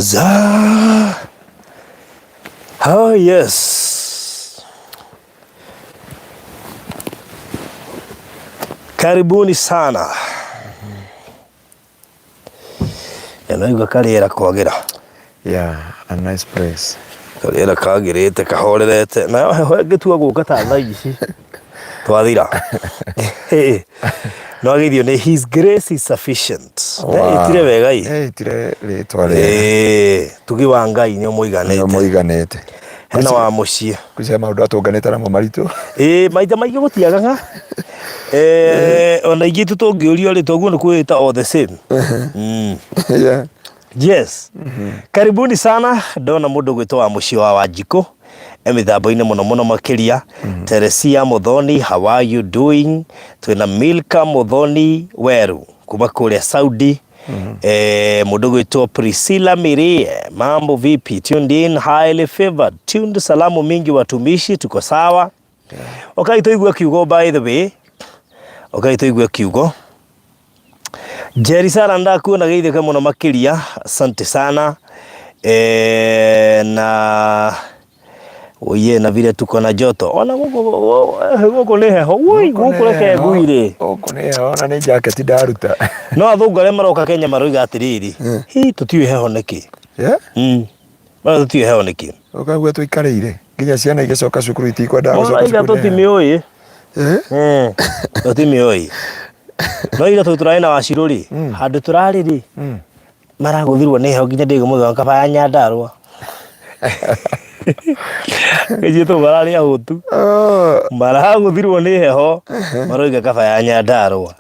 Za. Oh yes. Karibuni sana. Eno kariera kwagera. Yeah, a nice place. Kariera kagirete kahorerete. Na getua guka ta thaa ici. Twathira. No agithio ni his grace is sufficient. Itire wega i. Itire ritware. Tugi wa Ngai ni muiganete. Ni muiganete. Hena wa mucie. Kuce maundu atunganete namo maritu. Maita maigi gutiaga nga. Ona ingi tutongiurio ri toguo ni kwita all the same. Yeah. Yes. Karibuni sana. Ndona mundu gwitwa wa mucie wa Wanjiko. Emithambo-ini muno makiria. Teresia Muthoni, how are you doing? Twina Milka Muthoni Weru kuma kuria Saudi. Mundu gwitwa Priscilla Mirie, mambo vipi? Tuned in, highly favored. Tuned, salamu mingi watumishi, tuko sawa. Okay, tuigua kiugo by the way. Okay, tuigua kiugo. Jerry Sara ndakuona geithika muno makiria. Asante sana. Na oye na vile tuko na joto. Ona guko ni heho. Woi, guko reke nguire. Guko ni heho na ni jacket ndaruta. No athungu aria maroka Kenya maroiga atiriri. Hi tutiwe heho niki. Yeah? Ba tutiwe heho niki. Ukagua tuikareire. Nginya ciana igicoka cukuru itikwenda gucoka cukuru. Ona tutimioi. Tutimioi. No ira tuturai na waciruri. Handu turari ri. Maraguthirwo ni heho nginya ndigo mutho kabaya Nyandarua. Gejito marari ahutu. Maraguthirwo ni heho maroiga kabaya Nyandarua.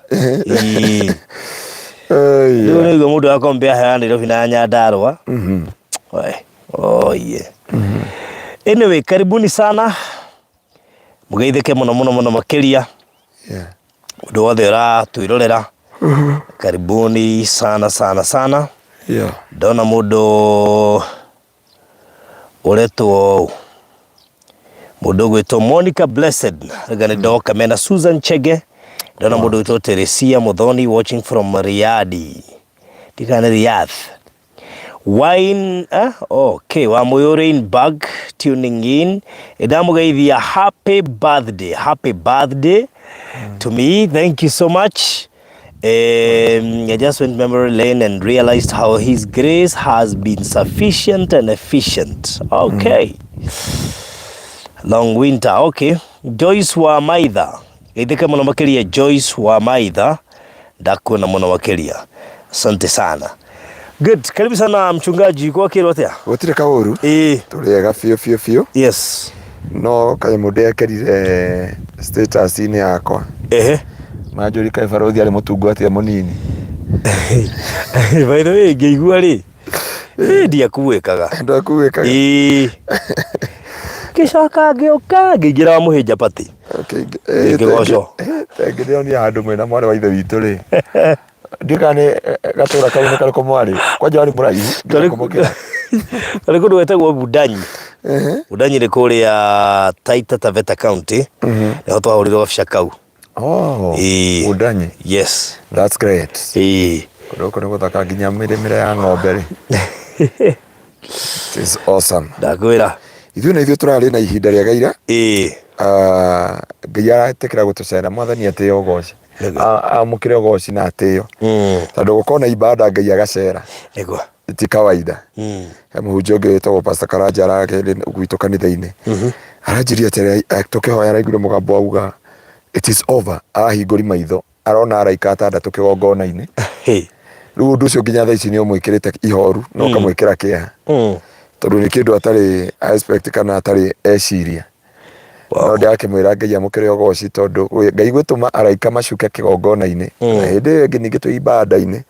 Ndio ni mundu akombea heani ro fina Nyandarua. Oh yeah. Anyway, karibuni sana. Mugeithike muno makiria. Yeah. Mundu wothe ra twirorera. Karibuni sana. Yeah. Ndona mundu uretwo mundu gwitwo Monica Blessed gani doka mena Susan Chege. Ndona mundu gwitwo Teresia Muthoni watching from Riyadh. Tikana Riyadh. Wine okay, wa Moyorain Bag tuning in. Edamugeithia happy birthday to me. Thank you so much. I just went memory lane and realized how his grace has been sufficient and efficient. Okay. Long winter. Okay. Joyce wa Maitha. Geithika muno makiria Joyce wa Maitha. Ndakuona muno makiria. Asante sana. Good. Karibu sana mchungaji kwa kile watia. Gutire kauru. Turiega fio. Yes. No kaye mude kerire status ini yakwa. Majori kai farothi ari mutungu atia munini. By the way, ngeigua ri. Ndia kuwekaga. Ndakuwekaga. Kishoka ngioka ngigira wa muhinja pati. Okay. Ngigoco. Ngithio ni handu mwena mware wa ithe witu ri. Ndikane gatura kaune kariko mwari. Kwanja wari murai. Ndikumukira. Kali kundu wetagwo Budanyi. Budanyi ri kuria Taita Taveta County. Niho twahurirwo ofisha kau. Oh, Budanyi. Yes. That's great. Kudoko niko taka nginya miremire ya ng'ombe ri. It is awesome. Ndakwira. Ithuĩ turari na ihinda rĩa gaira. Ngai aratekera gutucera mwathani atĩo goci. Amukire goci na atĩo. Tondũ gũkorwo na ibada Ngai agacera. Ego. Ti kawaida. Mũhunjia ũngĩ wĩtagwo Pastor Karanja aragere gwitũ kanitha-inĩ. Aranjirie atĩrĩ tũkĩhoya araiguire mũgambo auga it is over. Ahingũri maitho arona araika atandatũ kĩgongona-inĩ. Rĩu ũndũ ũcio nginya thaa ici nĩ ũmwĩkĩrĩte ihoru no kamwĩkĩra kĩeha. Tondũ nĩ kĩndũ atarĩ expect kana atarĩ eciria. No ndakĩmwĩra Ngai amũkĩre goci tondũ Ngai gũtũma araika macuke kĩgongona-inĩ. Hĩndĩ ĩngĩ ningĩ twĩ ibada-inĩ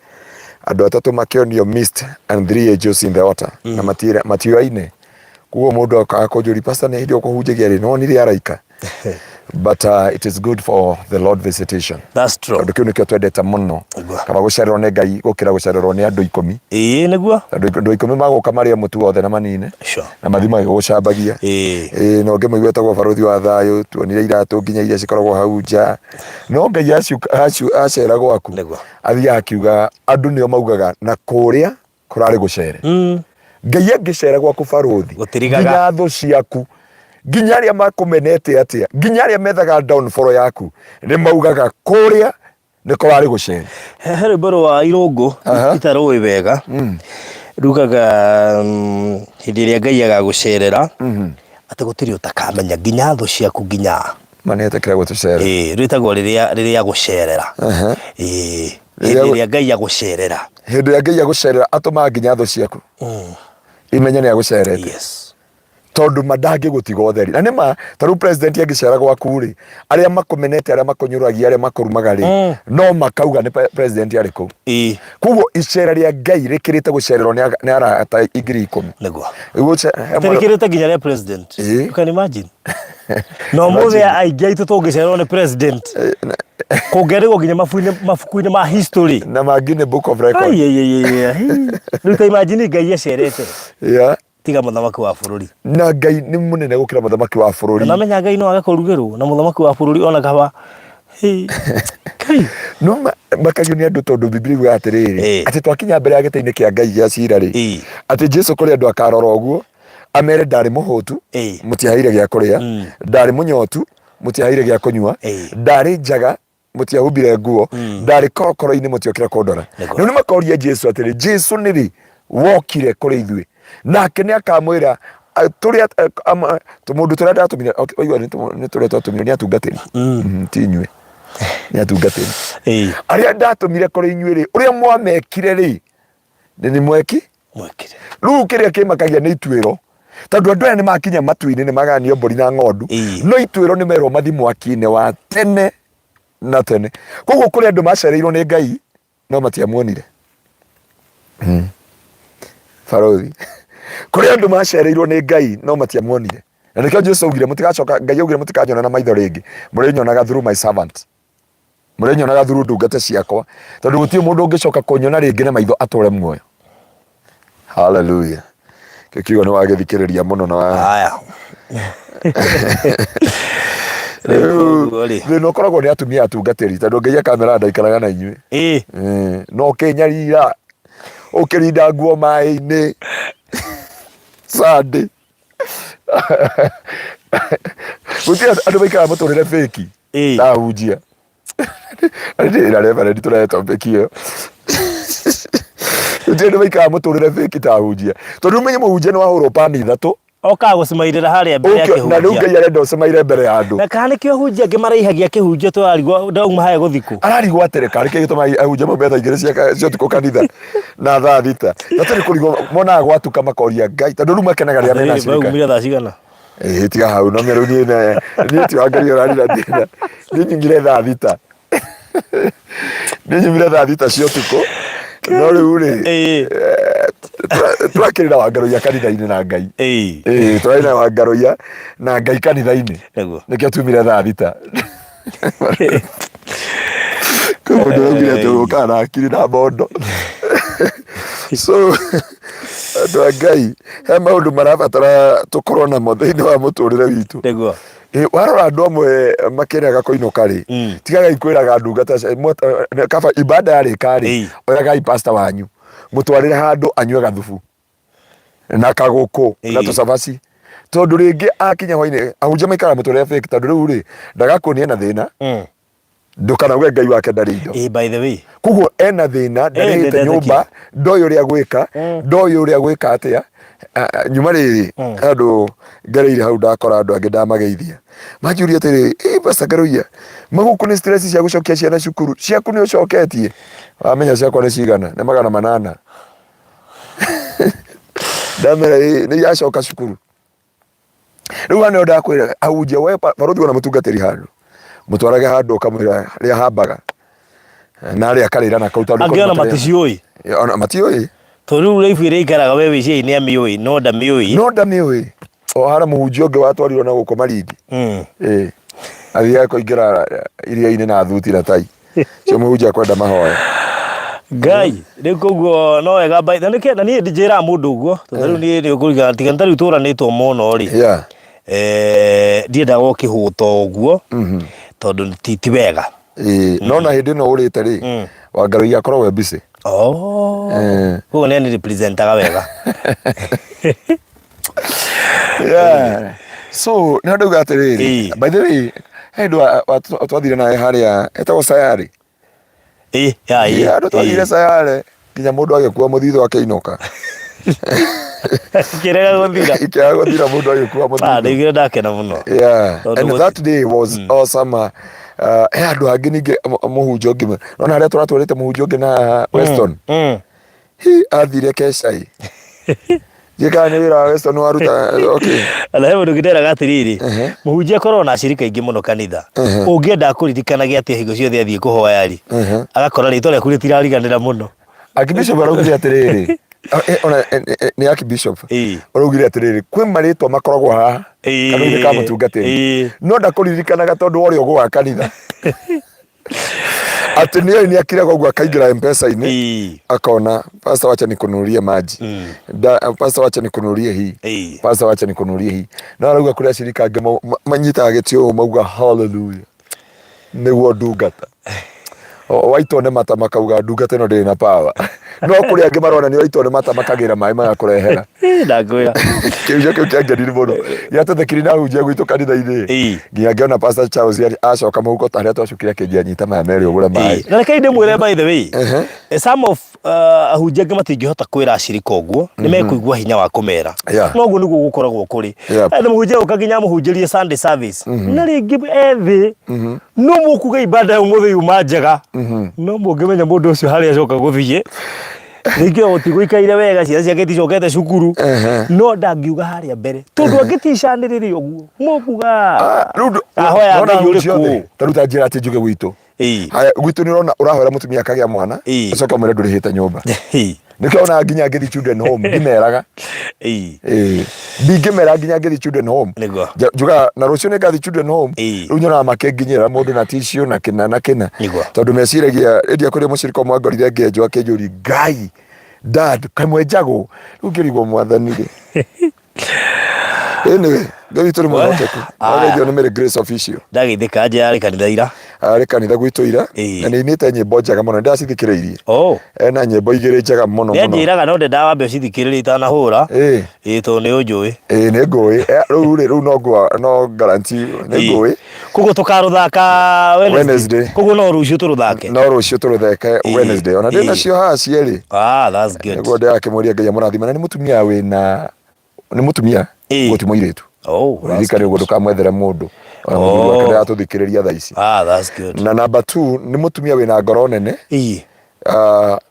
andũ atatũ makĩonio mist and 3 angels in the altar na matioa-inĩ. Kuo mũndũ akakũnjũri pastor nĩ hĩndĩ ũkũhunjagia rĩ no nĩ araika. But it is good for the Lord visitation. That's true. Tondũ kĩu nĩkĩo twendete mũno. Kaba gũcererwo nĩ Ngai gũkĩra gũcererwo nĩ andũ 10. Nĩguo. Andũ 10 magoka marĩa mũtu wothe na manine. Na mathima gũcambagia. No ngĩmwe gwetagwo barothi wa Thayu tuonire iratũ nginya iria cikoragwo hau nja. No Ngai acera gwaku. Athiaga akiuga andũ nĩo maugaga na kũrĩa kũrarĩ gũcere. Ngai angicera gwaku baruthi nginya thu ciaku nginya aria makumenete atia nginya aria methaga downfall yaku ni maugaga kuria niko wari gucera he rwimbo wa Irungu itarũĩ wega rugaga hindi iria Ngai agagucerera ati gutiri utakamenya nginya thu ciaku nginya manete kira gutucera rwitagwo riria gucerera hindi iria Ngai agucerera hindi iria Ngai agucerera atuma nginya thu ciaku imenya ni agucerete yes tondu madangi gutiga utheri na nima taru president angicera gwaku ri aria makumenete aria makunyuragia aria makurumaga ri no makauga ni president ari ku kugo icera ria Ngai rikirite gucererwo ni arata igiri 10 niguo rikirite nginya ria president you can imagine no muthe aingi aitu tungicererwo ni president kugerego nginya mafuku-ini ma history na mangine book of record ruta imagine Ngai acerete tiga muthamaki wa bururi na Ngai ni munene gukira muthamaki wa bururi na menya Ngai no agakurugirwo na muthamaki wa bururi ona kaba Kai no makagio ni andu tondu Biblia iuga atiriri ati twakinya mbere ya gite-ini kia Ngai ya cira ri ati Jesu kuri andu akarora uguo amere ndari muhutu mutiahaire gya kuria ndari munyotu mutiahaire gya kunywa ndari njaga mutiahumbire nguo ndari korokoro-ini mutiokira kundora no ni makoria Jesu atiri Jesu niri wokire kuri ithui nake ni akamwira turia mundu turia ndatumire oigwa ni turia twatumire ni atungatiri tinywe ni atungatiri aria ndatumire kuri inywe ri uria mwamekire ri ni mwekire riu kiria kimakagia ni ituiro tondu andu aya ni makinya matu-ini ni maganio mburi na ng'ondu no ituiro ni merwo mathi mwaki-ini wa tene na tene koguo kuri andu macereirwo ni Ngai no matiamuonire baruthi kuri andu macereirwo ni Ngai no matiamuonire na nikio Jesu augire mutigacoka Ngai augire mutikanyona na maitho ringi murinyonaga through my servant murinyonaga through ndungata ciakwa tondu gutie mundu ungicoka kunyona ringi na maitho ature muoyo hallelujah kikigo ni wagithikiriria muno na haya no koragwo ni atumia atungatiri tondu Ngai akamera ndaikaraga na inywe no kenyarira ukirinda nguo mai-ini sande guti andu maikara muturire feki ta hujia ira reverend tureto feki yo guti andu maikara muturire feki ta hujia tondu menye muhunjia ni wahurwo pani ithatu oka gucimairira haria mbere ya kihunjia na riu Ngai arenda ucimaire mbere ya andu na kana kio hunjia ngimaraihagia kihunjia twarigwo ndauma haya guthiku ararigwo atere kari kigituma ahunjia mabetha igire cia tuko kanitha na thaa thita natari kurigwo mona gwatuka makoria Ngai tondu riu makenaga ria mena cirika umira thaa cigana tiga hau no meru ni ti wangario rari na thina ni nyingire thaa thita ni nyingire thaa thita cia tuko no riu ri twakirira wa Ngaruiya kanitha-ini na Ngai twaina wa Ngaruiya na Ngai kanitha-ini nikio tumire thaa thita kundu augire turuka na akiri na bondo so andu a Ngai he maundu marabatara tukorwo namo thiini wa muturire witu warora andu amwe makiraga kuinuka ri tigaga ikwiraga ndungata kaba ibada yarika ri oyagai pastor wanyu mutwarire handu anywe gathubu na kaguku na tucabaci tondu ringi akinya hwaini ahunjia maikara muturire fake tondu riu ri ndagakuonia na thina ndukanauge Ngai wake ndari indo by the way kuguo ena thina ndarite nyumba ndoyo ria gwika ndoyo ria gwika atia nyuma riri andu ngareire hau ndakora andu angi ndamageithia manjuria atiri Pastor Ngaruiya maguku ni stress cia gucokia ciana cukuru ciaku ni ucoketie wamenya ciakwa ni cigana ni 800 ndamera ni yacoka cukuru riu ane ndakwira ahunjia we baruthi ona mutungatiri handu mutwarage handu kamwira ria hambaga na ria karira na kauta nduko angiona maticioi ona matioi to riu life ire ikaraga we wici ni amioi no ndamioi o hara muhunjia ungi watwarirwo na guko marindi athia kuingira iria-ini na thuti na tai cio muhunjia kwenda mahoya Ngai riu koguo no wega bai na ni ndijira mundu uguo tondu ni nguriga tiga ntari turanitwo muno ri ndienda gokihuto uguo tondu ti wega no na hindi no urite ri wa Ngaruiya akorwo we busy Huo nani representaga wega. Yeah. So na nduga atiriri. By the way, ndo twathire nae haria etagwo sayari. Ya ndo twathire sayari kinya mundu agekua muthitho akeinuka. Kirega guthira. Ikiraga guthira mundu agekua muthitho. Ndigire ndakena muno. Yeah. And that day was awesome. Andu angi ninge muhunjo ngime. Nona haria turatwarite muhunjo ngi na Weston. Athire Keshai. Jikani wira Weston waruta okay. Ala he mundu ngideraga atiriri. Muhunjia korona ashirika ingi muno kanitha. Ungienda kuririkanagia atia hingo ciothe athie kuhoya ri. Agakora ritwa riaku ritirariganira muno. Akibishop araugire atiriri. Ona ni Archbishop. Araugire atiriri kwi maritwa makoragwo haha. Kanitha ka mutungatiri. No ndakuririkanaga tondu wori ogwa kanitha. Ati ni akiraga ogwa akaingira M-Pesa-ini akona pastor wacha nikununulie maji. Pastor wacha nikununulie hii. Pastor wacha nikununulie hii. Na arauga kuri ashirika ngemo manyita agitio mauga hallelujah. Niguo ndungata. Waitone mata makauga ndungata no ndiri na power. No kuri angi marona ni waitone mata makagira mai magakurehera. Ndakwira. Kiuja kiu kiangeni muno. Yatathekiri na hujia gwitu kanitha-ini. Nginya ngiona Pastor Charles acoka muhuko taria twacukire kingia nyita maya meri ugure mai. Na reke ndimwire by the way. Some of ahunjia ngi matingihota kwira ashirika uguo ni mekuigua hinya wa kumera. No guo niguo gukoragwo kuri. Na muhunjia ukaginya muhunjirie Sunday service. Na ringi ethi no mukuga ibada ya umuthi yuma njega. No mungimenya mundu ucio haria acoka guthie. Ringi utigwikaire wega ciana ciake ticokete cukuru. No ndangiuga haria mbere. Tondu angiticaniriria uguo. Mukuga. Ahoya ngai uriku. Taruta njira ati njuge gwitu. Haya gwitu ni urona urahoera mutumia akagia mwana. Acoka mwire ndurihite nyumba. Nikio ona nginya ngithi children home ngimeraga. Ngimera nginya ngithi children home. Juga na rucio ni ngathi children home. Riu nyona makenginyira mundu na tissue na kina. Tondu meciragia endia kuri muciriko mwangorire ngenjwa kinjuri ngai. Dad kamwe jago. Riu ngirigwo mwathani ri. Anyway, ngai turi mwana teku. Ngai ni mere grace official. Ndagithika nje ari kanitha ira. Ari kanitha gwitu ira. Na ni nite nyimbo njega muno ndacithikiriirie. Ena nyimbo igiri njega muno muno. Ndiraga no ndenda wambe ucithikiririe itanahura. To ni unjui. Ni ngui. Riu no guarantee ni ngui. Kugo tukaruthaka Wednesday. Kugo no rucio turuthake. No rucio turuthake Wednesday. Ona ndina cio haha cieri. That's good. Ngo ndakimuria ngai amurathima ni mutumia wina ni mutumia goti muiretu. Rikari ugo ndukamwethere mundu. Ona tuthikiriria thaa ici. That's good. Na number 2 ni mutumia wina ngoro nene.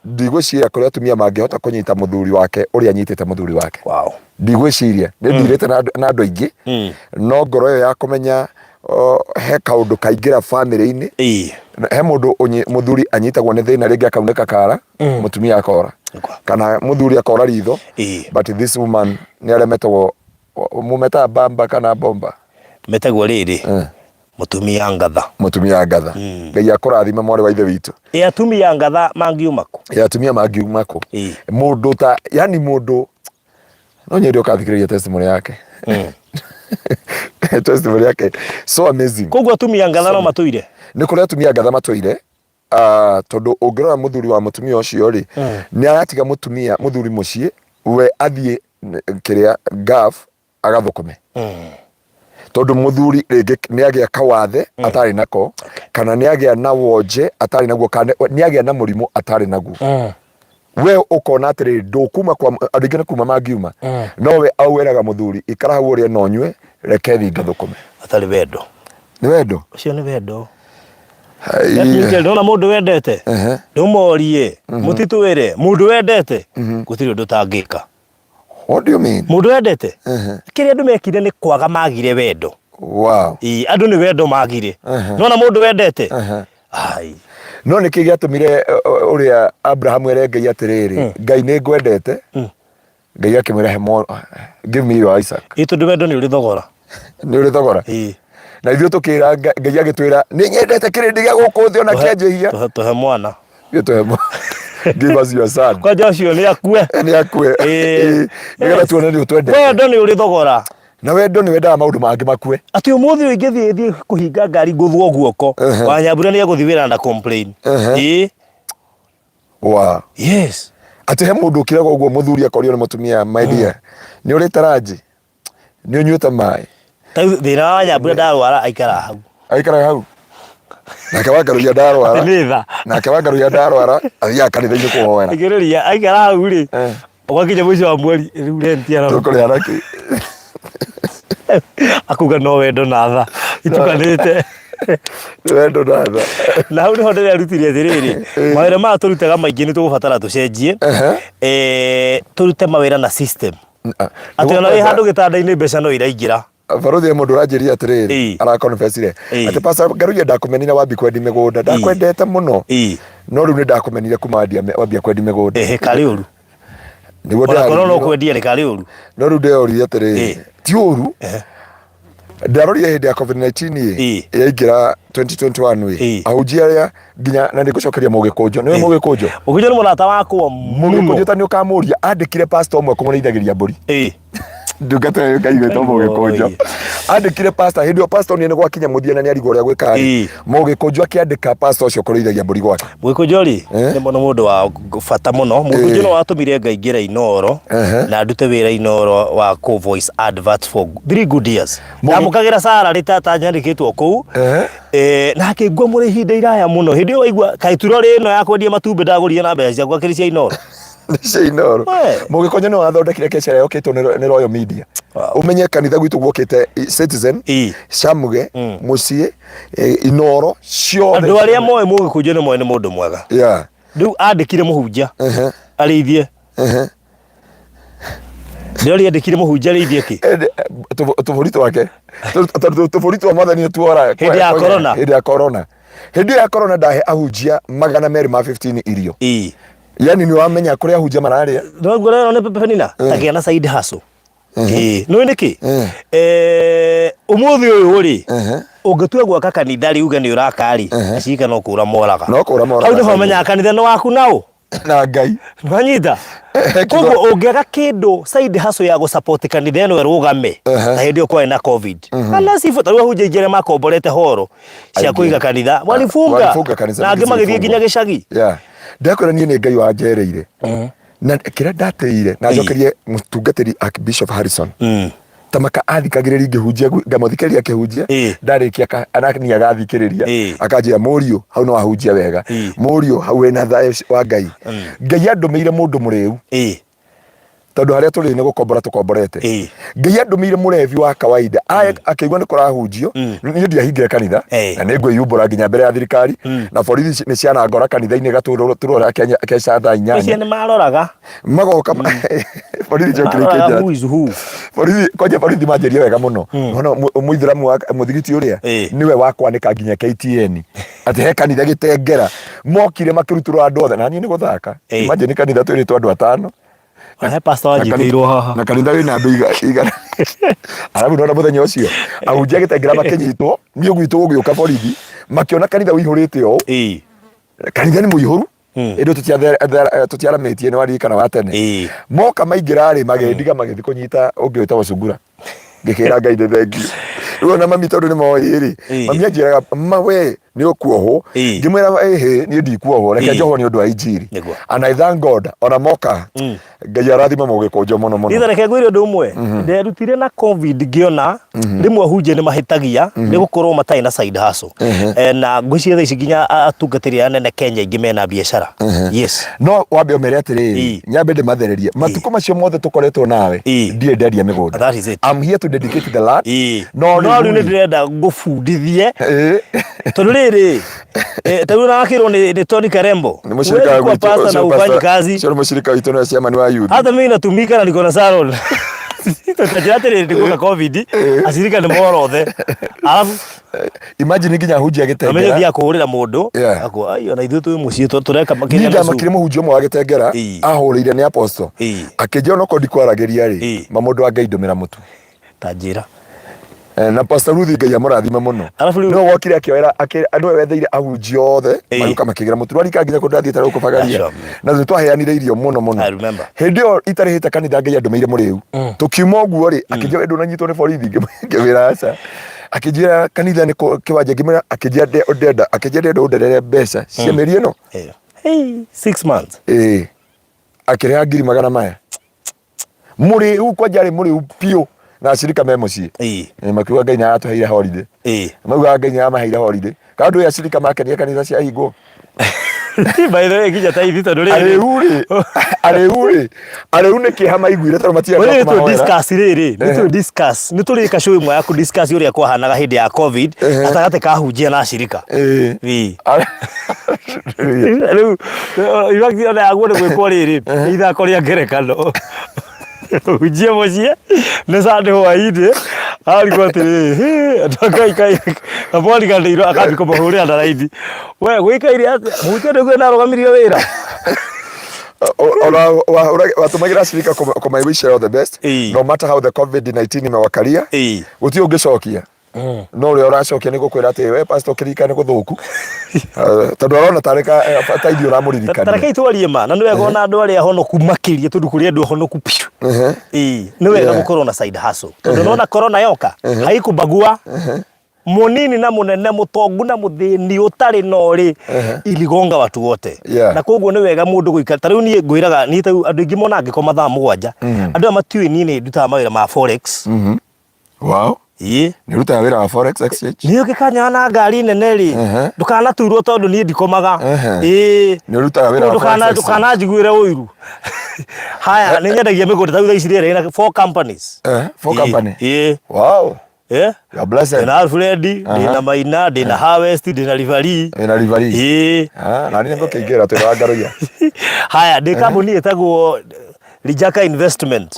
Ndigwiciria kuri atumia mangihota kunyita muthuri wake uria anyitite muthuri wake. Ndigwiciria ni ndirite na andu aingi. No ngoro yo ya kumenya he kaundu kaingira family-ini. He mundu muthuri anyitagwo ni thina ringi akauneka kara mutumia akora. Kana muthuri akora ritho. But this woman ni aremetwo mumeta bamba kana bomba. Metagwo riri. Mutumia ngatha. Mutumia ngatha. Ngai akurathima mwari wa ithe witu. Atumia ngatha mangiumako. Atumia mangiumako. Mundu ta yani mundu no nyeri ukathikiriria testimony yake. Testimony yake so amazing. Koguo atumia ngatha no matuire. Ni kuri atumia ngatha matuire. Tondu ungirora muthuri wa mutumia ucio ri ni aratiga mutumia muthuri mucii we athie kiria gaf agathukume. Tondu muthuri ringi ni agia kawathe atari nako kana ni agia na wonje atari naguo kana ni agia na murimu atari naguo. We ukona atiri ndukuma kwa adigana kuma magiuma no we aweraga muthuri ikara hau uri no nywe reke thi ngathukume atari wendo. Ni wendo ucio ni wendo. Ndio ndona mundu wendete ndumuorie mutitwire mundu wendete gutiri undu tangika. What do you mean? Mundu wendete kiri andu mekire ni kwaga magire wendo. Andu ni wendo magire nona mundu wendete ai no niki giatumire uria Abraham ere ngai atiriri ngai ni ngwendete ngai akimwira he give me your Isaac. Tondu wendo ni uri thogora. Ni uri thogora. Na ithuĩ tukira ngai agitwira ni nyendete kirindi gia guku thi ona kianjihia tuhe mwana tuhe mwana. Give us your son. Kwa Joshua ni akue. Ni akue. Nigetha tuone ni utwende. Wendo ni uri thogora. Na wendo ni wendaga maundu mangi makue. Ati umuthi ingithie kuhinga ngari nguthwo guoko. Wanyambura ni aguthi wira na complain. Wow. Yes. Ati he mundu ukiraga uguo muthuri akorio ni mutumia my dear. Ni uri taraji. Ni unyuta mai. Thayu thina wa nyambura ndarwara aikara hau. Aikara hau. Nake wa Ngaruiya ndarwara. Nitha. Nake wa Ngaruiya ndarwara athia kanitha-ini kuhoera. Igiriria aikara hau ri. Ugakinya mwico wa mweri riu renti ara. Tukuri haraki. Akuga no wendo na tha. Itukanite. Wendo na tha. Na hau niho ndĩre arutire thiriri. Mawĩra ma turutaga maingĩ ni tugubatara tucenjie. Turute mawĩra na system. Ati ona wi handu gitanda-ini mbeca no iraingira. Baruthi mundu ranjiria atiriri ara confessire ati pastor Ngaruiya ndakumenira wambi kwendi migunda ndakwendete muno no riu ni ndakumenire kumandia wambia kwendi migunda kari uru nigo no kwendia ni kari uru no riu ndeorire atiriri ti uru ndarorire hindi ya COVID-19 yaingira 2021 wi ahujia ria nginya na ndigucokeria mugikunjo niwe mugikunjo mugikunjo ni murata wakwa mugikunjo tani ukamuria andikire pastor umwe kumurithagiria mburi ndungata yo kaigwetwo mugikunjo andikire pastor hindi o pastor ni gwakinya muthiana ni arigo ria gwika mugikunjo akiandika pastor ucio kurithagia mburi gwake mugikunjo ri ni mundu wa bata muno mugikunjo no watumire ngaingira Inoro na ndute wira Inoro wa co voice advert for 3 good years amukagira salary tata nyandikitwo kuu na akigwa muri ihinda iraya muno hindi o waigua kaituro ri no ya kwendia matumbe ndagurire na mbeca ciakwa kiri cia Inoro Inoro mugikunjo no athondekire kecera yokitwo ni Royal Media umenye kanitha gwitu gwokite Citizen Shamuge Mucie Inoro ciothe andu aria moe mugikunjo ni moe ni mundu mwega riu andikire muhunjia arithie Ndori andikire muhunjia arithie ki tufurito wake tufurito mathani tuora hindi ya corona hindi ya corona ndahe ahunjia 215 irio yani ni wamenya kuria ahunjia mararia no ngorero ne pepe nina tagia na side hustle no niki umuthi uyu ri ungitua gwaka kanitha ri uge ni urakari acika no kura moraga au ni homenya kanitha no waku nao na ngai banyita kogo ungega kindu side hustle ya gusupport kanitha no rugame na hindi okwa na covid ala sifu taru ahunjia igere makomborete horo cia kuiga kanitha walifunga na angi magithie nginya gicagi ndakora nie ni ngai wa njereire na kira ndateire na njokerie mutungatiri Archbishop Harrison tamaka athikagiriria ngihunjia ngamuthikiriria kihunjia ndarikia anakni agathikiriria akanjira murio hau no ahunjia wega murio hau ena thayo wa ngai ngai andumeire mundu muriu tondu haria turi ni gukombora tukomborete ngai andumeire murevi wa kawaida akigwa ni kurahunjio ni ndiahingire kanitha na ni ngwiyumbura nginya mbere ya thirikari na borithi ni ciana ngora kanitha-ini gaturo turora keca thaa 8 ni maroraga magoka borithi jokirikija borithi manjeria wega muno no muithiramu wa muthigiti uria niwe wakwanika nginya KTN ati he kanitha gitengera mokire makiruturwa andu othe na ni guthaka imagine kanitha turi tu andu 5 he pastor ajikirwo haha na kanitha wina andu igana arabu no muthenya ucio ahunjia gitengera makinyitwo ni ugwitwo gugiuka borithi makiona kanitha wihurite o kanitha ni muihuru indo tutiarametie ni warikana wa tene moka maingira ri magendiga magithi kunyita ungi witagwo Sungura ngikira ngai thengi riu na mami tondu ni moiri mami anjiraga mawe ni ukuoho ngimwira ni ndikuoho reke njoho ni undu wa injiri and I thank God ona moka ngai arathima mugikunjo muno muno ithare ke ngwire undu umwe nderutire na covid ngiona rimwe hunje ni mahitagia ni gukorwo matai na side hustle na ngwicie tha ici nginya atungatiri anene Kenya ingi mena biashara yes no wambe umere atiri nyambe ndimathererie matuko macio mothe tukoretwo nawe ndie nderia migunda I'm here to dedicate the land no riu ni ndirenda ngufundithie tondu riri taru na akirwo ni Tony Karembo ni mushirika wa pasta na ufanyi kazi sio mushirika witu na chama ni wa youth hata mimi natumika na niko na salon tutajatire ndikuka covid ashirika ni morothe alafu imagine nginya hunjia gitengera amenye thia kuhurira mundu akwa ayo na ithu tu mucie tureka makenya na makire muhunjio mwa gitengera ahurire ni apostle akijia no kodi kwarageria ri mamundu wa ngai ndumira mutu tajira na pastor Ruthi ngai amurathima muno no wokire akiwera andu wetheire ahunjio othe maruka makigira mutu rika nginya kundathite ruko bagaria na thu twaheanire irio muno hindi o itarihite kanitha ngai andumeire muriu tukiuma guo ri akijia ndu nanyitwo ni borithi ngewira aca akijia kanitha ni kiwanja ngimira akijia ndenda akijia ndu nderere mbeca cia meri ino Hey, 6 months. Akireha ngiri magana maya. Muri huko jari muri upio na shirika memosi. Makiwa Ngai na atuheire holiday. Mauga Ngai na maheire holiday. Kandu ya shirika makenia kanitha cia hingo. By the way, kija tai vita ndore. Areu ke hama iguire taro matia kwa mahora. We discuss riri, discuss. Niturika show imwe yaku discuss yuri yakwa hanaga hindi ya COVID, atagate kahunjia na shirika. Vi. Reu ibaki ona agwone gwikwo riri, ithako ria ngerekano. Ujia mocie na sande hwaide alikuwa atiri atakai abori gandeiro akabiko mahuri andaraidi we gwikaire mutende gwe narugamirio wira watumagira shirika kwa wish you all the best no matter how the COVID-19 imewakalia gutio ungicokia no ri uracokia ni gukwira ati we pastor kirika ni guthuku tondu arona tareka taidi uramuririkania tareka itwarie ma na niwe gona andu ari ahonoku makiria tondu kuri andu ahonoku piu niwe ga gukorwo na side hustle tondu nona corona yoka haikubagua munini na munene mutongu na muthini utari nori iligonga watu wote na koguo ni wega mundu guikara tariu ni ngwiraga ni ta andu ingi mona ngikoma thaa 7 andu amatiwi ni ndutaga mawira ma forex wow ni ruta wira wa forex exchange ni ukikanya na ngari nene ri ndukana turwo tondu ni ndikomaga ni ruta wira wa forex ndukana njiguire uiru haya ni nyendagia migunda tau ici riri na 4 companies 4 company wow you're blessed na Alfred dina Maina dina Harvest dina Livari na ni ngo Kuingira twira Ngaruiya haya de company etagwo Lijaka Investment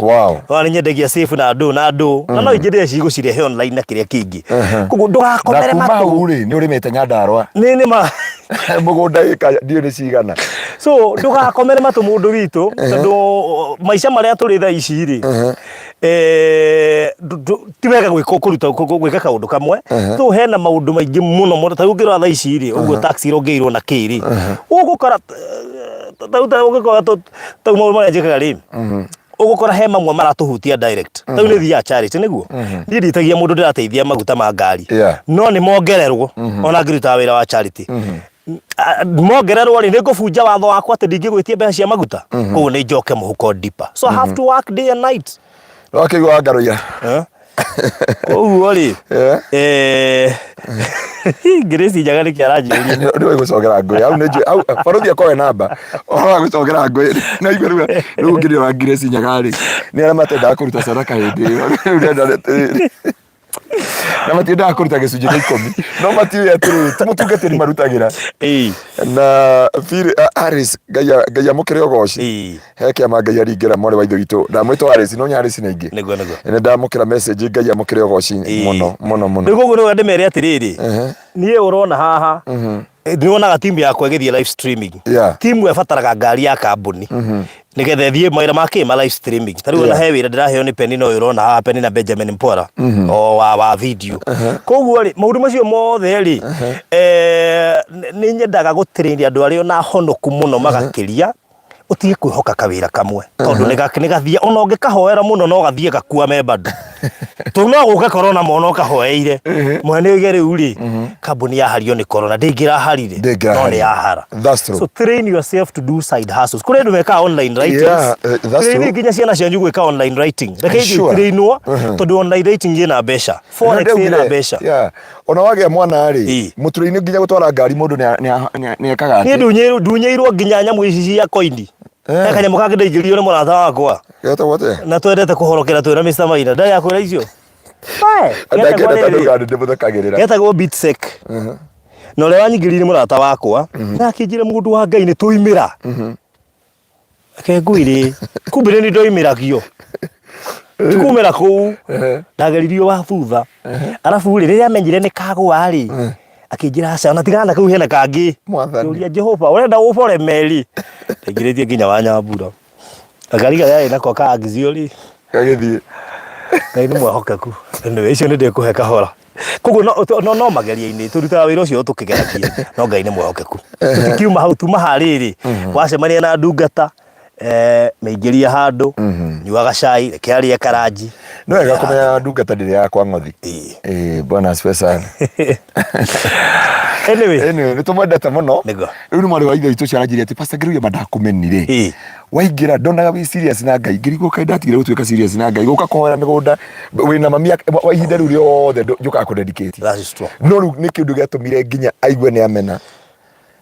wani nyendagia safe na ndo na no ingire cigo cirehe online na kiria kingi kugu ndugakomere matu ni urimete Nyandarua ni ma mugunda dio ni cigana so ndugakomere matu mundu witu tondu maisha maria turi tha ici ri tiwega gwika kaundu kamwe tu hena maundu maingi muno ta ungirwa tha ici ri uguo taxi irongeirwo na kiri ugukora tauta ugikora tau maundu maria njikaga ri ugukora he mamwe maratuhutia direct tau ni thia charity niguo ni nditagia mundu ndirateithia maguta ma ngari no ni mongererwo ona ngirita wira wa charity mongererwo ni ngubunja watho wakwa ati ndingigwitia mbeca cia maguta koguo ni njoke muhuko dipa so I have to work day and night Wakigwa Ngaruiya koguo ri Grace jagari kiarajiria ndio gusogera ngui au neje au faruthi akoe namba ora gusogera ngui na iguru riu ngiri wa Grace nyagari ni ara matenda kuruta sadaka hindi na matenda kuruta gicunje gya 10 no matiwe atiri tumutungatiri marutagira na firi Aris gaya mukire ogoci heke amagaya ringira more wa ithuitu ndamwito Aris no Aris na ingi nego ene ndamukira message gaya mukire ogoci muno niguo no ndemere atiriri nie urona haha ndionaga timu yakwa igithie live streaming timu efataraga ngari ya kambuni nigethe thie mawira make ma live streaming tariu na he wira ndiraheo ni Penny no urona haha Penny na Benjamin Mpora o wa video koguo ri maundu macio mothe ri ni nyendaga gutirĩria andu ario na honoku muno magakiria utige kwihoka kawira kamwe tondu nigathie ona ungikahoera muno no gathie gakua membadu tu no guka corona mono kahoeire mwene igere uri kambuni ya hario ni corona ndingira harire no ni yahara so train yourself to do side hustles kure ndu meka online writing train ginya ciana cia njugu eka online writing rekei trainwo tondu online writing ina besha forex ina besha ona wage mwana ari muturaini ginya gutwara ngari mundu ni ekaga ni ndunyeirwo ginya nyamu ici ya coin eka nyamu kage ndaigirio ni murata wakwa geta wote na twendete kuhorokera twira Mr. Maina ndaya yakwira icio geta go beat sec no le wanyigiri ni murata wakwa na kinjire mundu wa Ngai ni tuimira akengwire kumbire ni ndoimira kio tukumira ku ndageririo wa thutha arafu riria amenyire ni kagwa ri akinjira aca ona tigana kau hena kangi uria Jehova urenda ubore meri ngiritie nginya wa Nyambura agariga yae nako kangizio ri kagithie Ngai ni mwahokeku ndio icio ni ndikuhe kahora koguo no mageria-ini turutaga wira ucio tukigeragia no Ngai ni mwahokeku tukiuma hau tuma hariri wacemania na ndungata meingiria handu nyuaga cai kiaria karaji no wega kumenya ndungata ndiri yakwa ngothi bwana asifiwe sana. Anyway nitumwendete muno riu ni mwari wa ithe itu ciaranjire ati Pastor Ngaruiya mandakumenire waingira ndonaga wi serious na Ngai ngirigwo kai ndatigire gutuika serious na Ngai guka kohera migunda wina mami wa ihinda riu riothe njuka ku dedicate no riu ni kindu giatumire nginya aigue ni amena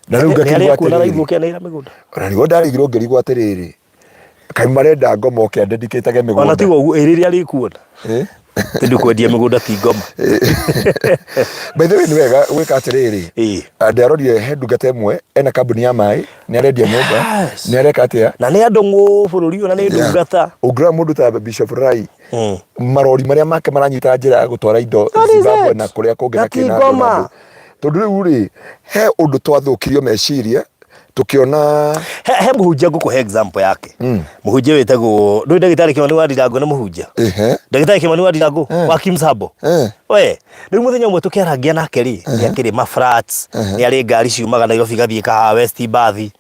na riu ngakigwa ati na igwo keneira migunda ona riu ndarigirwo ngirigwo atiriri kai marenda ngomo ke dedicate ge migunda ona tigo uguo iriria ari kuona tindu kwendia migunda ti ngoma. By the way ni wega gwika atiriri ndarorire he ndungata imwe ena kambuni ya mai ni arendia nyumba ni areka atia na ni andu bururi ona ni ndungata ugra mundu ta Bishop Rai marori maria make maranyita njira gutwara indo Zimbabwe na kuria kungi na kina tondu riu ri he undu twathukirio meciria tukiona he muhunjia ngukuhe example yake muhunjia wetagwo ndu ndagitari Kimani wa Ndirango ni muhunjia ndagitari Kimani wa Ndirango wa Kimsabo we riu muthenya umwe tukiarangia nake ri ni akiri ma flats ni ari ngari ciumaga Nairobi gathie ka West Bathi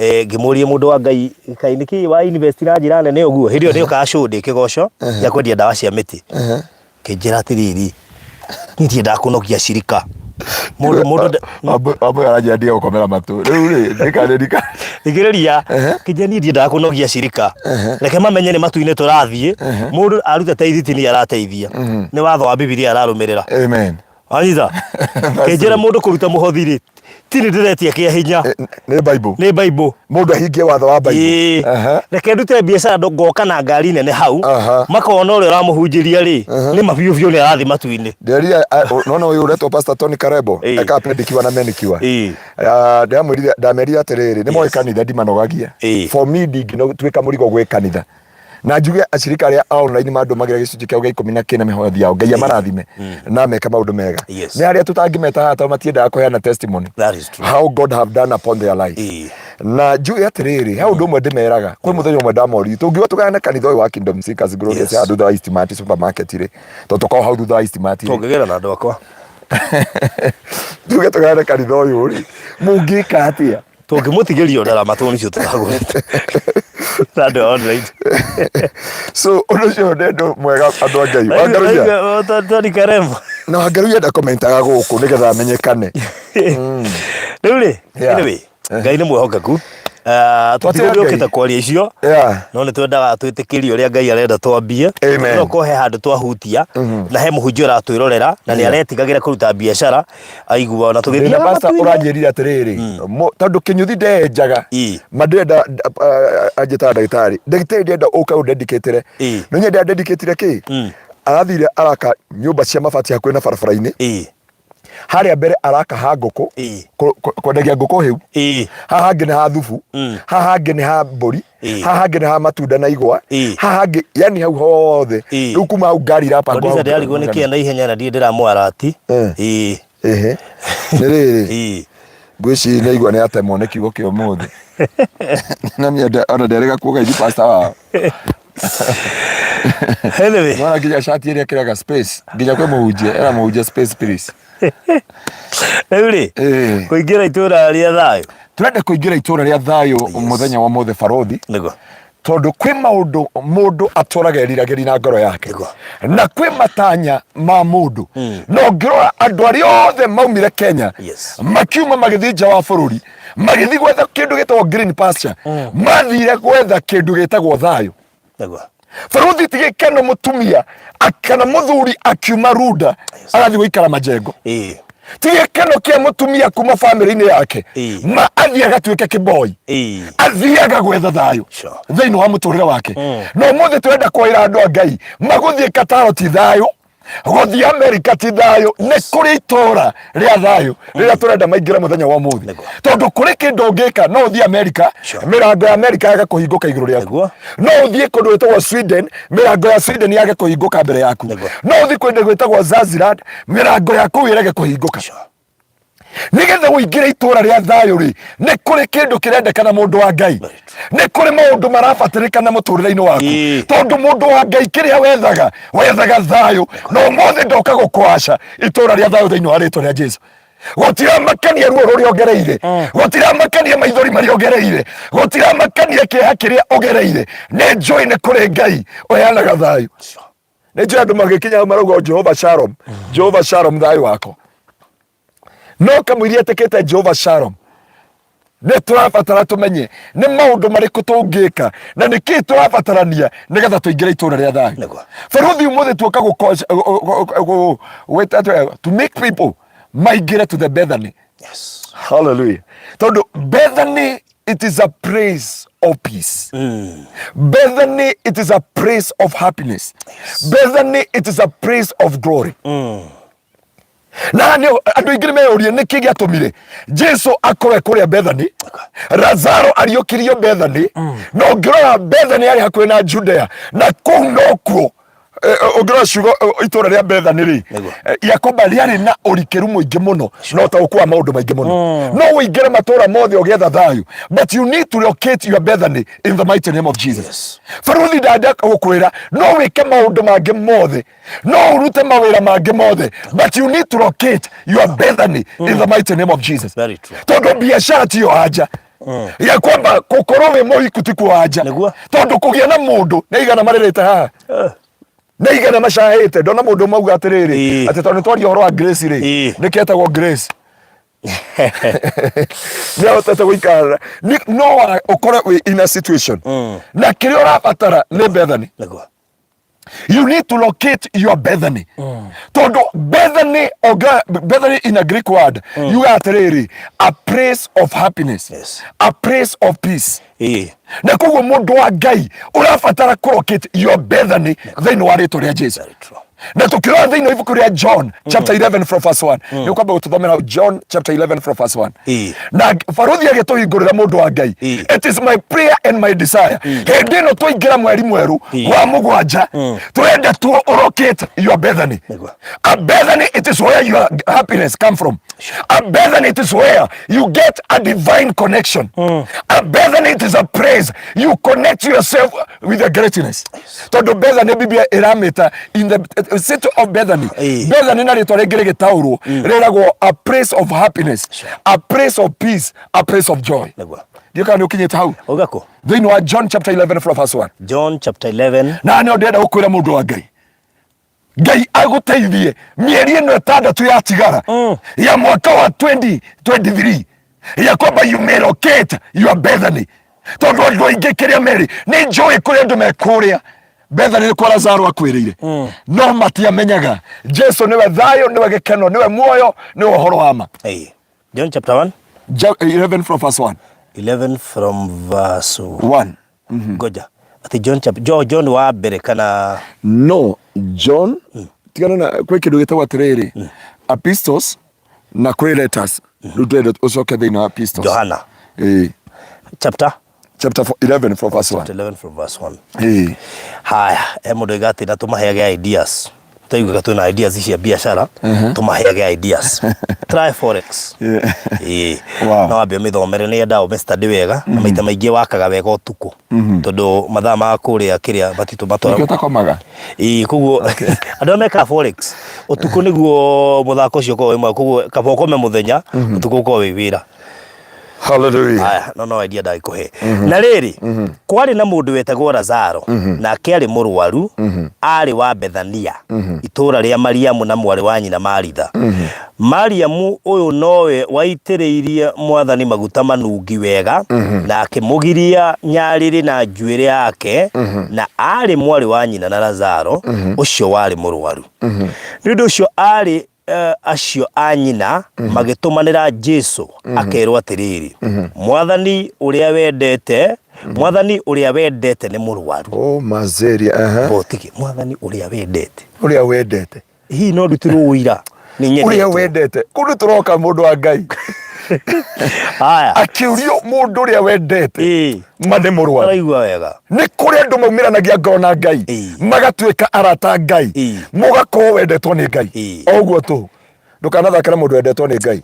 ngimurie mundu wa Ngai kainiki wa university na njira nene uguo hirio ndio ka show ndi kigoco ya kwendia dawa cia miti kinjira atiriri ndienda kunokia shirika mundu abo arajandia gukomera matu riu ri ndika igireria kijani ndienda kunogia shirika reke mamenye ni matu-ine turathie mundu aruta teithiti ni arateithia ni watho wa Biblia ararumirira amen anitha kinjira mundu kuruta muhothiri tini ndiretia kia hinya ni Bible mundu ahingie watho wa Bible reke ndute biacara ngoka na ngari nene hau makona uri uramuhunjiria ri ni mabiu ni arathi matu-ine nderia nona uyu uretwo Pastor Tony Karebo eka pendikiwa na menikiwa ndamerira atiriri ni moe kanitha ndimanogagia for me ndigino twika murigo gwe kanitha na njuge ashirika ria online mandu magira gicunji kia 14 na mihothi yao Ngai amarathime na meka maundu mega ni aria tutangimeta hata matiendaga kuheana testimony how God have done upon their life na njuge atiriri he undu umwe ndimeraga kwi muthenya umwe ndamori tungiwa tukana kanitha uyu wa Kingdom Seekers Glorious ya thutha wa Eastmart supermarket ri to tukao hau thutha wa Eastmart tungigera na andu akwa njuge tukana kanitha uyu ri mungika atia tungimutigirio ndara matoni cio tutagurite Tado online. So unocio ndendo mwega andu Ngai wa Ngaruiya Tony Karebo na Ngaruiya nda komentaga guku nigetha amenyekane riu ri anyway Ngai ni mwehokeku tutigo ukita kwaria icio no ni twendaga twitikirie uria Ngai arenda twambie no kohe handu twahutia na he muhunjio ratwirorera na ni aretigagira kuruta biacara aigua ona tugithia pastor uranjirira atiriri tondu kinyuthi ndenjaga mandenda anjeta ndagitari ndenda uka udedicatire no nyenda dedicatire ki arathire araka nyumba cia mabati hakuhi na barabara-ini haria mbere araka ha nguku kwendagia nguku hiu haha hangi ni ha thubu haha hangi ni ha mburi haha hangi ni ha matunda na igwa haha hangi yani hau hothe riu kuma hau ngari rapangwo hau ndirarigwo ni kienda ihenya na ndiramwarati ni riri ngwici na igwa ni atemwo ni kiugo kia umuthi na mienda ona nderega kuoga ithi pastor wao anyway mwana nginya shati iria kiraga space nginya kwe muhunjia era muhunjia space please Euri kuingira Ituura ria Thayu turenda kuingira Ituura ria Thayu muthenya wa mothe farodhi nego tondu kwi maundu mundu aturagerirageria na ngoro yake na kwi matanya ma mundu no ngirora andu ari othe maumire Kenya makiuma magithi nja wa bururi magithi gwetha kindu gitagwo green pasture mathire gwetha kindu gitagwo Thayu nego farodhi tigikeno mutumia akana muthuri akiuma Runda arathi guikara majengo tigikeno kia mutumia kuma family-ini yake ma athiaga tuike kiboi athiaga gwetha Thayu thiini wa muturire wake no mothe twenda kwira andu a Ngai maguthie Kataro ti Thayu guthie America ti Thayu ni kuri Ituura ria Thayu rira turenda maingira muthenya wa muthi tondu kuri kindu ngika no uthie America mirango ya America yaga kuhinguka iguru riaku no uthie kundu gwitagwo Sweden mirango ya Sweden yaga kuhinguka mbere yaku no uthie kundu gwitagwo Zanzibar mirango yaku irege kuhinguka nigetha guingira Ituura ria Thayu ri ni kuri kindu kirendekana mundu wa Ngai ni kuri maundu marabatirikana muturire-ini waku tondu mundu wa Ngai kiria wethaga Thayu no mothe ndoka gukwaca Ituura ria Thayu thiini wa ritwa ria Jesu gutiramakania ruo ruria ogereire gutiramakania maithori mari ogereire gutiramakania kiha kiria ogereire ni njui ni kuri Ngai oyanaga thayu ni njui andu magikinya marauga Jehova Shalom Jehova Shalom thayu wako no kamwiri etekete Jehova Shalom ne turabatara tumenye ni maundu mariku tungika na niki turabatarania nigetha tuingire itura ria thayu Faruthi umuthi tuoka to make people migrate to the Bethany. Yes. Hallelujah. So Bethany, it is a praise of peace. Bethany, it is a praise of happiness. Yes. Bethany, it is a praise of glory. Na andu ingire meyorie niki giatumire Jesu akore kuria Bethany, Lazaro ariokirio Bethany, no ngirora Bethany ari hakuhi na Judea na kuu no kuo ogora shugo itora ria Bethany ri Yakoba riari na urikeru muingi muno no ta ukwa maundu maingi muno no wingire matora mothe ogetha thayu, but you need to locate your Bethany in the mighty name of Jesus. Faruthi dada gukwira no wike maundu mangi mothe no urute mawira mangi mothe, but you need to locate your Bethany in the mighty name of Jesus. Very true. Todo biashara tiyo haja ya kwamba kokoro we mohiku tiku haja tondu kugia na mundu na igana marerete haha na igana mashahete ndona mundu mauga atiriri ati tondu twari horo wa grace ri niketagwo grace Now tata wikara no ukore in a situation na kiri urabatara ni Bethany. You need to locate your Bethany. Todo Bethany in a Greek word, you are a place of happiness, a place of peace. Na kugo mundu wa Ngai urabatara ku locate your Bethany then wa rito ria Jesu. Na tukirora thini ibuku ria John chapter 11 from verse 1. Ni kwamba ututhomera John chapter 11 from verse 1. Na Faruthi agituhingurira mundu wa Ngai. It is my prayer and my desire. Hindi no tuingira mweri mweru wa mugwanja turenda tu locate your Bethany. A Bethany, it is where your happiness come from. A Bethany, it is where you get a divine connection. A Bethany, it is a praise. You connect yourself with the greatness. Todo Bethany Biblia irameta in the city of Bethany. Bethany na ritwa ringire gitauro riragwo a place of happiness, a place of peace, a place of joy. Dio kana ukinyete hau ogako thini wa John chapter 11 from verse 1. John chapter 11 na ne ndenda gukwira mundu wa Ngai Ngai aguteithie mieri ino etandatu ya tigara ya mwaka wa 2023 ya kwamba you may locate your Bethany. Tondu andu aingi kiria meri ni njui kuria andu mekuria Bethany ni kwa Lazaro akwirire no matiamenyaga Jesu niwe thayo niwe gikeno niwe muoyo niwe uhoro wa ma. John chapter 1 11 from verse 1. 11 from verse 1. Goja ati John wa mbere kana no John tigana na kwe kindu gitagwa atiriri epistles na kwe letters rudede ucoke thini wa epistles Johana chapter 11 from verse 1. Chapter 11 from verse 1. Haya mundu igati na tumaheage ideas taiga tuna ideas cia biashara tumaheage ideas try forex no abia mithomere ni ndao mestadi wega na maita maingi wakaga wega utuku tondu mathaa ma kuria kiria batitu matwara ngetakomaga kuguo andu meka forex utuku niguo muthako ucio ko imwe kuguo kabokome muthenya utuku ko wira. Hallelujah. Aya no idea dai kuhe na riri kwari na mundu wetagwo Lazaro na akiari murwaru ari wa Bethania itura ria Mariamu na mwari wa nyina Maritha. Mariamu uyu nowe waitiriirie mwathani maguta manungi wega na akimugiria nyariri na njuire yake na ari mwari wa nyina na Lazaro ucio wari murwaru. Nundu ucio ari acio anyina magitumanira Jesu akerwa atiriri mwathani uria wendete ni murwaru mazeria botiki mwathani uria wendete hi no rutirwo uira ni nyene uria wendete kundu turoka mundu wa Ngai haya akiurio mundu uria wendete mane murwaru araigwa wega ni kuri andu maumiranagia ngona Ngai magatuika arata Ngai mugakorwo wendetwo ni Ngai oguo tu ndukanathakira mundu wendetwo ni Ngai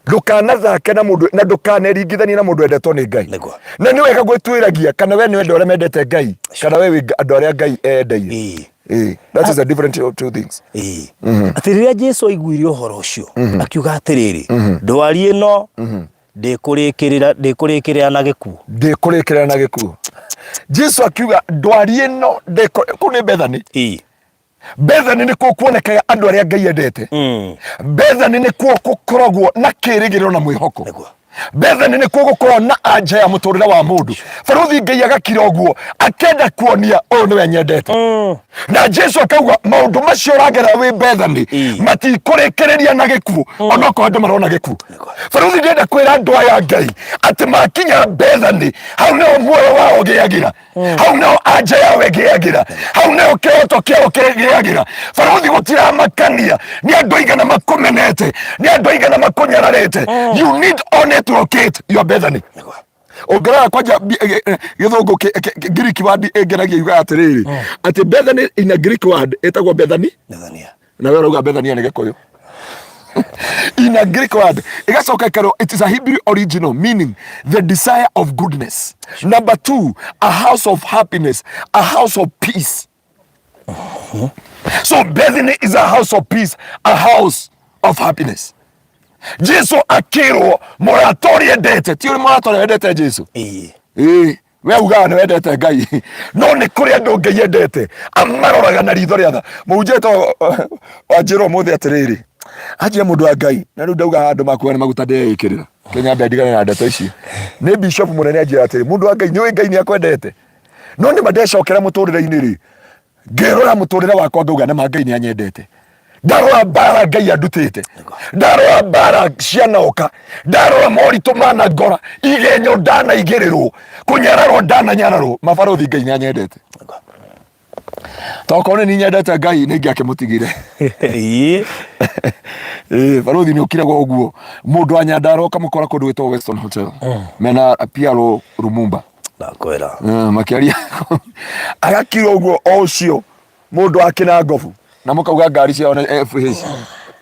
ndukanathake na mundu na ndukaneringithania na mundu wendetwo ni Ngai na ni wega gwitwiragia kana we ni wendo uria mendete Ngai kana we andu aria Ngai endaine That is a different two things. Atiriria Jesu aiguire uhoro ucio akiuga atiriri ndwari ino ndikurikirira na gikuo. Ndikurikirira na gikuo. Jesu akiuga ndwari ino kune Bethany. Bethany ni kuo kuonekaga andu aria Ngai endete. Bethany ni kuo gukoragwo na kirigiro na mwihoko. Bethany ni kuo gukorwo na anja ya muturire wa mundu. Baruthi Ngai agakira uguo akenda kuonia uyu niwe nyendete. Na Jesu akauga maundu macio ragera wi Bethany matikurikiriria na gikuo onoko andu marona gikuo. Baruthi ndenda kwira andu aya Ngai ati makinya Bethany hau no muoyo wao giagira, hau no anja yao giagira, hau no kioto kiao giagira. Baruthi gutira makania ni andu igana makumenete, ni andu igana makunyararete. You need only to locate your Bethany. Ogara kwaja githungu Greek word engeragia yuga atiriri ati Bethany in a Greek word etagwo Bethania. Na wewe uga Bethania ni Gikuyu. In a Greek word igacoka ikaro it is a Hebrew original meaning the desire of goodness. Number 2, a house of happiness, a house of peace. So Bethany is a house of peace, a house of happiness. Jesu akirwo moratori endete ti uri moratori endete Jesu we uga na endete Ngai no ni kuri andu Ngai endete amaroraga na ritho ria tha mujeto wajiro muthi atiriri ajia mundu wa Ngai na riu ndauga andu makuwa ni maguta ndeikirira Kenya ndigana na ndeto ici ni bishop munene ajira atiri mundu wa Ngai ni we Ngai ni akwendete no ni madecokera muturire-ini ri ngirora muturire wakwa ngauga na Ngai ni anyendete. Darora bara Ngai andutite, darora bara cianaoka, darora moritu mana ngora igenyo ndana igirirwo kunyararwo ndana nyararwo mabarothi Ngai ni anyendete. Tokone ni nyendete Ngai ni ngiakimutigire. Barothi ni ukiragwo uguo mundu anyandaro kamukora kundu gwitwo Western Hotel mena Piero Rumumba nakwera makiaria agakirwo uguo ocio mundu akina ngofu na mukauga ngari cia ona FH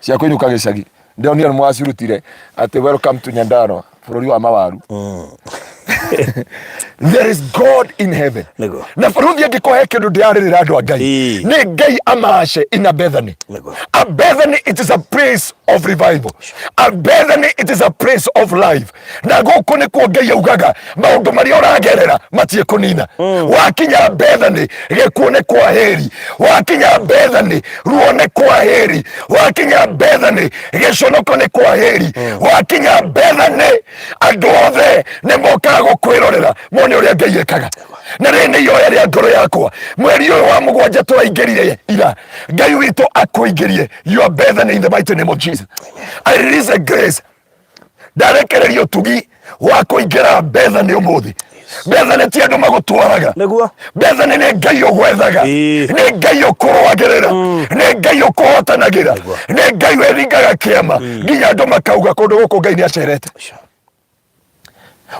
cia kwinuka gicagi ndio ni mwacirutire ati welcome to Nyandaro bururi wa mawaru. There is God in heaven. Na baruthi angikohe kindu ndiaririra andu a Ngai ni Ngai amace in a Bethany. A Bethany it is a place of revival. A Bethany it is a place of life. Na guku ni kuo Ngai augaga maundu maria uragerera matie kunina. Wakinya Bethany gikuo ni kwa heri. Wakinya Bethany ruo ni kwa heri. Wakinya Bethany giconoko ni kwa heri. Wakinya Bethany andu othe ni mokaga gukwirorera mone uria Ngai ekaga. Na rene yo ria ngoro yakwa mweri uyu wa mugwanja turaingirire ira Ngai witu akuingirie your Bethany in the mighty name of Jesus. I release a grace ndarekererio tugi wa kuingira Bethany umuthi. Bethany ti andu magutwaraga Bethany ni Ngai ugwethaga ni Ngai ukurwagirira ni Ngai ukuhotanagira ni Ngai weringaga kiama nginya andu makauga kundu guku Ngai ni acerete.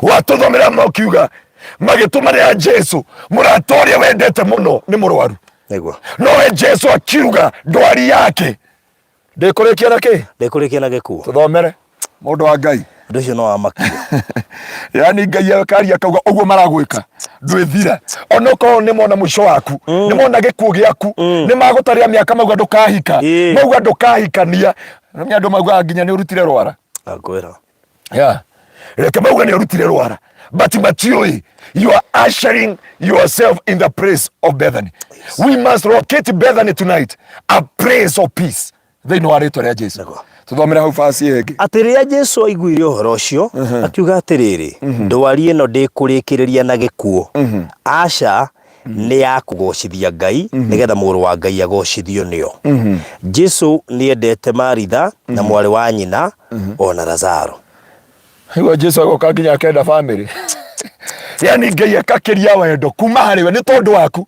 Watuthomera makiuga magitumanira Jesu muratoria wendete muno ni murwaru no we Jesu akiuga ndwari yake ndikurikia na gikuo. Tuthomere mundu wa Ngai nducio no amakio yani Ngai akaria akauga uguo maragwika ndwithira onoko ni mona mwisho waku ni mona gikuo giaku ni magutaria miaka mauga ndukahika mauga ndukahikania ni andu mauga nginya ni urutire rwara akwera reke mauga ni urutire rwara but matioi you are ushering yourself in the place of Bethany. We must locate Bethany tonight, a place of peace. They know aritwa ria Jesu. Tuthomera hau fasi yake atiria Jesu aiguire uhoro ucio akiuga atiriri ndwari ino ndikurikiriria na gikuo aca ni ya kugocithia Ngai nigetha muguru wa Ngai agocithio nio. Jesu ni endete Maritha na mwari wa nyina ona Lazaro. Hiyo Jesu agoka nginya akenda family. Yani Ngai akakiria wendo kuma hariwe ni tondu waku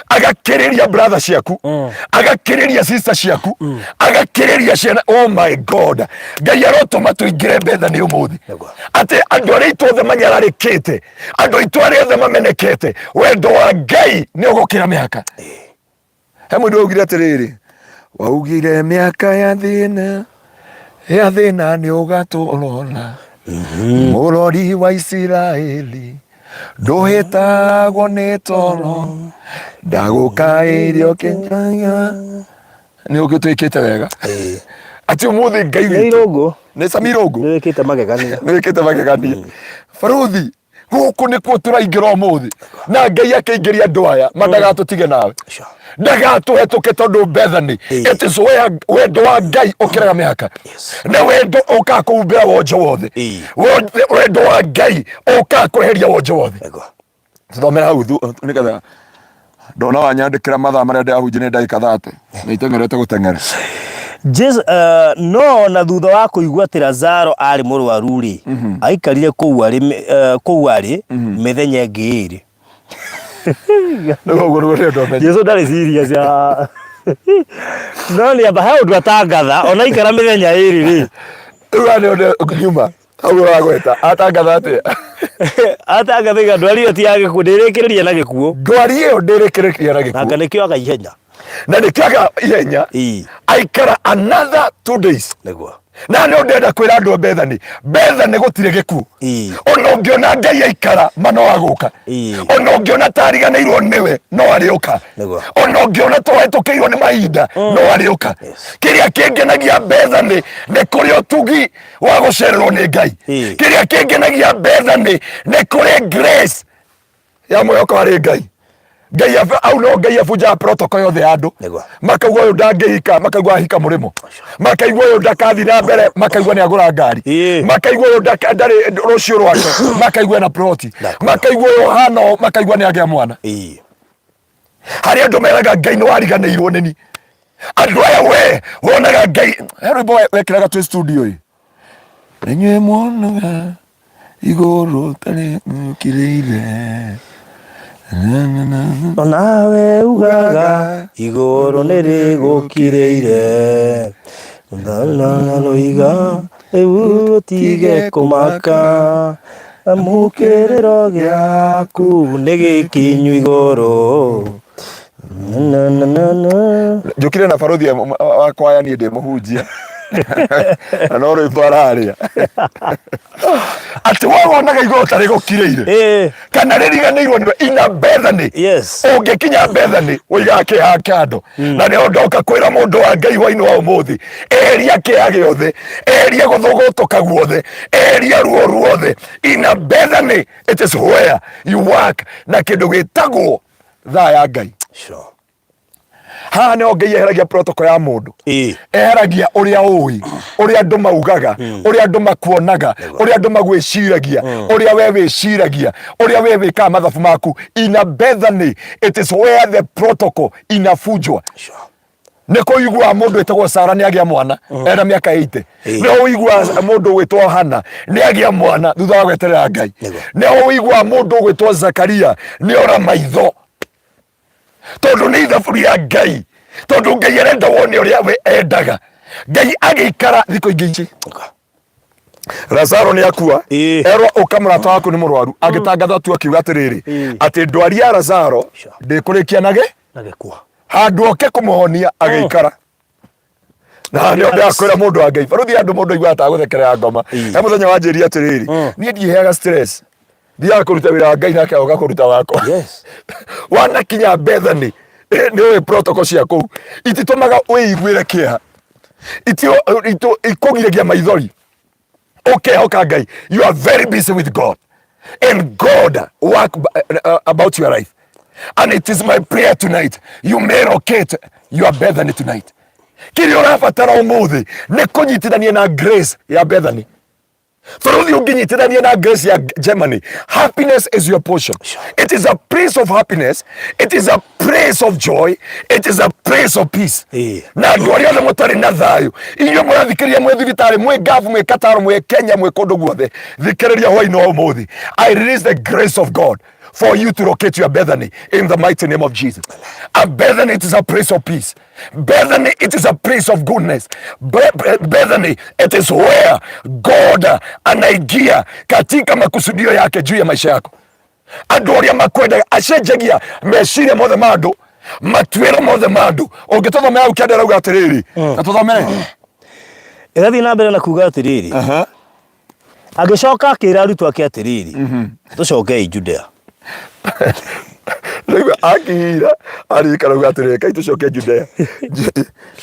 agakiriria brother ciaku agakiriria sister ciaku agakiriria ciana. Oh my God, Ngai arotuma tuingire Bethany umuthi ati andu aria itwothe manyararikite andu itware othe mamenekete wendo wa Ngai ni ugukira miaka. He mundu ugire atiriri waugire miaka ya thina ni ugaturona Murori wa Israeli nduhitagwo ni toro ndagukairio kinyanya ni ugitwikite wega ati umuthi ngai witu ni Samirogo ni wikite magegania Baruthi guku nikuo turaingira umuthi na ngai akaingiria andu aya madagatutige nawe ndagatuhetuke tondu Bethany it is wendo wa ngai ukiraga mihaka na wendo ukakuumbira wonjo wothe wendo wa ngai ukakuheria wonjo wothe thomera hau nikatha ndona wanyandikira mathaa maria ndahunjia ndagika 30 na itengerete gutengera no na thutha wa kuigua ati Lazaro ari murwaru ri aikarire kuu ari mithenya ingĩ Jesu ndari serious ya no ni aba hau ndwatangatha ona ikara mithenya ĩrĩ ri rwani nyuma hau wagweta atangatha ati atangatha ndwari ĩyo ti ya gĩkuũ ndĩrĩkĩrĩria na gĩkuũ ndwari ĩyo ndĩrĩkĩrĩria na gĩkuũ na nĩkĩo aga ihenya na nĩkĩaga ihenya aikara another 2 days nĩguo na nĩ ndenda kwĩra andũ Bethany gũtirĩ gĩkuũ ona ũngĩona ngai aikara mano aguka ona ũngĩona tariganĩirwo nĩwe no arĩũka ona ũngĩona tũhĩtũkĩirwo nĩ mahinda no arĩũka kĩrĩa kĩngenagia Bethany nĩ kũrĩ ũtugi wa gũcererwo nĩ ngai kĩrĩa kĩngenagia Bethany nĩ kũrĩ grace ya mwĩhoko harĩ ngai ngai au no ngai abuja protocol yothe ya andu makaigua uyu ndangihika makaigua hika murimo makaigua uyu ndakathi na mbere makaigua ni agura ngari makaigua uyu ndari rucio rwake makaigua na proti makaigua uyu hano makaigua ni agia mwana hari andu meraga ngai ni wariganĩirwo nini andu aya we wonaga ngai rwimbo wekiraga tu studio enywe mwonaga iguru tari kireire nawe ugaga igoro nirigukiriire ndana loiga ewu tige kumaka amukiriro giaku nigikinyu igoro njukire na Baruthi wakwa ya nie ndi muhunjia no rwimbo araria ati wonaga igoro tari gukiriire kana ririganĩirwo nĩwe ina Bethany ũngĩkinya Bethany ũigaga kĩeha kando na nĩ ndoka kwĩra mũndũ wa ngai hwainĩ wa ũmũthĩ eheria kĩeha gĩothe eheria gũthũgũtũka guothe eheria ruo ruothe ina Bethany it is where you work na kĩndũ gĩtagwo thaa ya ngai haha nĩho ngai eheragia protocol ya mũndũ eheragia ũrĩa ũĩ ũrĩa andũ maugaga ũrĩa andũ makuonaga ũrĩa andũ magwĩciragia ũrĩa we wĩciragia ũrĩa we wĩkaga mathabu maku ina Bethany it is where the protocol inafujwa nĩ kũigua mũndũ wĩtagwo Sara nĩ agĩa mwana era mĩaka 80 nĩ ũigua mũndũ wĩtwo Hana nĩ agĩa mwana thutha wa gweterera ngai nĩ ũigua mũndũ wĩtwo Zakaria nĩ ora maitho tondu ni ithabu ya ngai tondu ngai arenda wone uria we endaga ngai agikara thiko ingĩ Lazaro ni akua erwa ukamurata waku ni murwaru agitangatha tu akiuga atiriri ati ndwari ya Lazaro ndikurikia na gĩkuũ handu oke kumuhonia agikara na ndio ndakwira mundu wa ngai Baruthi andu mundu igwa ataguthekerera ngoma he muthenya wanjiria atiriri nie ndiheaga stress ndia kuruta wira wa ngai nake oga kuruta wako wanakinya Bethany nĩ protocol cia kũu ititumaga wĩiguĩre kĩeha ikũgiragia maithori ũkehoka ngai you are very busy with God and God work about your life and it is my prayer tonight you may locate your Bethany tonight kĩrĩa ũrabatara ũmũthĩ nĩ kũnyitithania na grace ya Bethany Baruthi ũngĩnyitithania na grace ya Germany happiness is your portion it is a place of happiness it is a place of joy it is a place of peace na andũ arĩa othe mũtarĩ na thayũ inyuĩ mũrathikĩrĩria mwĩ thibitarĩ mwĩ ngabu mwĩ Kataro mwĩ Kenya mwĩ kũndũ guothe thikĩrĩria hwainĩ wa ũmũthĩ I release the grace of God for you to locate your Bethany in the mighty name of Jesus. And Bethany, it is a place of peace. Bethany, it is a place of goodness. Bethany, it is where God anaingia katika makusudio yake juu ya maisha yako. Andũ arĩa makwenda acenjagia meciria mothe ma andũ matuĩro mothe ma andũ ũngĩtũthomera ũkĩenda rauga atĩrĩrĩ na tũthomere ĩgathiĩ na mbere na kuga atĩrĩrĩ agicoka akira arutwo ake atiriri tucoke Judea Nĩguo akihira arikana uga atiriri kai tucoke Judea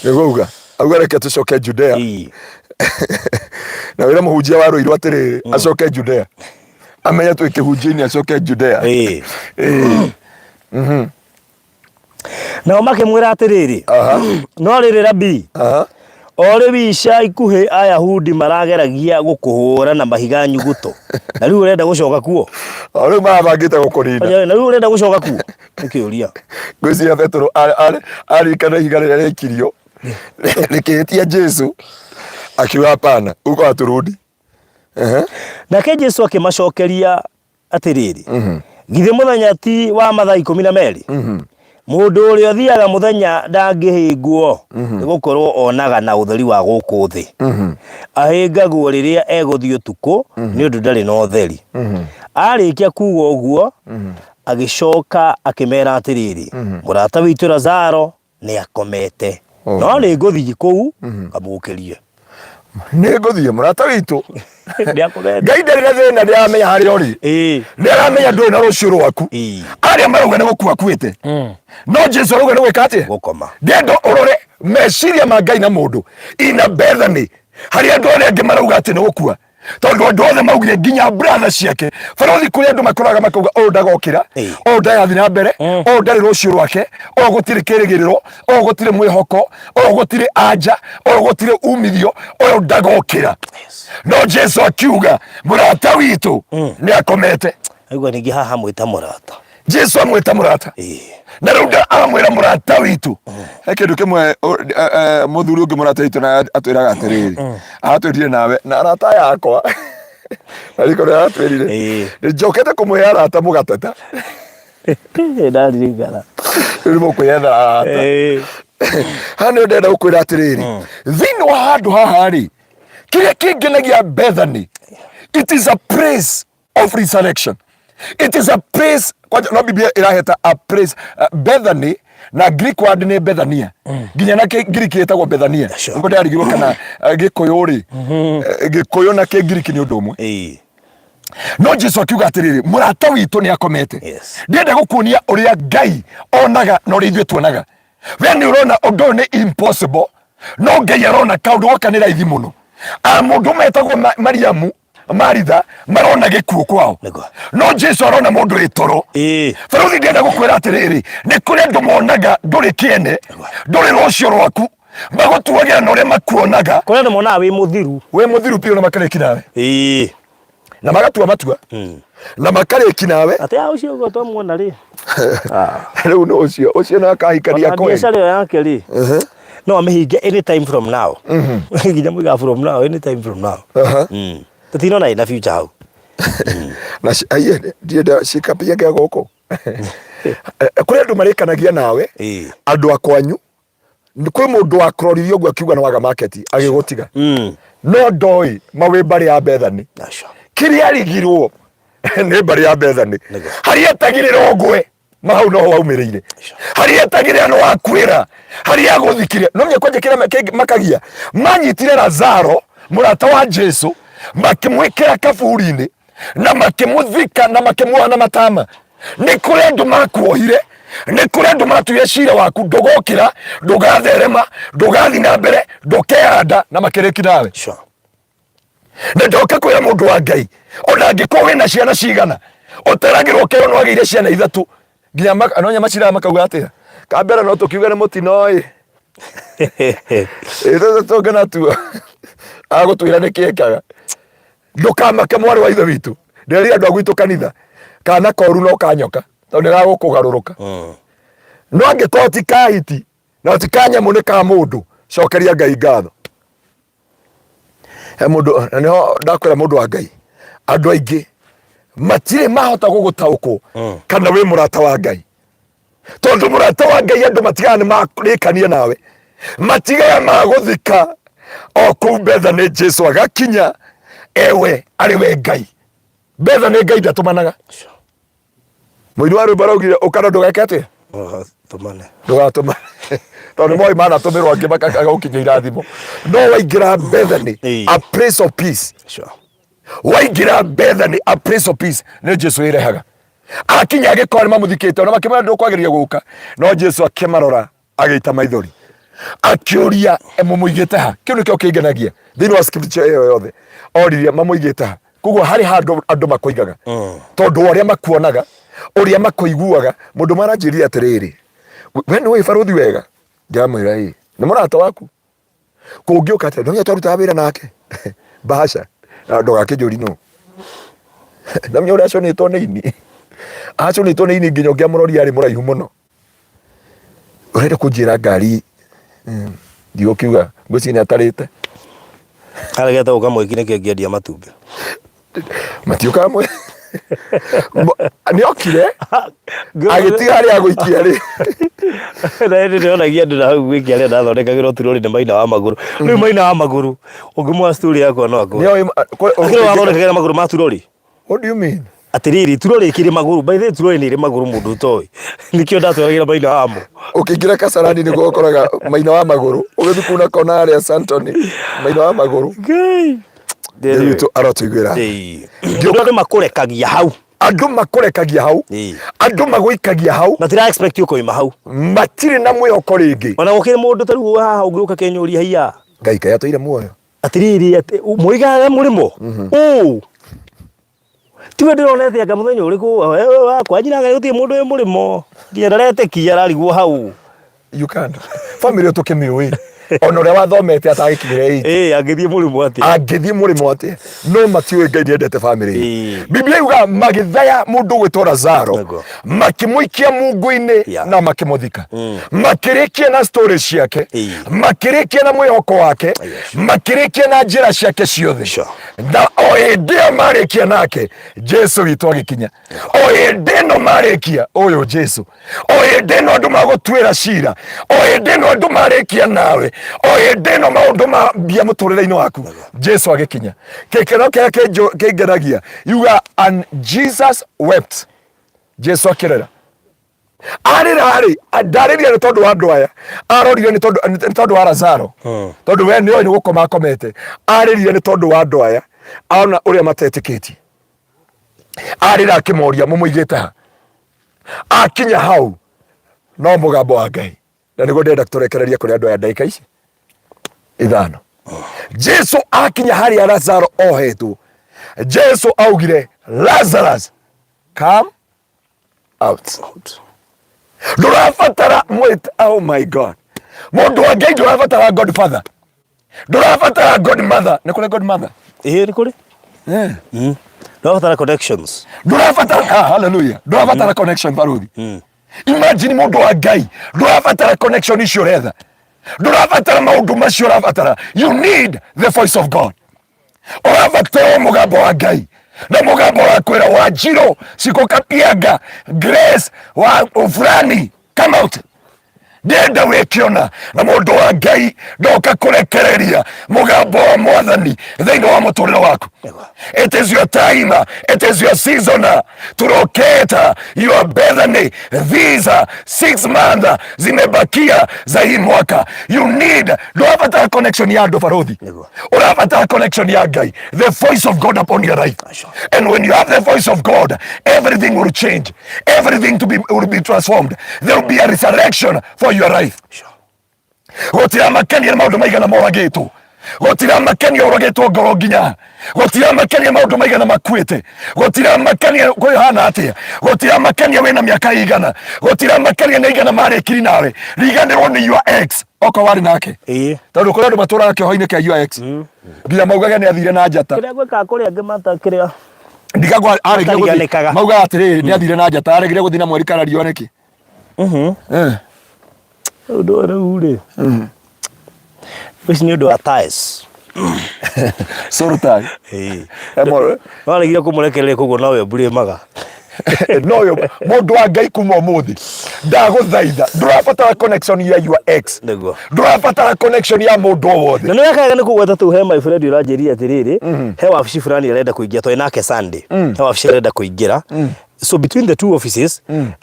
nĩguo uga auga reke tucoke Judea na wĩra mũhunjia wa rũirwo atiriri acoke Judea amenya twĩkĩhunjia-inĩ acoke Judea nao makĩmwĩra atiriri no rĩrĩ Rabii ori wica ikuhĩ Ayahudi marageragia gũkũhũra na mahiga nyuguto na rĩu ũrenda gũcoka kuo ori mabangĩte gũkũrinda na rĩu ũrenda gũcoka kuo nĩkĩũria ngwĩciria Petro arikana ihiga rĩrĩa rĩkirio rĩkĩhĩtia Jesu akiuga hapana uko aturudi nake Jesu akĩmacokeria atiriri githĩ mũthenya ti wa mathaa 12 mũndũ ũrĩa ũthiaga mũthenya ndangĩhĩngwo nĩgũkorwo onaga na ũtheri wa gũkũ thĩ ahĩngagwo rĩrĩa egũthiĩ ũtukũ nĩ ũndũ ndarĩ na ũtheri arĩkia kuuga ũguo agĩcoka akĩmera atiriri mũrata witũ Lazaro nĩ akomete no nĩ ngũthiĩ kũu ngamũkĩrie nĩ ngũthiĩ mũrata witũ ndiakomete Ngai ndarĩ na thĩna nĩaramenya harĩa ũrĩ nĩaramenya ndũrĩ na rũciũ rwaku arĩa marauga nĩ gũkua akuĩte no Jesu arauga nĩ gwĩka atĩa gũkoma ndendo ũrore meciria ma Ngai na mũndũ ina Bethany harĩa andũ arĩa angĩ marauga atĩ nĩ gũkua tondũ andũ othe maugire nginya brother ciake barathi kũrĩa andũ makoraga makauga o ndagokĩra o ndagathiĩ na mbere o ndarĩ rũciũ rwake o gũtirĩ kĩrĩgĩrĩro o gũtirĩ mwĩhoko o gũtirĩ anja o gũtirĩ umithio o ndagokĩra no Jesu akiuga mũrata witũ nĩ akomete aigua ningĩ haha mwĩta mũrata Jesu amwĩta mũrata na rĩu amwĩra mũrata witũ he kĩndũ kĩmwe mũthuri ũngĩ mũrata witũ na atwĩraga atĩrĩrĩ atwĩrire nawe na arata yakwa na rĩko nĩ atwĩrire njokete kũmwĩra arata mũgateta ndarigana rĩu mũkwĩyetha arata hana nĩ ndenda gũkwĩra atĩrĩrĩ thĩinĩ wa handũ haha rĩ kĩrĩa kĩngenagia Bethany it is a praise of resurrection. It is a praise. No Biblia iraheta a praise. Bethany na Greek word ni Bethania. Ginya na Greek yetagwo Bethania. Ngo ndarigirwo kana Gikuyu ri. Gikuyu na ke Greek ni undu umwe. No Jesu akiuga atiriri mũrata witũ nĩ akomete. Ndienda gũkuonia ũrĩa Ngai onaga na ũrĩa ithuĩ tuonaga. We nĩ ũrona ũndũ nĩ impossible. No Ngai arona kaũndũ gaka nĩ raithi mũno. Mũndũ metagwo Mariamu Maritha marona gĩkuũ kwao no Jesu arona mũndũ wĩ toro barathi ndienda gũkwĩra atĩrĩrĩ nĩ kũrĩ andũ monaga ndũrĩ kĩene ndũrĩ rũciũ rwaku magũtuagĩra na ũrĩa makuonaga kũrĩ andũ monaga wĩ mũthiru piũ na makarĩki nawe na magatua matua na makarĩki nawe atĩ ũcio ũguo twamuona rĩ rĩu nĩ ũcio no akahikania koe biacara ĩyo yake rĩ no amĩhinge anytime from now nginya mũiga from now anytime from now tutino na ina future hau na aye ndienda cikapia gĩa gũkũ kũrĩ andũ marĩkanagia nawe andũ akwanyu kwĩ mũndũ wakroririo ũguo akiuga na waga market agĩgũtiga no ndoi mawĩ mbarĩ ya Bethany kĩrĩa arigirwo nĩ mbarĩ ya Bethany harĩa etagĩrĩra ngwe mahau no waumĩrĩire harĩa etagĩrĩra no wakwĩra harĩa agũthikire no menya kwanja kĩrĩa makagia manyitire Lazaro mũrata wa Jesu makimwĩkĩra kaburi-inĩ na makĩmũthika na makĩmuoha na matama nĩ kũrĩ andũ makuohire nĩ kũrĩ andũ matuire cira waku ndũgokĩra ndũgatherema ndũgathiĩ na mbere ndũkeanda na makĩrĩki nawe na ndoka kwĩra mũndũ wa Ngai ona angĩkorwo wĩna ciana cigana ũteragĩrwo kero no agĩire ciana ithatũ nginya no nyama ciraga makauga atĩa kambere no tũkiuga nĩ mũtino ĩĩ tũngana tu agũtwĩra nĩ kĩekaga ndũkamake mwarĩ wa ithe witũ ndĩrĩa andũ agwitũ kanitha kana koru no kanyoka tondũ nĩgagũkũgarũrũka no angĩkorwo ti kahiti na ti kanyamũ nĩ ka mũndũ cokeria Ngai ngatho he mũndũ nĩho ndakwĩra mũndũ wa Ngai andũ aingĩ matirĩ mahota gũgũtaũkwo kana wĩ mũrata wa Ngai tondũ mũrata wa Ngai andũ matigaga nĩ marĩkania nawe matigaga magũthika o kũu Bethany Jesu agakinya ewe arĩ we Ngai Bethany Ngai ndatũmanaga mũini wa rwĩmbo raugire ũkana ndũgeke atĩa ndũgatũmane tondũ moĩ manatũmĩrwo angĩ makagũkinya irathimo no waingĩra Bethany a place of peace waingira Bethany a place of peace ne Jesu irehaga akinya agikora mamuthikite na makimara ndukwageria guka no Jesu akimarora agita maithori akiuria muigite ha kiu nikio kingenagia thini wa scripture iyo yothe oriria mamuigite ha kuguo hari handu andu makoigaga tondu aria makuonaga uria makoiguaga mundu maranjiria atiriri we ni baruthi wega ndamwira ni murata waku kungiuka ati ndonya taruta wira nake bahasha ndoga kijuri no ndamya uria acio ni tonini acio ni tonini nginya ngia murori ari muraihu muno urenda kunjira ngari ndio kiuga ngwicini atarite arageta ukamwikine kingiendia matumbi matiuka amwe ni okire agitiga ari aguikia ri na ndi ndionagia ndu na hau gwikia ri ndathondekagirwo turori ni maina wa maguru ni maina wa maguru ungimwa story yako no ako ni wathondekagira maguru ma turori. What do you mean? Atiriri turori kiri maguru by the turori ni ri maguru mundu toy nikio ndatwaragira maina wamo ukigira kasarani ni gukoraga maina wa maguru ugithi kuna kona ari Santoni maina wa maguru ngai ndio tu aratuigwira ndio makurekagia hau andu makurekagia hau andu maguikagia hau matira expect you koima hau matire na mwihoko ringi ona gukire mundu taru haha ungiuka kenyuri haiya ngai kaya toire muoyo atiriri muigaga murimo tiwe ndironete anga muthenya uriku wa kwanyiraga utie mundu we murimo nginya ndarete kia ararigwo hau you can't family utukimiui ona uria wathomete atagikinyire angithie murimo ati no matiwe ngai ndete family Biblia yuga magithaya mundu gwitwo Lazaro makimuikia mungu-ini na makimuthika makirikia na story ciake makirikia na mwihoko wake makirikia na njira ciake ciothe na oendia marikia nake Jesu witu agikinya oendeno marikia uyu Jesu oendeno andu magutwira cira oendeno andu marikia nawe oendeno maundu mabia muturire-ini waku Jesu agikinya kekero kiake kingeragia yuga and Jesus wept Jesu akirera ari adariria ni tondu wa andu aya arorire ni tondu wa Lazaro tondu we ni gukoma akomete aririe ni tondu wa andu aya aona uria matetikiti arira akimoria mumuigite ha akinya hau no mugambo wa Ngai na nigo ndenda turekereria kuri andu aya ndaika ici ithano Jesu akinya hari ya Lazaro ohetwo Jesu augire Lazarus come out ndurafatara mwit oh my God mundu wa Ngai ndurafatara God Father ndurafatara God Mother ni kule God Mother ni kule ndurafatara connections ndurafatara hallelujah ndurafatara connection baruthi imagine mundu wa Ngai ndurafatara connection icio retha ndurafatara maundu macio rafatara you need the voice of God urafatara mugambo wa Ngai na mugambo wa kwira wa Jiro sikokapiaga Grace wa ufrani come out ndenda wekiona na mundu wa Ngai ndoka kurekereria mugambo wa Mwathani thiini wa muturire waku it is your time it is your season to locate your Bethany these 6 months zimebakia za hii mwaka you need ndopata connection ya ndo farodhi unapata connection ya Ngai the voice of God upon your life and when you have the voice of God everything will change everything will be transformed there will be a resurrection for your life gotira makania maundu maigana moragitu gotira makania orogetwo ngoro nginya gotira makania maundu maigana makwite gotira makania kuhana atia gotira makania wena miaka igana gotira makania na igana marekiri nawe riganirwo ni your ex oko wari nake tondu kuri andu maturaga kioho-ini kia your ex nginya maugaga ni athire na njata kiria gwika kuri angi mata kiria ndigagwa aregire guthi maugaga atiriri ni athire na njata aregire guthi na mweri kana rioneki undu uri wisi ni undu wa ties sorutai waregire kumurekereria koguo nawe mburi maga noyo mundu wa Ngai kuma umuthi ndaguthaitha ndurabatara connection ya your ex ndurabatara connection ya mundu wothe na niwekaga ni kugweta tu he my friend urajeria atiriri he wabici fulani arenda kuingia to nake Sunday he wabici arenda kuingira so between the two offices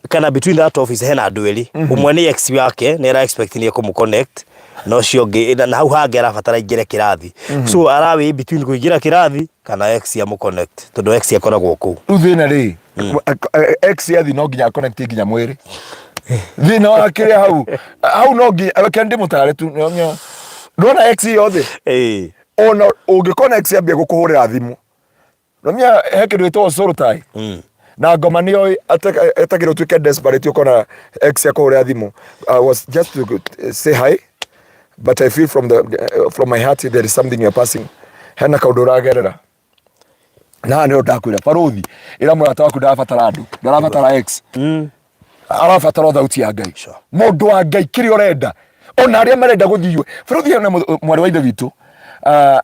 kana between that office hena andu eri umwe ni ex wake ni era expecting ye kumconnect no cio ngi na hau hangi arabatara ingire kirathi so arawi between kuingira kirathi kana X ya mu connect tondu X yakoragwo ku thina ri X yathi no nginya connect nginya mwiri thina wa kire hau no nginya kendi mutare tu ndona X yothe ona ungikona X yambia gukuhurira thimu nomia hekindu itwo sorotai na ngoma nio etagirwo tuike desperate ukona X yakuhurira thimu. I was just to say hi, but I feel from my heart there is something you're passing. Hena kaundu uragerera na ndio ndakwira baruthi ira murata waku ndabatara andu ndarabatara X arabatara thauti ya Ngai mundu wa Ngai kiri urenda ona aria marenda guthiwe baruthi na mwari wa ithe witu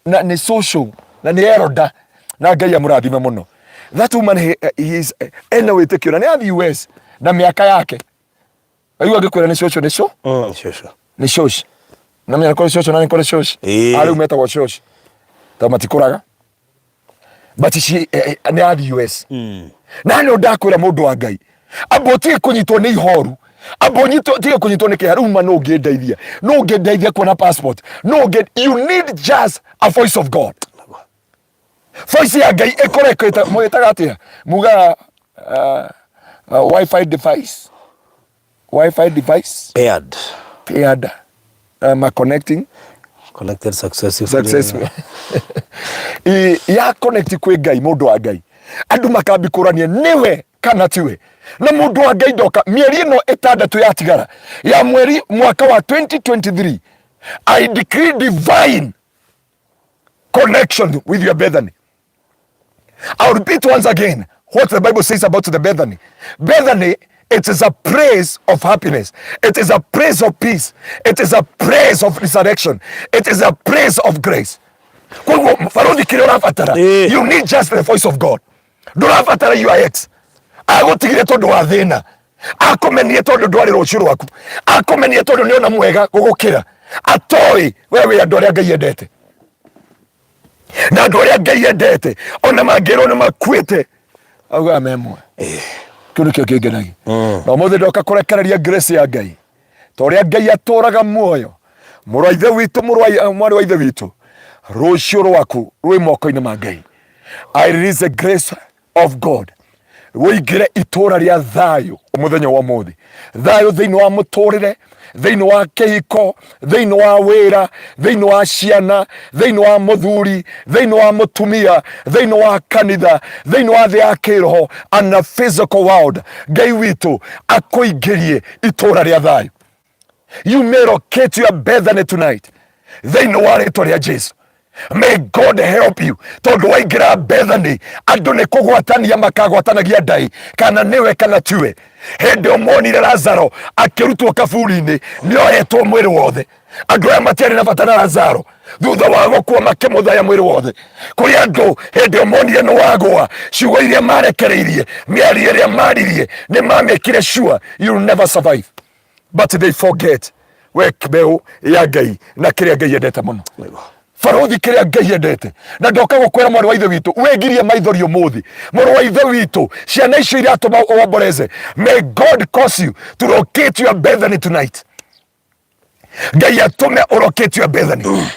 na ni social na ni eroda na Ngai amurathime muno. That woman he is anyway take you na the US na miaka yake ayu agikwira ni social ni social na mimi nakora social na nikora social ari umeta kwa social tamatikuraga but she ni the US na no ndakwira mundu wa Ngai aboti kunyitwo ni ihoru abonyito tiga kunyitwo ni kiharu ma no ngedeithia kuona passport you need just a voice of God. Voice ya Ngai ekoreketa mwitaga atia muga Wi-Fi device paired connected successfully ya connect kwe Ngai mundu wa Ngai andu makambi kurania niwe kana tiwe na mundu wa Ngai ndoka mieri ino itandatu ya tigara ya mwaka wa 2023 I decree divine connection with your Bethany. I'll repeat once again what the Bible says about the Bethany. Bethany, it is a praise of happiness. It is a praise of peace. It is a praise of resurrection. It is a praise of grace. You need just the voice of God. Do not fatara your ex. Agutigire tondu wa thina. Akomenie tondu ndwari ruciru waku. Akomenie tondu niona mwega gugukira. Atoi wewe andu aria Ngai endete. Na andu aria Ngai endete ona mangiro na makwite auga memwe kiundu kio kingenagi no muthe ndoka kurekereria grace ya Ngai toria Ngai aturaga muoyo muru ithe witu mwari wa ithe witu rucio rwaku rwi moko-ini ma Ngai. I release the grace of God wigire itura ria thayu umuthenya wa muthi thayu thiini wa muturire thiini wa kihiko thiini wa wira thiini wa ciana thiini wa muthuri thiini wa mutumia thiini wa kanitha thiini wa thii ya kiroho and the physical world. Ngai witu akuingirie itura ria thayu. You may locate your Bethany tonight thiini wa ritwa ria Jesu. May God help you. Tondu waingira Bethany andu ni kugwatania makagwatanagia Ngai kana niwe kana tiwe. Hindi omonire Lazaro akirutwo kaburi-ini niohetwo mwiri wothe. Andu aya matiari na bata na Lazaro thutha wa gukua makimuthaya mwiri wothe. Kuri andu hindi omonire ni wagwa ciugo iria marekereirie miario iria maririe ni mamekire sure you will never survive, but they forget we kibeu ya Ngai na kiria Ngai endete muno. Farothi kiria Ngai endete na ndoka gukwira mwari wa ithe witu wegirie maithori umuthi mwari wa ithe witu ciana icio iria atuma womboreze. May God cause you to locate your Bethany tonight. Ngai atume urocate your Bethany.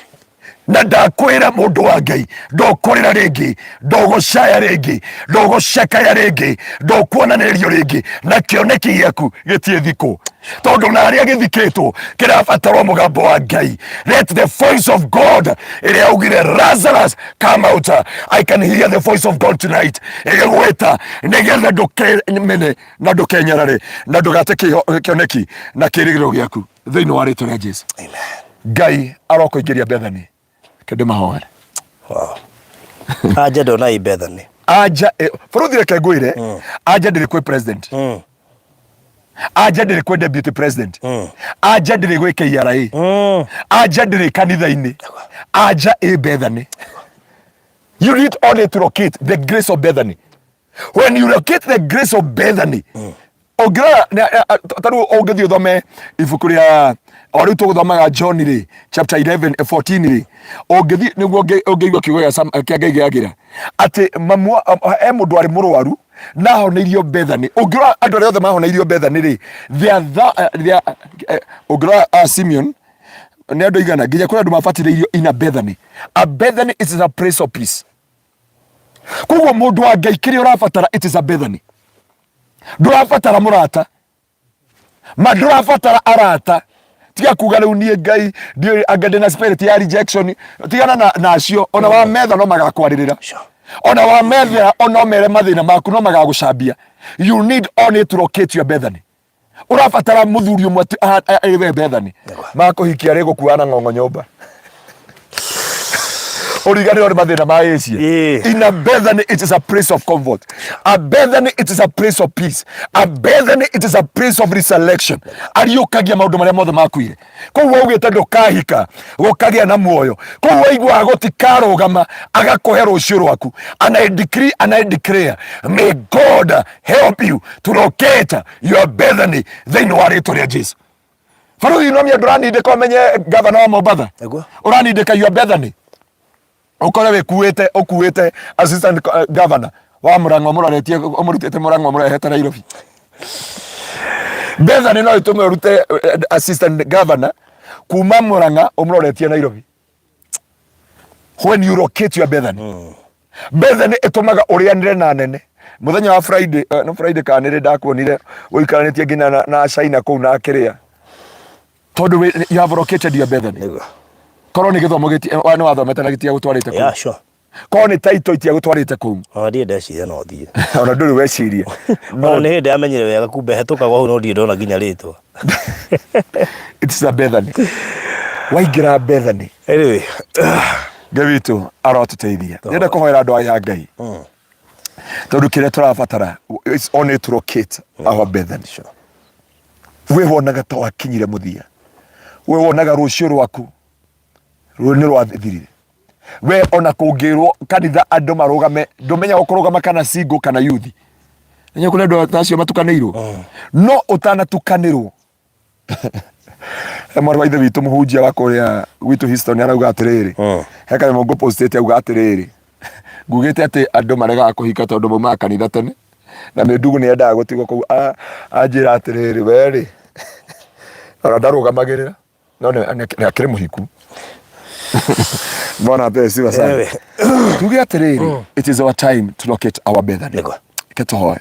Na ndakwira mundu wa Ngai ndokorera ringi ndogucaya ringi ndogucekaya ringi ndokuonanirio ringi na kioneki giaku gitie thiku tondu na aria githikitwo kirabatarwo mugambo wa Ngai. Let the voice of God iria augire Lazarus come out. I can hear the voice of God tonight igweta nigetha ndukemene na ndukenyarare na ndugate kioneki na kirigiro giaku thiini wa ritwa ria Jesu. Amen. Ngai arokuingiria Bethany kende mahoere. Wow. Aja ndona i Bethany. Aja Farothi reke ngwire aja ndiri kwi president. Aja ndiri kwi deputy president. Aja ndiri kwi KRA. Aja ndiri kanitha-ini. Aja i Bethany. You need only to locate the grace of Bethany. When you locate the grace of Bethany, ogira taru ogethio thome ibuku ria ori tuguthomaga John ri chapter 11:14 ri ogethi niguo ongeigua kiugo kia Ngai giagira ati mamu mundu ari murwaru na honeirio Bethany. Ogira andu aria othe mahoneirio Bethany ri thia ogira Simeon ne andu igana nginya kuri andu mabatireirio in a Bethany. A Bethany is a place of peace. Koguo mundu wa Ngai kiri urabatara, it is a Bethany. Ndurabatara murata, ndurabatara arata. Tiga kuga riu nie Ngai ndio angende na spirit ya rejection, tigana na acio. Ona wa metha no magakwaririra, ona wa metha ona mere mathina maku no magagucambia. You need only to locate your Bethany. Urabatara muthuri umwe aiwe Bethany makuhikia rego kuana ng'ong'o nyumba origani ori mathina ma Asia. In a Bethany it is a place of comfort. A Bethany it is a place of peace. A Bethany it is a place of resurrection. Ariukagia maundu maria mothe makuire. Koguo ugite ndukahika gukagia na muoyo. Koguo igwa gutikarugama agakohe rucio rwaku. And I decree and I declare, may God help you to locate your Bethany thĩinĩ wa rĩĩtwa rĩa Jesu. Faruthi no mia ndũranindĩka ũmenye governor wa Mombatha. Ũranindĩka your Bethany. Ukore we ukuite assistant governor wa Murang'a muroretie umurutite Murang'a murehete Nairobi. Bethany no itume urute assistant governor kuma Murang'a umuroretie Nairobi. When you locate your Bethany, Bethany itumaga urianire na nene. Muthenya wa Friday no Friday kanire ndakuonire uikaranĩtie ngina na China kuu na akiria. Tondu you have located your Bethany. Korwo ni githomo ni wathomete na gitia gutwarite kuu. Yeah, sure. Korwo ni title itia gutwarite kuu. Ndiye ndeciria no thie. Ona nduri weciria. No ni hindi amenyire wega kumbe hetuka gwa no ndiye ndona ginya ritwa. It's a Bethany. Waingira Bethany. Anyway, Ngai witu arotuteithia. Ndenda kuhoera andu aya Ngai. Tondu kire turabatara is only to locate our Bethany. Sure. We wonaga to akinyire muthia. We wonaga rucio rwaku runi rwathirire. We ona kungirwo kanitha andu marugame ndumenya gukurugama kana single kana youth. Nenya kule ndo tacio matukanirwo. No utanatukanirwo. Mwarwa ithe witu muhunjia wa kuria witu history arauga atiriri. Heka mongo postete auga atiriri. Ngugite ati andu marega kuhika tondu mauma kanitha tene. Na mendugu ni endaga gutigwo kuu anjira atiriri weri. Ora ndarugamagirira. No ni akiri muhiku. Bona pesi sana. Tuge atiriri. It is our time to locate our Bethany. Ketohoe.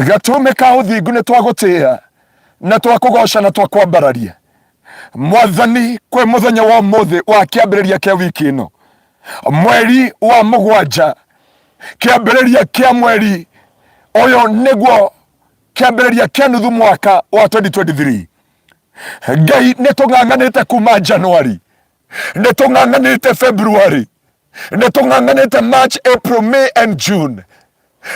Gatume ka uthingu ni twagutia na twakugoca na twakwambararia. Mwathani kwe muthenya wa muthi wa kiambiriria kia wiki ino. Mweri wa mugwanja kiambiriria kia mweri oyo niguo kiambiriria kia nuthu mwaka wa 2023. Ngai nitung'ang'anite kuma January, nitung'ang'anite February, nitung'ang'anite March, April, May and June.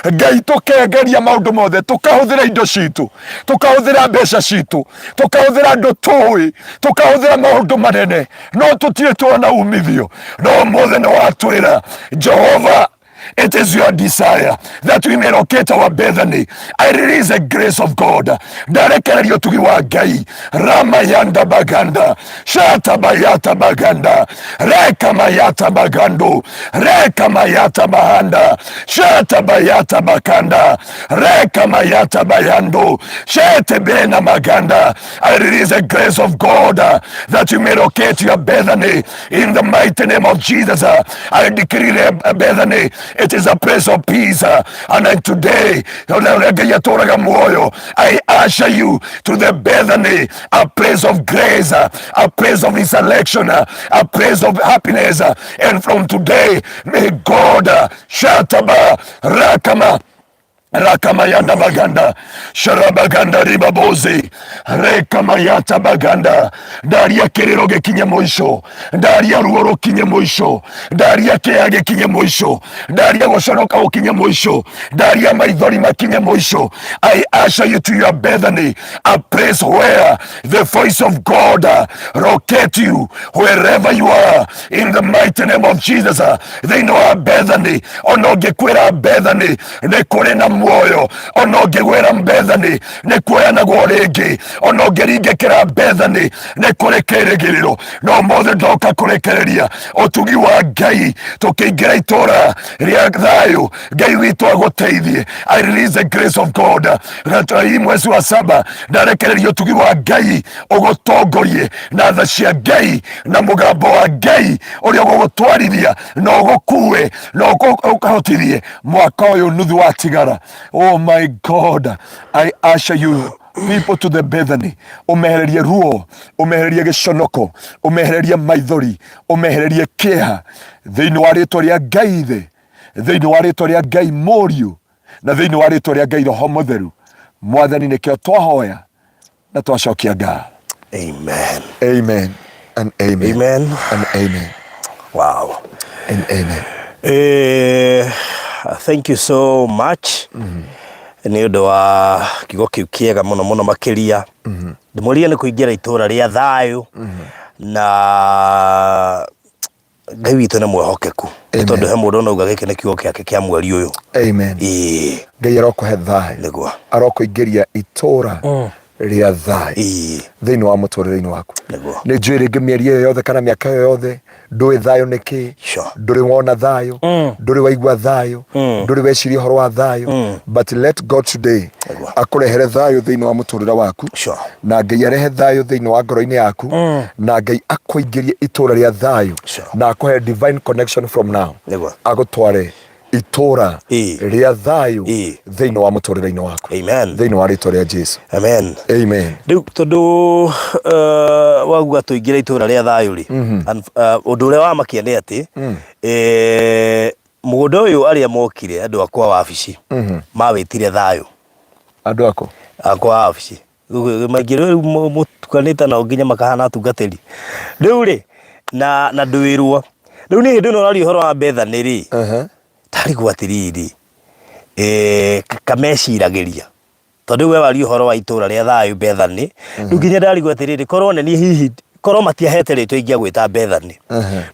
Ngai tukengeria maundu mothe, tukahuthira indo citu, tukahuthira mbeca citu, tukahuthira andu tui, tukahuthira maundu manene, no tutire tuona umithio. No mothe no watwira Jehova, it is your desire that we may locate our Bethany. I release the grace of God. Ndarekererio tugi wa Ngai. Ramayanda baganda. Shata bayata baganda. Reka mayata bagando. Reka mayata bahanda. Shata bayata bakanda. Reka mayata bayando. Shete bena maganda. I release the grace of God that you may locate your Bethany in the mighty name of Jesus. I decree Bethany. It is a place of peace, and today I usher you to the Bethany, a place of grace, a place of resurrection, a place of happiness. And from today, may God Shataba Rakama Rakamayanda baganda, Sharabaganda ribabozi, Rekamayata baganda, Daria kereroge kinye moisho, Daria ruoro kinye moisho, Daria keage kinye moisho, Daria goshanoka kinye moisho, Daria maidhori makinye moisho. I usher you to your Bethany, a place where the voice of God locate you wherever you are, in the mighty name of Jesus. They know a Bethany, onoge kwera Bethany, ne korena muoyo ona ũngĩgwĩra Bethany nĩ kuoyanagwo rĩngĩ, ona ũngĩringĩkĩra Bethany nĩ kũrĩ kĩĩrĩgĩrĩro. No ũmũthĩ ndoka kũrekereria ũtugi wa Ngai tũkĩingĩra itũũra rĩa thayũ. Ngai witũ agũteithie. I release the grace of God. Hii mwezi wa 7 ndarekereria ũtugi wa Ngai ũgũtongorie na tha cia Ngai na mũgambo wa Ngai ũrĩa ũgũgũtwarithia na ũgũkue na ũkahotithie mwaka ũyũ nuthu wa tigara. Oh my God, I usher you people to the Bethany. Umehererie ruo, umehererie gĩconoko, umehererie maithori, umehererie kĩeha thĩinĩ wa rĩĩtwa rĩa Ngai thĩ, thĩinĩ wa rĩĩtwa rĩa Ngai Mũriũ na thĩinĩ wa rĩĩtwa rĩa Ngai Roho Mũtheru. Mwathani nĩkĩo twahoya na twacokia ngatho. Amen. Amen and amen. Amen and amen. Wow. And amen. Thank you so much. Nĩ ũndũ wa kiugo kĩu kĩega mũno mũno makĩria. Ndĩmũria nĩ kũingĩra itũũra rĩa thayũ na Ngai witũ nĩ mwĩhokeku. Tondũ he mũndũ onauga gĩkĩ nĩ kiugo gĩake kĩa mweri ũyũ. Amen. Ngai arokũhe thayũ. Nĩguo. Arokũingĩria itũũra rĩa thayũ thĩinĩ wa mũtũrĩre-inĩ waku. Nĩ njũĩ rĩngĩ mĩeri ĩyo yothe kana mĩaka ĩyo yothe ndũĩ thayũ nĩkĩ, ndũrĩ wona thayũ, ndũrĩ waigua thayũ, ndũrĩ weciria ũhoro wa thayũ. But let God today akũrehere thayũ thĩinĩ wa mũtũrĩre waku, na Ngai arehe thayũ thĩinĩ wa ngoro-inĩ yaku, na Ngai akũingĩrie itũũra rĩa thayũ na akũhe divine connection from now, agũtware itũũra rĩa thayũ thĩinĩ wa mũtũrĩre-inĩ waku. Amen. Thĩinĩ wa rĩĩtwa rĩa Jesũ. Amen. Amen. Rĩu tondũ waguga tũingĩre itũũra rĩa thayũ rĩ, ũndũ ũrĩa wamakia nĩ atĩ mũgũnda ũyũ arĩa mokire andũ akwa wabici mawĩtire thayũ. Andũ akwa wabici maingĩ rĩu mũtukanĩte nao nginya makahana atungatĩri rĩu rĩ na ndwĩrwo rĩu nĩ hĩndĩ ĩno ũraria ũhoro wa Bethany rĩ tarigwo atĩrĩrĩ kameciragĩria tondũ we waria ũhoro wa itũũra rĩa thayũ Bethany rĩu nginya ndarigwo atĩrĩrĩ korwo nĩ hihi korwo matiahete rĩtwa ingĩagwĩta Bethany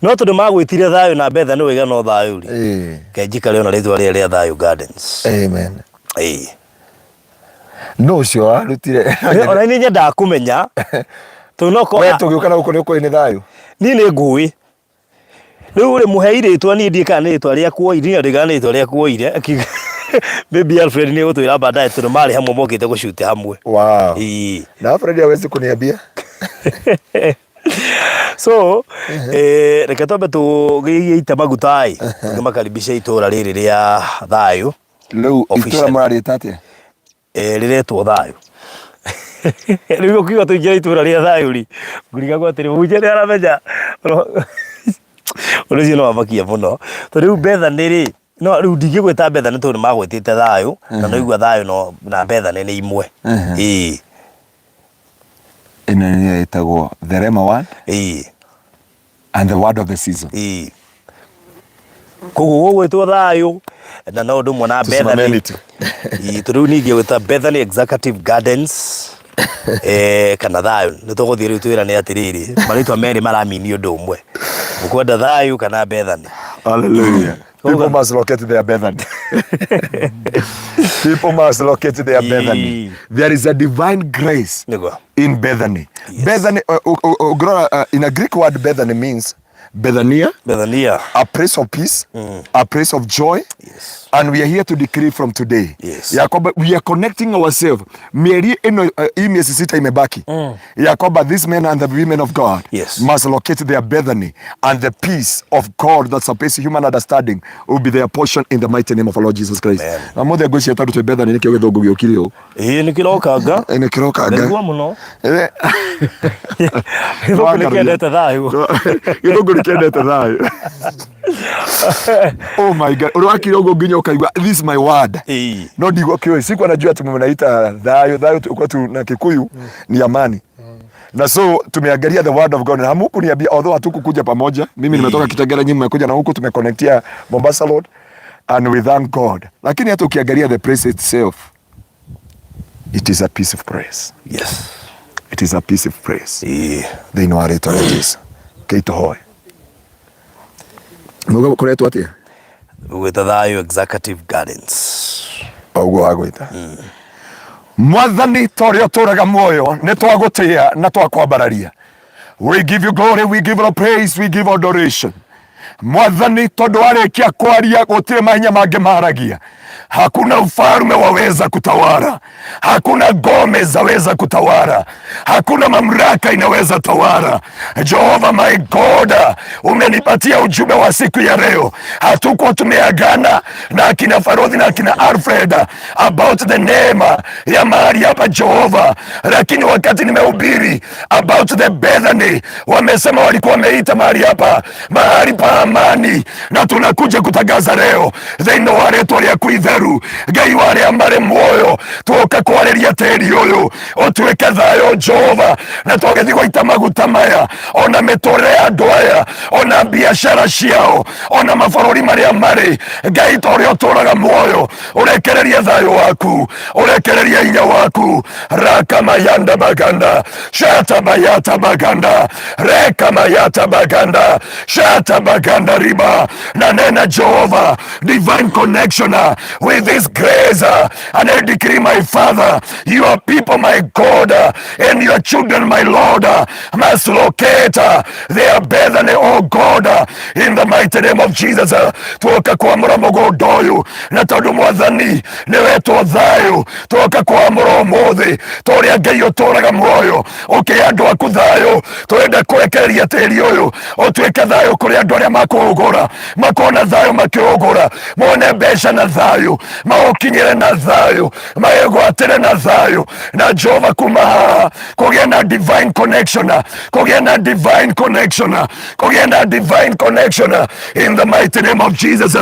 no tondũ magwĩtire thayũ na Bethany wĩga no thayũ rĩ kenjikare ona rĩtwa rĩa Thayu Gardens. Amen. No ũcio warutire ona niĩ nyendaga kũmenya tondũ no we tũgĩũka na gũkũ nĩ ũkũĩ nĩ thayũ niĩ nĩ ngũĩ rĩu rĩ mũhe irĩtwa niĩ ndiĩ kana nĩ rĩtwa rĩa kuoire na ndĩgana nĩ rĩtwa rĩa kuoire maybe Alfred nĩ gũtwĩra baadaye tondũ marĩ hamwe mokĩte gũcuti hamwe. Wow. Na Alfred hawezi kuniambia so reke twambe tũgĩite maguta tũmakaribisha itũũra rĩrĩ rĩa thayũ. Rĩu itũũra mũrarĩta atĩa? Rĩretwo thayũ. Rĩu ũkiuga tũingĩre itũũra rĩa thayũ rĩ ngũrigagwo atĩrĩ mũhunjia nĩ aramenya ũndũ ũcio no wamakia mũno tondũ rĩu Bethany rĩ no rĩu ndingĩgwĩta Bethany tondũ nĩmagwĩtĩte thayũ na noigua thayũ na Bethany nĩ imwe. Ĩno nĩyo ĩtagwo the Rema word and the word of the season. Koguo gwĩtwo thayũ na no ũndũ ũmwe na Bethany tondũ rĩu ningĩ gwĩta Bethany Executive Gardens kana thayũ nĩ tũgũthiĩ rĩu twĩrane atĩrĩrĩ marĩtwa merĩ maramini ũndũ ũmwe ũkwenda thayũ kana Bethany. Hallelujah. People must locate their Bethany. People must locate their Bethany. There is a divine grace in Bethany. Bethany, in a Greek word, Bethany means Bethania, a place of peace, a place of joy. Yes. And we are here to decree from today. Yes. Yakoba, we are connecting ourselves. Mieri ino miezi sita imebaki. Yakoba, these men and the women of God must locate their Bethany, and the peace of God that surpasses human understanding will be their portion in the mighty name of our Lord Jesus Christ. Na mothe ngwĩciria tondũ twĩ Bethany nĩkĩo gĩthũngũ gĩũkire ũũ. Nĩ kĩrokanga. Nĩ kĩrokanga. Nĩguo mũno. Gĩthũngũ nĩkĩendete thayũ. Gĩthũngũ nĩkĩendete thayũ. Oh my God. Urwakire ũguo nginya ukaigua this is my word. No ndigwo kĩoĩ sikuwa najua ati mnaita thayũ kwa tu na Kikuyu ni amani. Na so tumeangalia the word of God na huku niambia although hatukukuja pamoja, mimi nimetoka Kitengela, nyinyi mmekuja na huku tumeconnectia Mombasa Road, and we thank God. Lakini hata ukiangalia the praise itself, it is a piece of praise. Yes. It is a piece of praise. They know it already. Keito hoy. Mugo kuretwa atia? With the Thayu Executive Gardens. Oguo agwita. Mwathani torio turaga muoyo ne twagutia na twakwambararia. We give you glory, we give you praise, we give adoration. Mwathani tondu arekia kwaria gutire mahenya mange maragia. Hakuna ufalme waweza kutawala, hakuna ngome zaweza kutawala, hakuna mamlaka inaweza tawala. Jehova my God, umenipatia ujumbe wa siku ya leo. Hatukuwa tumeagana na akina Farodhi na akina Alfred about the name ya mahali hapa Jehova, lakini wakati nimehubiri about the Bethany, wamesema walikuwa wameita mahali hapa mahali pa amani, na tunakuja kutangaza leo thĩinĩ wa rĩĩtwa rĩaku itheru Ngai warĩa marĩ muoyo twoka kwarĩria tĩri ũyũ ũtuĩke thayũ Jehova, na twagĩthiĩ gũita maguta maya ona mĩtũrĩre ya andũ aya ona biacara ciao ona mabũrũri marĩa marĩ. Ngai ta ũrĩa ũtũũraga muoyo ũrekereria thayũ waku, ũrekereria hinya waku. Raka mayanda baganda shata bayata baganda reka mayata baganda shata baganda riba. Na nena Jehova divine connection with this grace, and I decree my Father, your people my God, and your children my Lord, must locate their Bethany, oh God, in the mighty name of Jesus. Tuoka kwamura mũgũnda ũyũ na tondũ Mwathani nĩ wetwo thayũ, tuoka kwamura ũmũthĩ tũrĩa Ngai ũtũũraga muoyo ũkĩhe andũ aku thayũ. Twenda kũrekereria tĩri ũyũ ũtuĩke thayũ kũrĩ andũ arĩa makũũgũra, makona thayũ makĩũgũra, mone mbeca na thayũ, maũkinyĩre na thayũ, maegwatĩre na thayũ. Na Jehova kuma haha kũgĩa na divine connection, kũgĩa na divine connection, kũgĩa na divine connection in the mighty name of Jesus.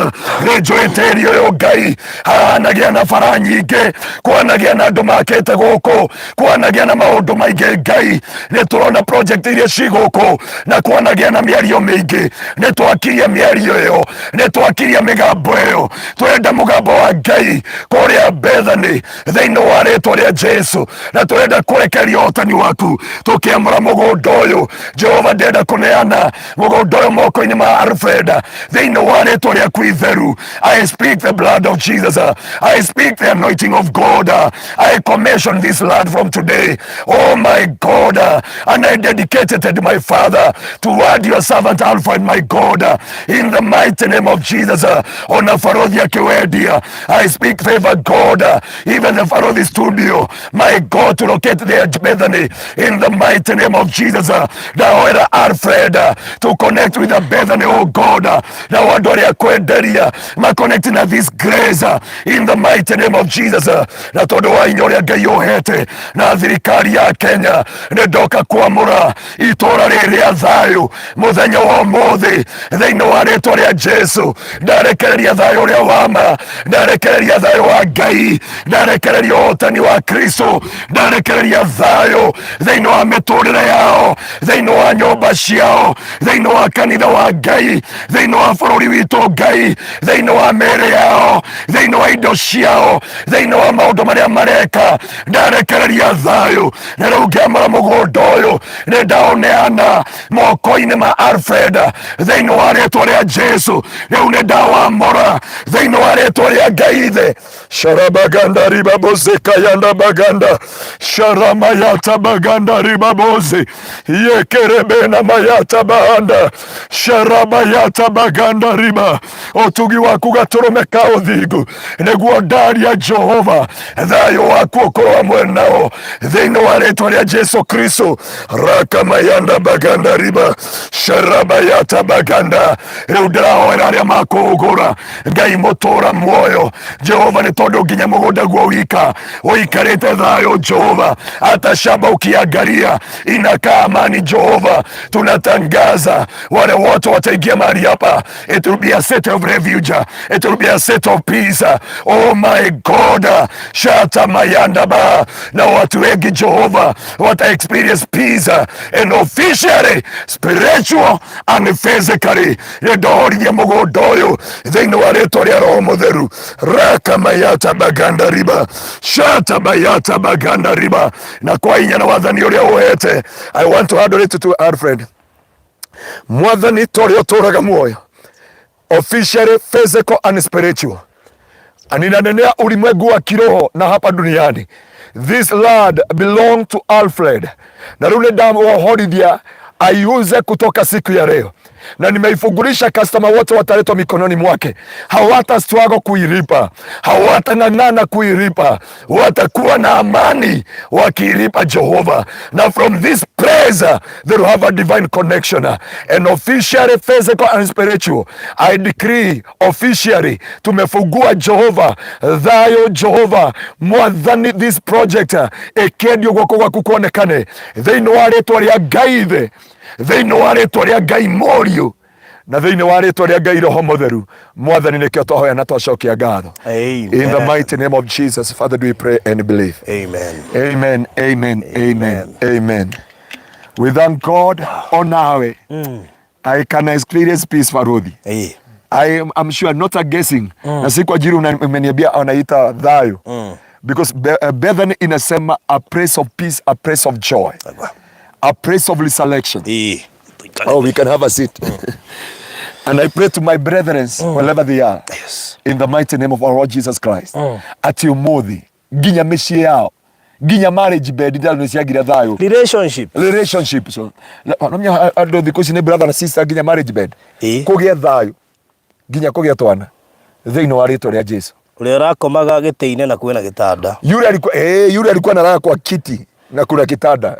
Rĩnjũĩ tĩri ũyũ Ngai hahanagia na bara nyingĩ, kwanagia na andũ makĩte gũkũ, kwanagia na maũndũ maingĩ Ngai. Nĩ tũrona project iria ci gũkũ na kwanagia na mĩario mĩingĩ. Nĩ twakiria mĩario ĩyo, nĩ twakiria mĩgambo ĩyo. Twenda mũgambo wa Ngai kũrĩa Bethany thĩinĩ wa rĩĩtwa rĩa Jesu, na twenda kũrekeria ũhotani waku tũkĩamũra mũgũnda ũyũ. Jehova ndenda kũneana mũgũnda ũyũ moko-inĩ ma Alfred thĩinĩ wa rĩĩtwa rĩaku itheru. I speak the blood of Jesus, I speak the anointing of God, I commission this land from today, oh my God, and I dedicated it, my Father, toward your servant Alfred, my God, in the mighty name of Jesus. Ona Farodhi akiwedia, I speak favor God, even the Farodhi studio, my God, to locate their Bethany in the mighty name of Jesus. Now Alfred to connect with the Bethany, oh God, now wadoria kwenderia ma connect na this grace in the mighty name of Jesus. Na todo wa inyoria Ngai ohete na thirikari ya Kenya ndoka kwamura Ituura rĩrĩa thayũ mũthenya wa ũmũthĩ thĩinĩ wa rĩĩtwa rĩa Jesu. Ndarekereria thayũ ũrĩa wama, ndarekereria thayũ wa Ngai, ndarekereria ũhotani wa Kristo, ndarekereria thayũ thĩinĩ wa mĩtũrĩre yao, thĩinĩ wa nyũmba ciao, thĩinĩ wa kanitha wa Ngai, thĩinĩ wa bũrũri witũ Ngai, thĩinĩ wa mĩĩrĩ yao, thĩinĩ wa indo ciao, thĩinĩ wa maũndũ marĩa mareka. Ndarekereria thayũ, na rĩu ngĩamũra mũgũnda ũyũ nĩ ndaũneana moko-inĩ ma Alfred thĩinĩ wa rĩĩtwa rĩa Jesu. Rĩu nĩ ndawamũra thĩinĩ wa rĩĩtwa rĩa Ngai ithe. Sharabaganda ribaboze kayanda baganda sharamayata baganda ribaboze yekerebena mayata bahanda sharabayata baganda riba. Ũtugi waku gatũrũmeka ũthingu nĩguo ndaria Jehova, thayũ waku ũkorwo hamwe nao thĩinĩ wa rĩĩtwa rĩa Jesu Kristo. Rakamayanda baganda riba sharabayata baganda. Rĩu ndĩrahoera arĩa makũũgũra Ngai mũtũũra muoyo Jehova, nĩ tondũ nginya mũgũnda guo wika ũikarĩte thayũ Jehova, hata shamba ukiangalia inakaa amani Jehova. Tunatangaza wale wote wataingia mahali hapa, it will be a set of refuge, it will be a set of peace. Oh my God, shata mayanda ba, na watu wengi Jehova wata experience peace and officially spiritual and physically. Nĩndorithia mũgũnda ũyũ thĩinĩ wa rĩĩtwa rĩa Roho Mũtheru. Raka mayata baganda riba shata bayata baganda riba. Na kwa hinya na wathani ũrĩa ũhete, I want to adore it to Alfred. Mwathani ta ũrĩa ũtũũraga muoyo, officially physical and spiritual, Aninanenea ulimwengu wa kiroho na hapa duniani. This lad belong to Alfred. Na rune damu wa horithia aiuze kutoka siku ya leo. Na nimeifungulisha customer wote wataletwa mikononi mwake. Hawata struggle kuilipa, hawata ng'ang'ana kuilipa, watakuwa na amani wakiilipa Jehova. Na from this place they will have a divine connection, and officially physical and spiritual. I decree officially tumefungua Jehova, Thayu Jehova mwathani this project ekendio gwako gwaku kuonekane thĩinĩ wa rĩtwa rĩa Ngai thĩ, thĩinĩ wa rĩtwa rĩa Ngai Morio, na thĩinĩ wa rĩtwa rĩa Ngai Roho Mũtheru. Mwathani nĩkĩo twahoya na twacokia ngatho. In the mighty name of Jesus, Father, do we pray and believe. Amen. Amen. Amen. Amen. Amen. We thank God on our way. I can experience peace Farodhi. I'm sure not a guessing. Na si kwa jiri umeniambia anaita Thayu. Because Bethany inasema a place of peace, a place of joy, a place of resurrection. Oh, we can have a seat. And I pray to my brethren, wherever they are, in the mighty name of our Lord Jesus Christ, ati umuthi ginya mĩciĩ yao, ginya marriage bed ndano ciagira Thayu, relationship so nomnya ando thikũ ici nĩ brother na sister ginya marriage bed kũgĩa Thayu, ginya kũgĩa twana thĩinĩ wa rĩtwa rĩa Jesu. Ule rakomaga gĩtĩ-inĩ na kwĩna gĩtanda. Yule alikuwa analala kwa kiti na kuna kitanda.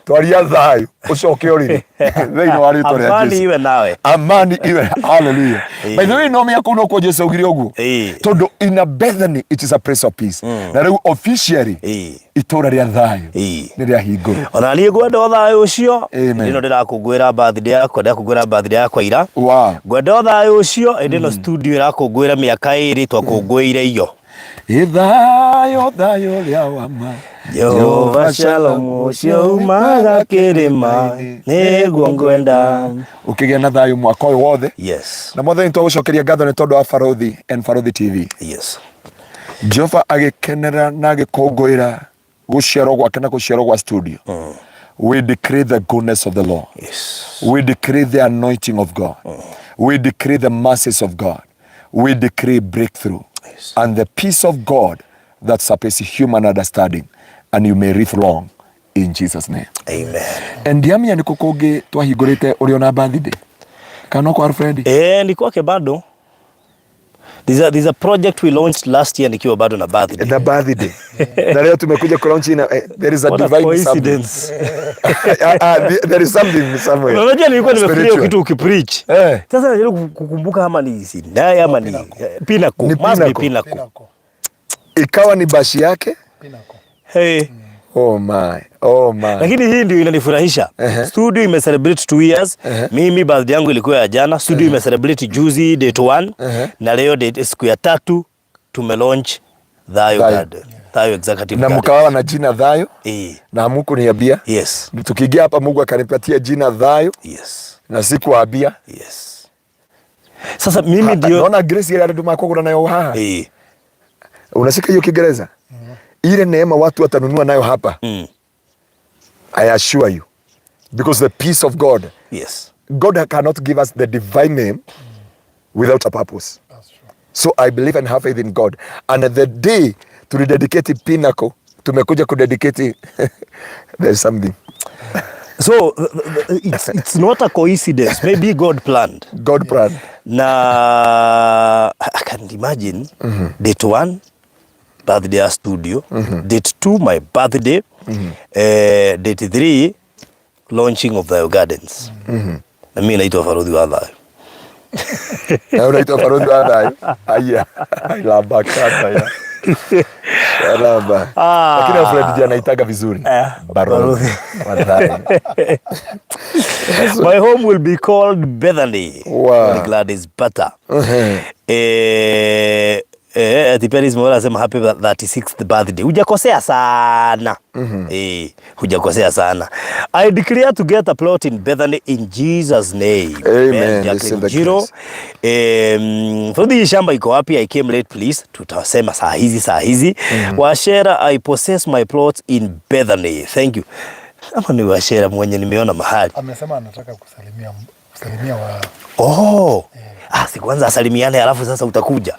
Twaria Thayu ucoke ũrĩrĩ thĩinĩ wa rĩtwa rĩa Jesu. Amani iwe nawe. Amani iwe. Hallelujah. By the way, no me yakuno kwa Jesu ugire ũguo. Tondũ in a Bethany it is a place of peace. Na rĩu officially Ituura rĩa Thayu nĩ rĩa hingũrwo. Ona niĩ ngwenda Thayu ũcio. Ĩno ndĩrakũngũĩra birthday yakwa, ndĩrakũngũĩra birthday yakwa ira. Ngwenda Thayu ũcio ĩno studio ĩrakũngũĩra mĩaka 2 twakũngũĩire iyo. Thayu Thayu rĩa wama Jehova Shalom ucio umaga kĩrĩma nĩguo ngwenda. Ukigĩa na Thayu mwaka ũyũ wothe. Yes. Na Mwathani tũgũcokeria ngatho nĩ tondũ wa Farodhi and Farodhi TV. Yes. Jehova agĩkenera na agĩkũngũĩra gũciarwo gwake na gũciarwo gwa studio. We decree the goodness of the Lord. Yes. We decree the anointing of God. We decree the mercies of God. We decree breakthrough. Yes. And the peace of God that surpasses human understanding, and you may live long in Jesus' name. Amen. And ndiamenya nĩ kũkũngĩ twahingũrĩte ũrĩ ona birthday kana kwa Alfred? Ni kwake bado. There's a project we launched last year nikiwa bado na birthday. Na birthday. Na leo tumekuja ku launch there is a divine coincidence. There is something somewhere. Unajua nilikuwa nimefikiria kitu ukipreach. Sasa najaribu kukumbuka kama ni Sinai ama ni Pinnacle. Must be Pinnacle. Ikawa ni bashi yake Pinnacle. Oh my. Lakini hii ndio inanifurahisha. Studio imecelebrate 2 years. Mimi birthday yangu ilikuwa ya jana. Studio imecelebrate juzi date 1. Na leo date siku ya 3 tumelaunch Thayu Garden. Thayu Executive Garden. Na mkawa na jina Thayu? Na Mungu niambia? Yes. Tukiingia hapa Mungu akanipatia jina Thayu? Yes. Na sikuambia? Yes. Sasa mimi ndio naona grace ile ndio makogora nayo haha. Unasikia hiyo Kiingereza? Ile neema watu watanunua nayo hapa. I assure you, because the peace of God. Yes. God cannot give us the divine name without a purpose. That's true. So I believe and have faith in God. And the day to rededicate Pinnacle, tumekuja kudedicate there's something. So it's not a coincidence. Maybe God planned. God planned. Na I can imagine date 1 birthday ya studio, date 2 my birthday, date 3 launching of the gardens. Na mimi naitwa Farodhi wa Thayu. Na unaitwa Farodhi wa Thayu? Aya, lamba kata ya. Lamba. Lakini Alfred jana anaitaga vizuri. Farodhi wa Thayu. My home will be called Bethany. Wow. I'm glad it's better. Tiperis mwela asema happy 36th birthday. Hujakosea sana. Hujakosea sana. I declare to get a plot in Bethany in Jesus name. Amen. Jiro. For the shamba iko wapi? I came late please. Tutasema saa hizi. Washera, I possess my plot in Bethany. Thank you. Ama ni Washera mwenye nimeona mahali. Amesema anataka kusalimia wa. Oh. Si kwanza asalimiane alafu sasa utakuja.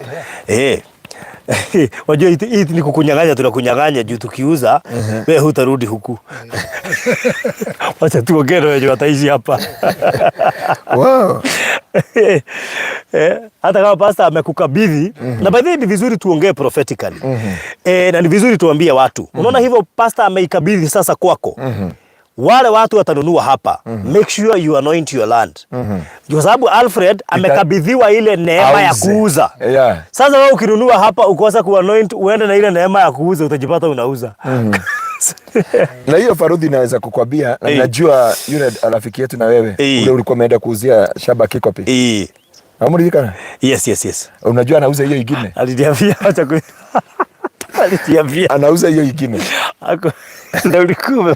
Wajua hii ni kukunyang'anya, tunakunyang'anya juu tukiuza wewe hutarudi huku. Wacha tuongee wewe wataishi hapa. Wow. Hata kama pastor amekukabidhi na by the way ni vizuri tuongee prophetically. Na ni vizuri tuambie watu. Unaona hivyo pastor ameikabidhi sasa kwako. Wale watu watanunua hapa. Make sure you anoint your land. Kwa sababu Alfred amekabidhiwa ile neema ya kuuza. Sasa wewe ukinunua hapa ukosa kuanoint uende na ile neema ya kuuza utajipata unauza. Na hiyo Farudhi inaweza kukwambia na najua yule rafiki yetu na wewe ule ulikuwa umeenda kuuzia shamba Kikopi. Amurikana? Yes. Unajua anauza hiyo ingine? Aliniambia acha ku aliniambia anauza hiyo ingine. Ako ndio ulikuwa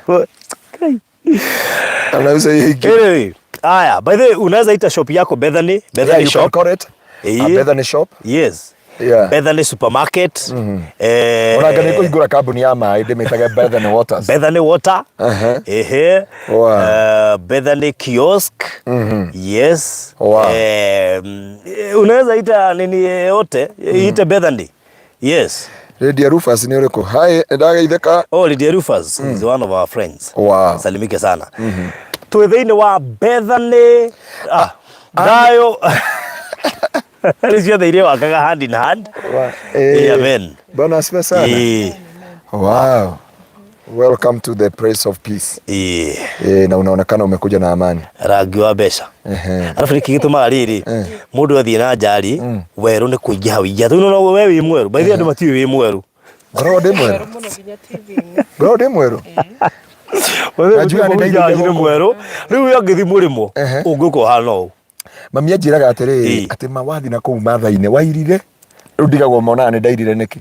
anauza hiyo ingine. Anyway, haya, by the way unaweza ita shop yako Bethany shop. Correct. Bethany shop. Yes. Bethany supermarket. Unagani kuigura kabuni ya mai demetaga Bethany Waters. Bethany Water. Bethany kiosk. Yes. Unaweza ita nini yote ita Bethany. Yes. Lydia Rufus ni ureko. Hi, ndaga itheka. Oh, Lydia Rufus is one of our friends. Wow. Salimike sana. Tuwethini wa Bethany. Thayu. Alisio the idea wakaga hand in hand. Amen. Bwana asifiwe sana. Wow. Welcome to the place of peace. Na unaonekana umekuja na amani. Rangi wa besha. Alafu nikigituma riri mundu athie na njari weru ni kuingia wingia. Tu no wewe wi mweru. By the way andu matiwi wi mweru. Ngoro ndi mweru. Ngoro ndi mweru. Najua ni mweru. Riu yangithi murimo unguko hano. Mami anjiraga atiriri ati mawathi na kuu mathaine wairire riu ndigagwo mona ni ndairire niki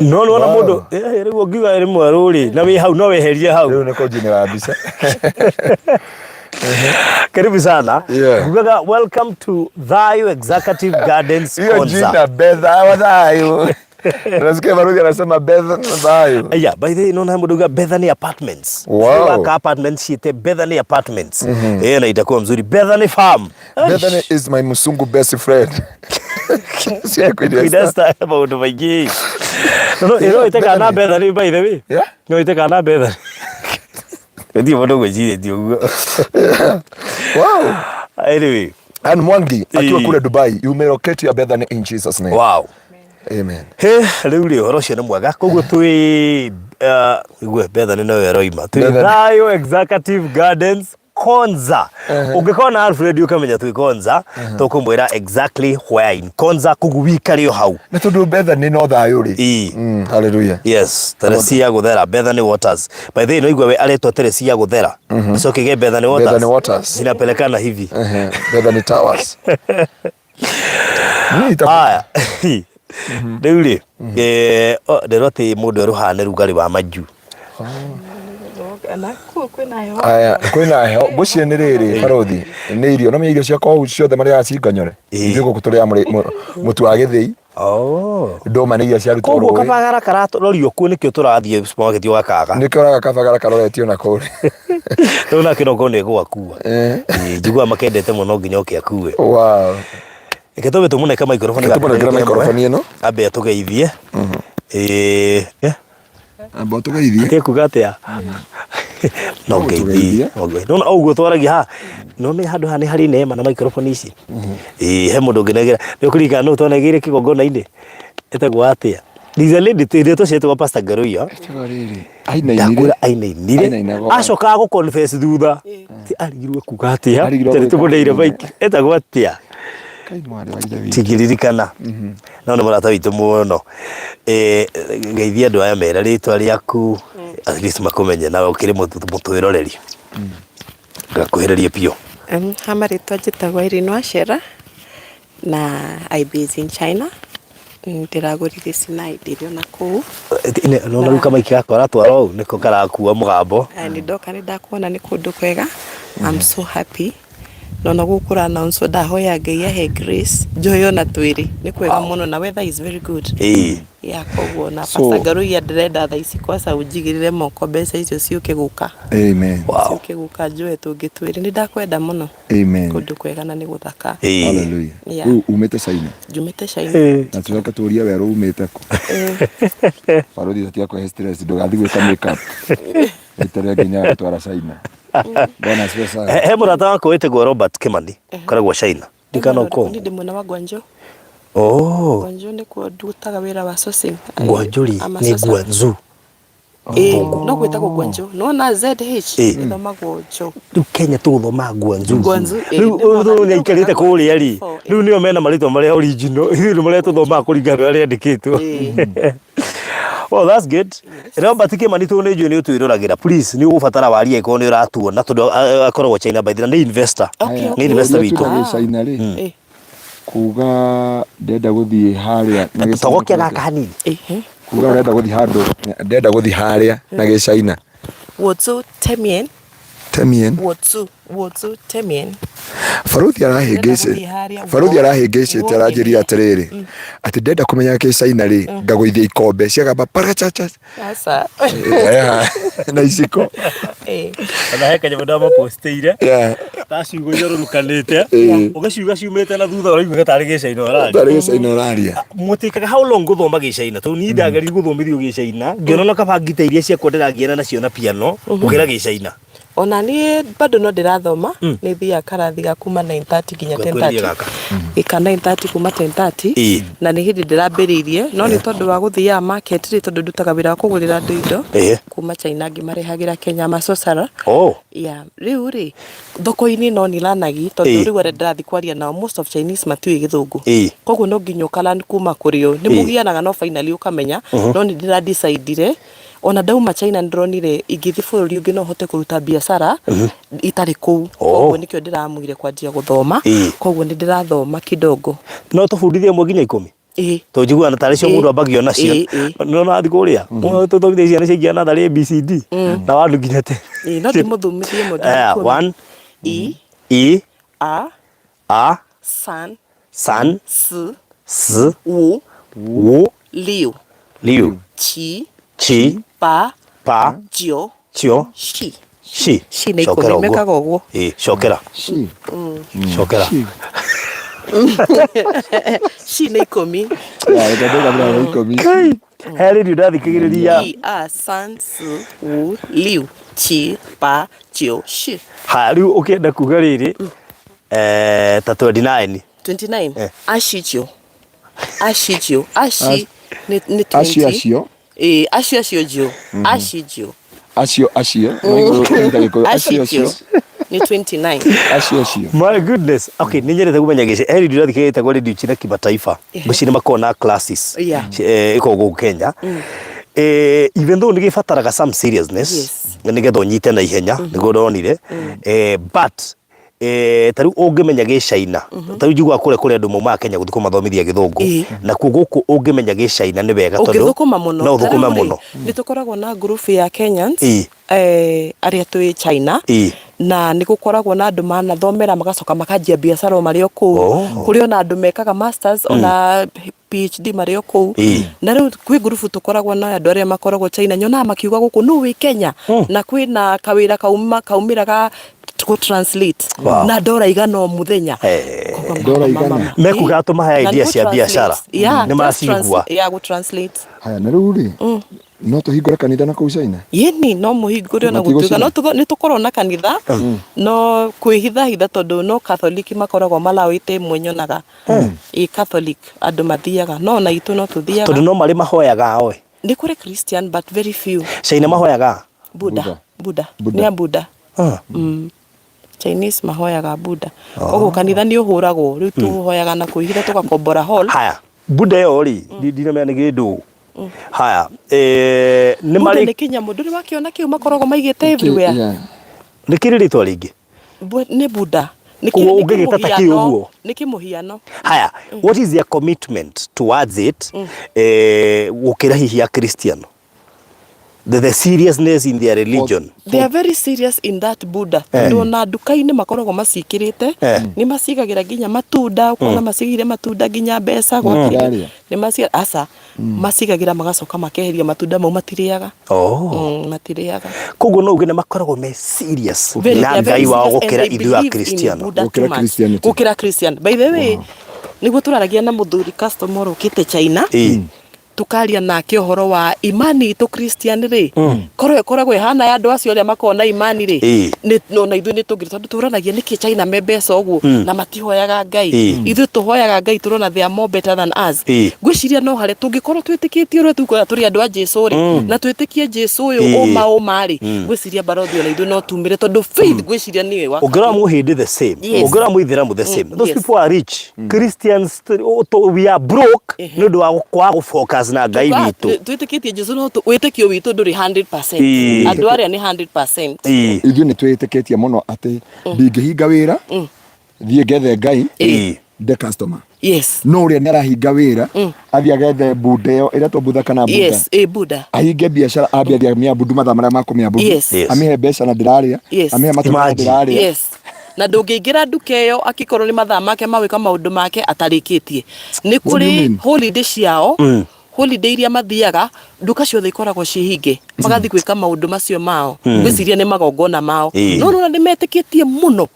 no na mundu riu ongiga ri mweru ri na wi hau no weherie hau riu niko jini wa mbica. Karibu sana. Ngugaga welcome to Thayu Executive Gardens Konza. Hiyo jina Betha wa Thayu. Nasikia Farudhi anasema Bethany Thayu. Yeah, by the way, no namuduga Bethany Apartments. Wow. Waka apartments shite Bethany Apartments. Na itakuwa mzuri Bethany Farm. Bethany is my musungu best friend. Kidasta about my gay. No, itaka na Bethany by the way. Yeah. No, itaka na Bethany. Ndio mdogo jile ndio. Wow. Anyway, and Mwangi akiwa kule Dubai, you may locate your Bethany in Jesus name. Wow. Amen. Riu ri horo cio nĩ mwega koguo twi igwe Bethany no weroima twi Thayu Executive Gardens Konza. Ungikona Alfred ukamenya twi Konza tukumwira exactly where in Konza kuguwika rio hau na tondu Bethany no Thayu ri. Hallelujah. Yes, Teresia guthera Bethany Waters. By the way no igwe we aletwa Teresia guthera so kige Bethany Waters. Bethany Waters zinapelekana hivi Bethany Towers. Aya riu ri nderote mundu eruhane rugari wa maju aya kwina heho gucie ni riri Farudhi ni irio no irio cia kou ciothe maria acinganyore ndio guturia mutu wa githii ndoma ni irio cia rutwo koguo kabagara kararorio ku nikio turathie supermarket wa kaga nikio raga kabagara karoretio na kuri tuna kiroko ni gwakua njigua makendete muno nginya ukiakue. Wow. Iketobe tumune kama mikrofoni ino abe atugeithie abo tugeithie kekuga atia no geithie no uguo twaragia ha no ni handu hani hari neema na mikrofoni ici he mundu nginegera ni kurika no tonegire kigongona-ini etagwo atia These lady to say to Pastor Ngaruiya ainainire acoka go confess thutha ti arigirwe kuga atia tumuneire baiki etagwo atia tigiririkana no murata witu muno ngeithia andu aya mera ritwa riaku at least makumenye na ukiri mutwiroreri ngakuhereria pio hama ritwa njitagwo Irinwa Shera na I base in China ndiragurire Sinai ndirio na kuu no na kama ikakora twaro niko karakuwa mugambo ni ndoka ni ndakuona ni kundu kwega. I'm so happy na gukura announce ndahoya Ngai ahe grace njoyo na twiri ni kwega muno na weather is very good ya koguo na Pastor Ngaruiya ndĩrenda thaa ici kwaca unjigirire moko mbeca icio ciuke guka amen ciuke guka njoe tungitwiri ni ndakwenda muno amen kundu kwega na ni guthaka hallelujah umete China jumete China na tuoka turia wero umete ku parodi tia kwa stress ndogathi gwika makeup itere nginya twara China bwana sasa he murata wako wetagwo Robert Kimani koragwo China ndikana ko ndi mwana wa Gwanjo Gwanjo ni kwa ndutaga wira wa sourcing Gwanjuri ni Gwanzu no gwetagwo Gwanjo no na ZH ithomagwo njo riu Kenya tuthoma Gwanzu riu ni ikarite kuria ri riu nio mena maritwa maria original riu maria tuthoma kuringana aria andikitwo. Well, that's good. Robert Kimani tu ni juni utwiruragira please ni ugubatara waria iko ni uratuona tondu akoragwo China by the ni investor ni investor witu China ri kuga ndenda guthie haria na gitogokia gaka hanini kuga ndenda guthie handu ndenda guthie haria na ge China wotu temien wotu temien Faruthi arahingicite aranjiria atiriri ati ndenda kumenya ki China ri ngaguithia ikombe ciagamba parachacha sasa na iciko kana heka nyamda ma posteire taciugo irorukanite ugaciuga ciumite na thutha uraigua gatari gi China uraria mutikaga how long guthoma gi China to ni ndageri guthomithio gi China ngionona kabangite iria cia kwendera ngiena nacio na piano ukira gi China ona ni bado no ndirathoma ni thia karathi ga kuma 9:30 ginya 10:30 ika 9:30 kuma 10:30 na ni hindi ndirambiririe no ni tondu wa guthia market ri tondu ndutaga wira wa kugurira indo kuma China ngimarehagira Kenya macocera riu ri thoko-ini no ni lanagi tondu riu ndirathi kwaria nao most of Chinese matiwi githungu koguo no nginya ukala kuma kurio ni mugianaga no finally ukamenya no ni ndira decidire ona dauma China ndronire igithi bururi ungi no hote kuruta biashara itari ku koguo nikyo ndiramugire kwanjia guthoma koguo ni ndirathoma kidogo no tufundithie mwe nginya 10 to njiguana tari cio mundu ambagio nacio no na thiku ria tuthomithie ciana cia na thari ABCD na wandu nginya te no ndimuthomithie mundu 1 E A San S Wu Liu Chi Pa Jio Shi na ikomi mekaga uguo cokera cokera Shi na ikomi heri ndio ndathikagiriria San Su Wu Liu Chi Pa Jio Shi riu ukienda kuga riri ta 29 Ashijio Ashi ni 20 Ashijio ni 29 my goodness okay ninyerete kumenya gice heri ndio ndathikagirite kwa radio china kimataifa mucini makona classes iko go Kenya even though nigibataraga some seriousness nigetha unyite na ihenya niguo ndonire but tariu ungimenya gi China tariu njigua kure andu mauma Kenya guthiko mathomithia githungu na ku guku ungimenya gi China ni wega tondu no thukuma muno nitukoragwo na group ya Kenyans aria twi China na nigukoragwo na andu manathomera magacoka makanjia biashara mario kuu kuri ona andu mekaga masters ona PhD mario kuu na riu kwi group tukoragwo na andu aria makoragwo China nyona makiuga guku no wi Kenya na kwina kawira kaumiraga to translate na dora igano muthenya dora igana mekuga atuma idea cia biashara ni macigua go translate haya na riu ri no tuhingura kanitha na ku China yeni no muhingure na gutuika no ni tukorwo na kanitha no kwihitha tondu no Catholic makoragwo malawite mwenyonaga Catholic andu mathiaga no na itu no tuthiaga tondu no mari mahoyaga oe ni kuri Christian but very few China mahoyaga Buddha ni Buddha Chinese mahoyaga Buddha koguo kanitha ni uhuragwo riu tuhoyaga na kuihitha tugakombora hall haya Buddha yo ri ndinamenya ni gindu haya ni mari ni kinya mundu ni wakiona kiu makoragwo maigite everywhere ni kiri ritwa ringi ni Buddha ni ungigitata kiuguo ni kimuhiano haya what is your commitment towards it gukira hihi ya Christian the seriousness in their religion. They are very serious in that Buddha. Na duka-inĩ makoragwo macikirite ni masigagira ginya matunda ukona masigire matunda ginya mbeca gwakire ni masiga asa masigagira magacoka makeheria matunda mau matiriaga matiriaga koguo no uge ne makoragwo me serious na ngai wao gukira ithu a Christian gukira Christian by the way niguo turaragia na muthuri customer ukite China tukaria nake uhoro wa imani to Christian ri koragwo ihana ya andu acio aria makona imani ri no na ithu ni tungiri tondu turanagia niki China membeca uguo na matihoyaga ngai ithu tuhoyaga ngai turona they are more better than us gwiciria no hare tungikorwo twitikitie ro tukora turi andu a Jesu ri na twitikie Jesu uyu o mari gwiciria barothi na ithu no tumire tondu faith gwiciria niwe wa ogera mu hindi the same ogera mu ithira the same those people are rich Christians we are broke no do wa focus na ngai witu twitikitie Jesu no witikio witu nduri 100% andu aria ni 100% ithu ni twitikitie muno ati ndingihinga wira thie gethe ngai the customer no ria narahinga wira athia gethe Buddha yo ira to Buddha kana Buddha Buddha ahinge biashara ambia mia Buddha matha maria makumia Buddha amihe mbeca na ndiraria amihe matuma ndiraria na ndungiingira nduka iyo akikorwo ni mathaa make mawika maundu make atarikitie ni kuri holiday ciao holiday iria mathiaga nduka ciothe ikoragwo cihinge magathi gwika maundu macio mao gwiciria ni magongona mao no ni metikitie muno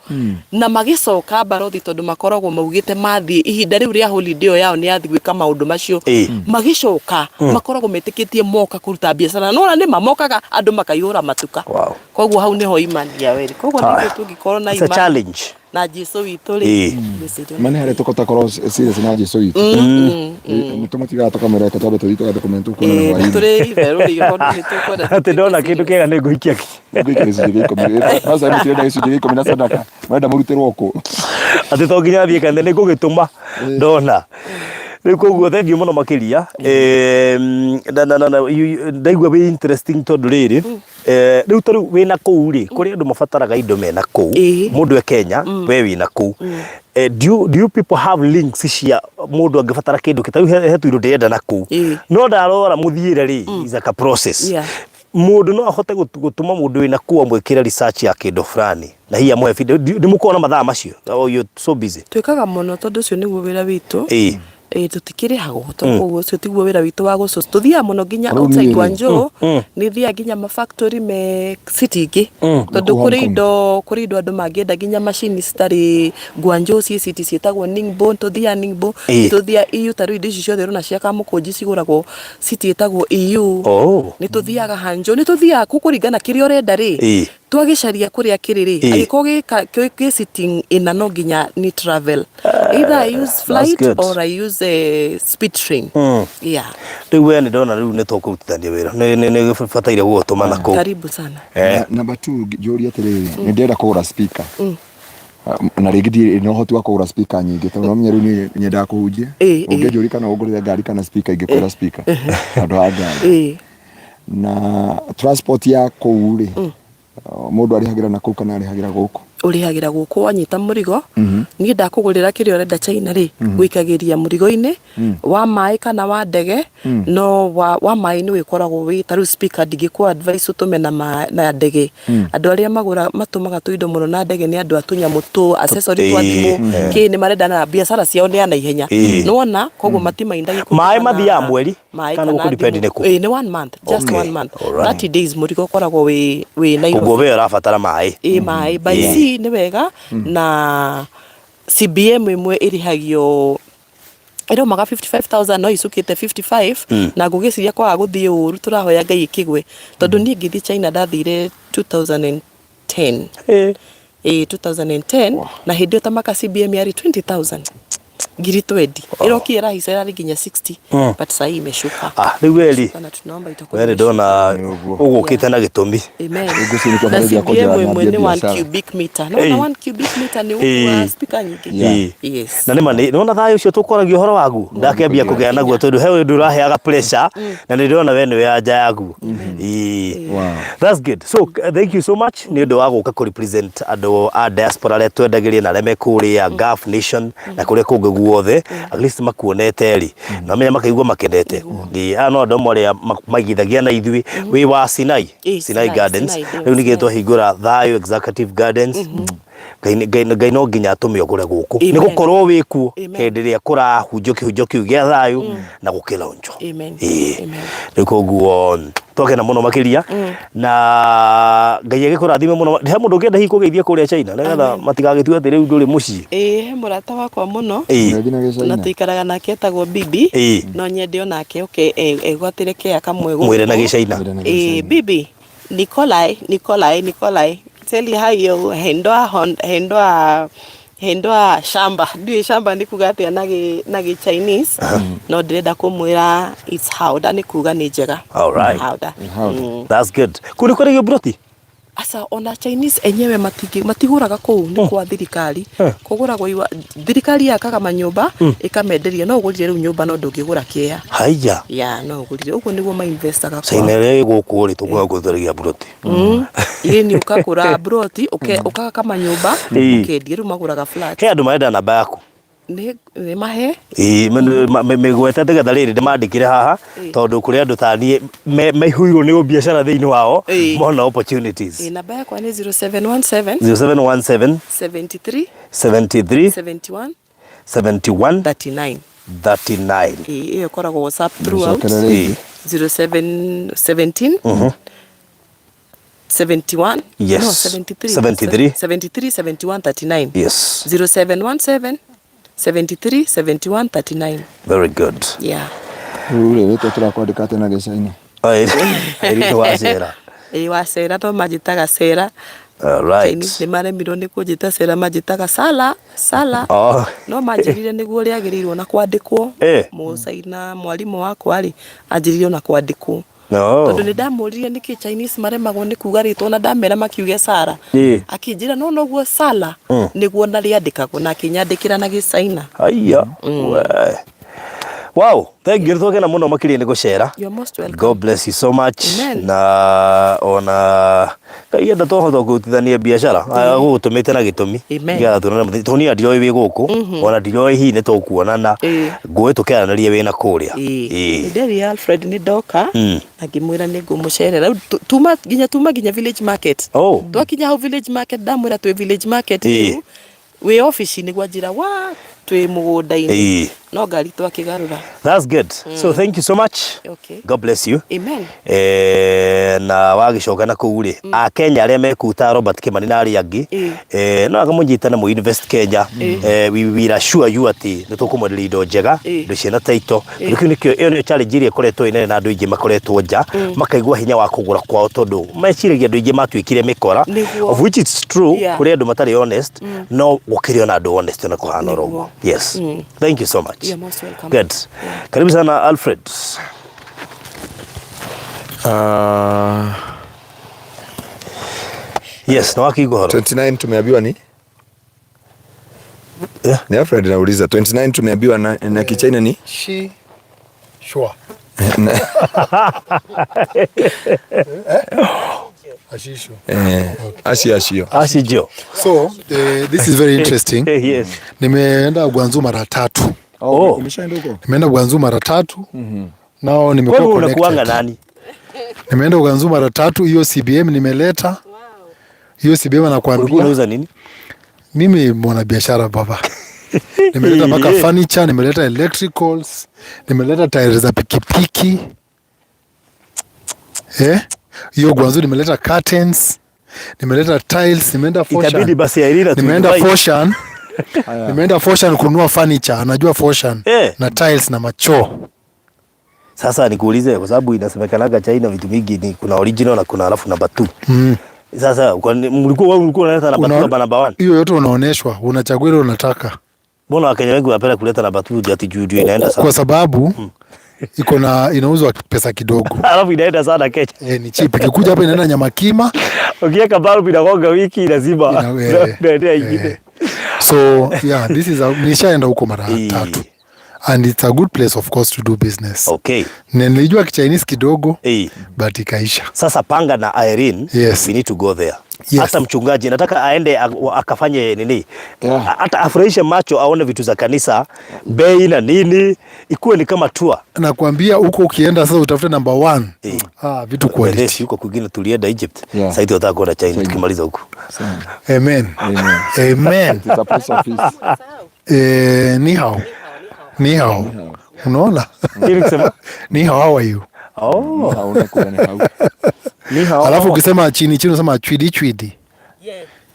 na magicoka barothi tondu makoragwo maugite mathie ihinda riu ria holiday yao ni yathi gwika maundu macio magicoka makoragwo metikitie moka kuruta biashara no ni mamokaga andu makaiyura matuka koguo hau niho imani ya weri koguo ni tungikorwo na imani challenge na Jesu witu ri mane hare tokota korwo serious na Jesu witu mutumatiga tokamera katabe tuito document ko na wa turi itheru ri ko ni tukora ati ndona kindu kiega ni nguikia sasa mtu ndio sije ko na sadaka wenda murutirwo ko ati to nginya thie kande ni ngugituma ndona rikoguo thank you muno makiria ndaigua be interesting tondu riri riu taru wina kuu ri kuri andu mafataraga indo mena kuu mundu e Kenya we wina kuu do you people have links cia mundu angifatara kindu kitaru hetu indo ndenda na kuu no ndarora muthiire ri is a process mundu no ahote gutuma mundu wina kuu amwikira research ya kindu fulani na hiya mwe video ndimukona mathaa macio you so busy twikaga muno tondu cio niguo wira witu tutikirihago toguo cio tiguo wira witu wa guco tuthia muno ginya outside Wanjo ni thia ginya ma factory me city ingi tondu kuri indo andu mangienda ginya machine stari Gwanjo ci city cietagwo Ningbo tuthia Ningbo tuthia EU taru indo ici ciothe rona cia kamukunji ciguragwo city etagwo EU ni tuthiaga Hanjo ni tuthia kukuringana kiri urenda ri twagicaria kuria kiriri agiko gi sitting in no ginya ni travel either I use flight or I use a speed train riu we ni ndona riu ni tukurutithania wira ni fataire gutuma na ku karibu sana number 2 jori atiriri ni ndenda kugura speaker na rigidi no hoti wa kugura speaker nyingi tondu nomenya riu ni nyenda kuhunjia ungejuri kana ugurire ngari kana speaker ingikura speaker andu ngari na transport ya kuuri mundu arihagira na kuka na arihagira guku urihagira guku wanyita murigo ni ndakugurira kiri urenda China ri gwikagiria murigo-ini wa mai kana wa ndege no wa mai ni wikoragwo wi taru speaker ndigikwa advice utume na ndege andu aria magura matumaga tuindo muno na ndege ni andu atunya mutu accessory kwa thimu ki ni marenda na biashara ciao ni ana ihenya no wona koguo matimainda mai mathia mweri kana guku depend ni ku ni 1 month just 1 month 30 days murigo koragwo wi na koguo we arabatara mai mai by ni wega na CBM imwe irihagio iromaga 55,000 no icukite 55 na ngugiciria kwa guthie uru turahoya ngai ikigwe tondu ni ngithi China ndathire 2010 2010 na hindi tamaka CBM yari 20,000 ngiri 20 iroki rahisa yari ginya 60 but sai imeshuka riu weri weri ndona ugukite na gitumi amen ngusini ni 1 cubic meter no 1 cubic meter ni uwa speaker nyingi na ni mani nona thayo ucio tukoragio horo wagu ndakembia kugea naguo tondu he ndu raheaga pressure na ni ndona we ni ya nja yagu that's good so thank you so much ni ndu wa guka ku represent andu a diaspora le twendagirie na reme kuria Gulf nation na kuria kungugu wothe at least makuonete ri na menya makaigua makenete no ndo mole magithagia na ithui we wa Sinai Gardens riu nigetwo hingura Thayu Executive Gardens Ngai no nginya atume ogure guku ni gukorwo wikuo hindi ria kurahunjio kihunjio kiu gia Thayu na gukilonjo ni koguo tokena muno makiria na Ngai agikurathime muno he mundu ngenda hi kugeithia kuria China nigetha matigagitue ati riu nduri mucii he murata wakwa muno na tuikaraga nake etagwo Bibi no nyende onake egwatire kea kamwe guku mwire na Gichina Bibi Nikolai tell you how you hendwa shamba ndiye shamba ni kuga atia nagi Chinese no ndirenda kumwira it's howda ni kuga ni njega all howda that's good kuri kuri broti asa ona Chinese enyewe matiguraga kuu ni kwa thirikari kuguragwo iwa thirikari yakaga manyumba ikamenderia no ugurire riu nyumba no ndungigura kia haya ya no ugurire uguo niguo ma investor ga China ri guku ri tukuga gutharigia broti ni ukakura broti ukaga kama nyumba ukendia riu maguraga flat he andu maenda namba yaku ni mahe megwete tegetha riri ndimandikire haha tondu kuri andu tani meihuirwo ni biashara thiini wao mona opportunities namba yakwa ni 0717 73 71 39 iyo koragwo WhatsApp throughout 0717 71 yes no 73 71 39 yes 0717 73 71 39 very good yeah ule wetu turakwandika tena Gichina ndo wasera wasera to majitaga sera right ni maremirwo ni kujita sera majitaga sala no majirire niguo riagirirwo na kwandikwo musaina mwalimu wako ari ajiririo na kwandikwo no tondu ni ndamuririe niki Chinese maremagwo ni kuga ritwo na ndamera makiuge sara akinjira no guo sala niguo na riandikagwo na kinyandikira na Gichina haya wow thank you tokena muno makiria ni gucera you're most welcome God bless you so much na ona kaiyenda tohotho gutithania biashara gutumite na gitumi ya tunana toni adio wi guku ona dio hi ne tokuonana ngwe tukiaranaria wina kuria nderi Alfred ni doka ngimwira ni ngumucerera tuma ginya village market twakinya ho village market ndamwira twi village market we office ni gwajira wa twi mugunda-ini no ngari twakigarura that's good so thank you so much God bless you amen na wagicogana kuguri a Kenya aria mekuta Robert Kimani na ari angi no agamunyitana mu invest Kenya we will assure you ati nitukumwenderia indo njega indo ciena taito nikio iyo challenge iria koretwo inene na andu ingi makoretwo nja makaigua hinya wa kugura kwao tondu meciragia andu ingi matwikire mikora of which it's true kuri andu matari honest no gukirio na andu honest na kuhana rogo yes thank you so much you're most welcome good karibu sana Alfred yes na wakigoro 29 tumeambiwa ni ni Alfred nauliza 29 tumeambiwa na Kichina ni shi shwa Ashisho. Ashijo. So this is very interesting. Yes. Nimeenda Gwanzu mara 3. Umeshaenda huko? Nimeenda Gwanzu mara 3. Nao nimekuwa connected. Wewe unakuanga nani? Nimeenda Gwanzu mara 3, hiyo CBM nimeleta. Hiyo CBM anakuambia. Unauza nini? Mimi mwana biashara baba. Nimeleta mpaka furniture, nimeleta electricals, nimeleta tires za pikipiki. Hiyo Gwanzu nimeleta curtains, nimeleta tiles, nimeenda Foshan. Itabidi basi Irina tu. Nimeenda Foshan. Nimeenda Foshan kununua furniture, anajua Foshan na tiles na macho. Sasa nikuulize kwa sababu inasemekanaga China vitu vingi ni kuna original na kuna alafu namba 2. Sasa mlikuwa unaleta namba 2 na namba 1. Hiyo yote unaoneshwa, unachagua ile unataka. Mbona Wakenya wengi wanapenda kuleta namba 2 ati juu inaenda sana? Kwa sababu inauzwa pesa kidogo. Alafu inaenda sana Kenya. Ni cheap. Ikikuja hapa inaenda nyama kima. Ukiweka bulb inagonga wiki lazima ndio ingine. So yeah, this is nishaenda huko mara 3. And it's a good place of course to do business. Okay. Nilijua Chinese kidogo but ikaisha. Sasa Panga na Irene, we need to go there. Hata mchungaji nataka aende akafanye nini? Hata afurahishe macho, aone vitu za kanisa, bei na nini, ikuwe ni kama tour. Nakwambia huko ukienda sasa utafute number 1. Vitu quality. Huko kwingine tulienda Egypt. Sasa hivi tunataka kwenda China tukimaliza huko. Amen. Amen. Ni hao. Unaona? Ni hao, how are you? Alafu ukisema chini unasema chwidi.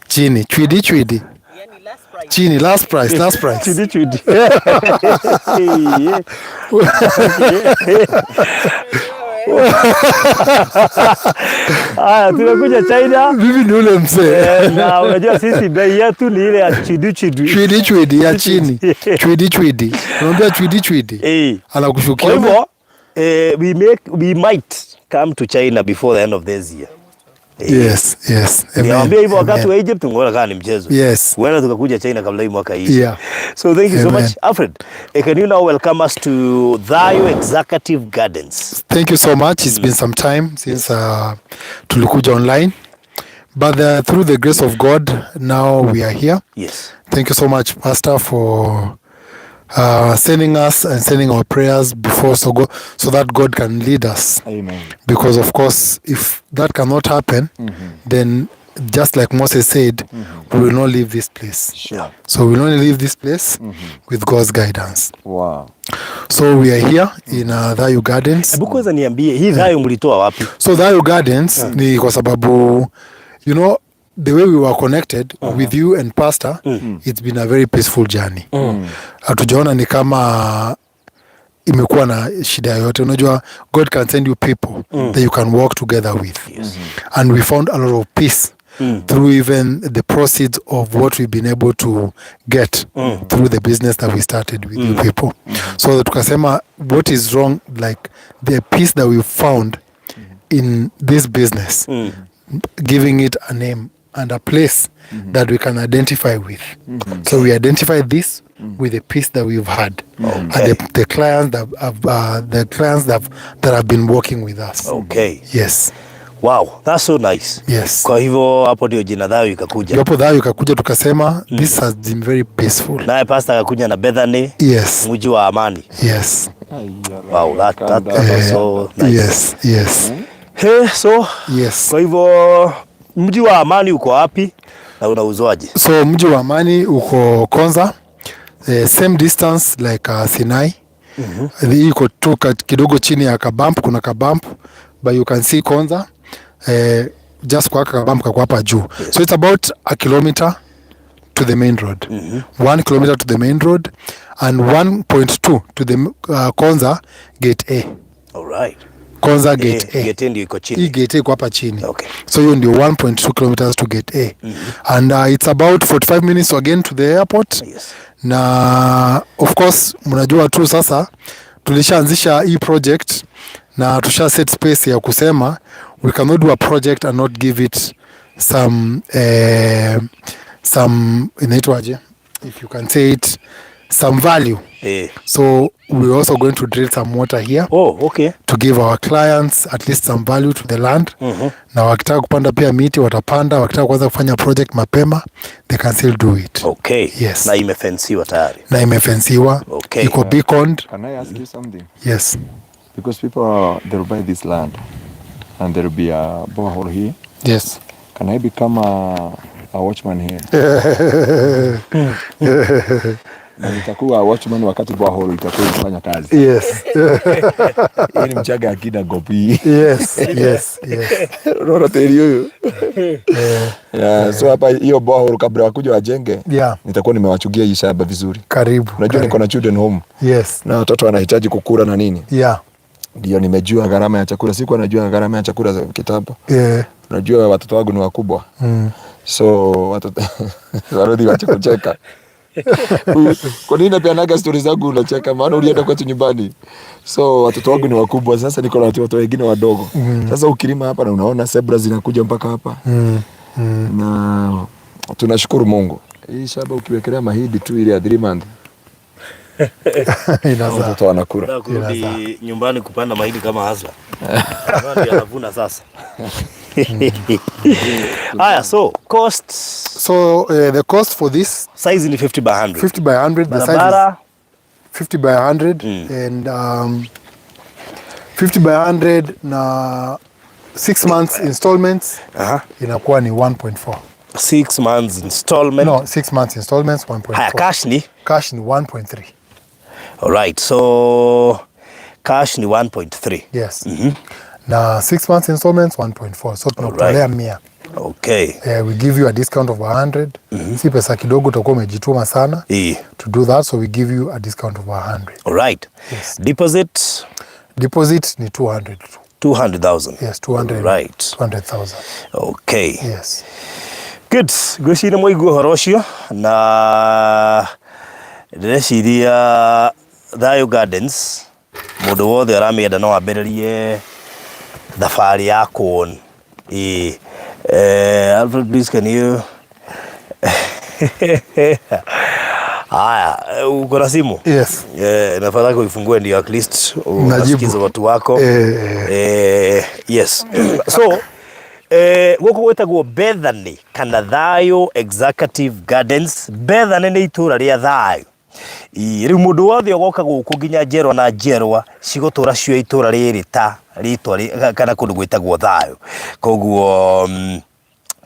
Chini, chwidi. Chini, last price. Chwidi. Tunakuja China. Vipi ni ule mzee? Na unajua sisi bei yetu ni ile ya chwidi ya chini. Chwidi. Unaambia chwidi. Anakushukia. Kwa hivyo we might come to China before the end of this year. Yes. Niambia hivyo wakati wa Egypt ngora kama ni mchezo. Yes. Wewe tukakuja China kabla hii mwaka hii. So thank you so much, Alfred. Can you now welcome us to Thayu Executive Gardens? Thank you so much. It's been some time since tulikuja online. But through the grace of God, now we are here. Yes. Thank you so much, Pastor, for sending us and sending our prayers before so that God can lead us. Amen. Because of course, if that cannot happen, then just like Moses said, we will not leave this place. Sure. So we will only leave this place with God's guidance. Wow. So we are here in Thayu Gardens. Hebu kwanza niambie hii Thayu mlitoa wapi? So Thayu Gardens ni kwa sababu the way we were connected with you and Pastor, it's been a very peaceful journey. Hatujaona ni kama imekuwa na shida yote. Unajua God can send you people that you can work together with. And we found a lot of peace through even the proceeds of what we've been able to get through the business that we started with you people. So tukasema what is wrong, like the peace that we found in this business, giving it a name and a place that we can identify with. So we identify this with the peace that we've had, and the clients that have been working with us. Okay. Yes. Wow, that's so nice. Yes. Kwa hivyo hapo ndio jina Thayu ikakuja. Hapo Thayu ikakuja tukasema this has been very peaceful. Naye Pastor akakuja na Bethany. Yes. Mji wa amani. Yes. Wow, that was so nice. Yes. So yes. Kwa hivyo mji wa amani uko wapi na unauzwaje? So mji wa amani uko Konza, same distance like Sinai. Iko tu kidogo chini ya Kabamp, kuna Kabamp, but you can see Konza just kwa Kabamp kwa hapa juu. So it's about a kilometer to the main road. 1 kilometer to the main road and 1.2 to the Konza gate A. All right. Konza gate A. Gate ndio iko chini. Hii gate iko hapa chini. Okay. So hiyo ndio 1.2 kilometers to gate A. And it's about 45 minutes again to the airport. Yes. Na of course mnajua tu sasa tulishaanzisha hii project na tusha set space ya kusema we cannot do a project and not give it some inaitwaje, if you can say it, some value. So we're also going to drill some water here. Oh, okay. To give our clients at least some value to the land. Na wakitaka kupanda pia miti watapanda, wakitaka kuanza kufanya project mapema they can still do it. Okay. Yes. Na imefensiwa tayari. Okay. Iko beaconed. Can I ask you something? Yes. Because people they'll buy this land and there'll be a borehole here. Yes. Can I become a watchman here? Na nitakuwa watchman wakati borehole itakuwa inafanya kazi. Yes. Ni mchaga akida gopi. Yes. Unaona teri huyo. So hapa hiyo borehole kabla wakuja wajenge. Nitakuwa nimewachugia hii shamba vizuri. Karibu. Unajua niko na children home. Yes. Na watoto wanahitaji kukula na nini? Ndio nimejua gharama ya chakula. Sikuwa najua gharama ya chakula za kitambo. Unajua watoto wangu ni wakubwa. So watoto warudi wacha kucheka. Kwa nini napeanaga stories zangu unacheka? Maana ulienda kwetu nyumbani. So watoto wangu ni wakubwa, sasa niko na watoto wengine wadogo. Sasa ukilima hapa na unaona zebra zinakuja mpaka hapa. Na tunashukuru Mungu. Hii shamba ukiwekelea mahindi tu ile ya 3 months. Watoto wanakula. Kurudi nyumbani kupanda mahindi kama hasla. Ndio anavuna sasa. So cost. So the cost for this size ni 50 by 100. 50 by 100. The size is 50 by 100 and 50 by 100 na 6 months installments inakuwa ni 1.4. 6 months installment. No, 6 months installments 1.4. Haya, cash ni 1.3. All right, so cash ni 1.3. Yes. Na 6 months installments 1.4. So tunakutolea 100. Okay. We give you a discount of 100. Si pesa kidogo, utakuwa umejituma sana to do that, so we give you a discount of 100. All right. Yes. Deposit ni 200. 200,000. Yes, 200. Right. 200,000. Okay. Yes. Good. Gwicina mwigu horo ucio na ndĩreciria Thayu Gardens mundu wothe aramienda no ambĩrĩrie thabarĩ ya kuon. Alfred, please can you haya, uko na simu? Yes. Nafadhali kuifungua ndio at least unasikiza watu wako. Yes. So gũkũ gwĩtagwo Bethany kana Thayu Executive Gardens. Bethany nĩ itũra rĩa Thayu. Rĩu mũndũ wothe ũgoka gũkũ nginya njerwa na njerwa cigũtũra cio itũra rĩrĩ ta rĩtwa kana kũndũ gwĩtagwo Thayu. Koguo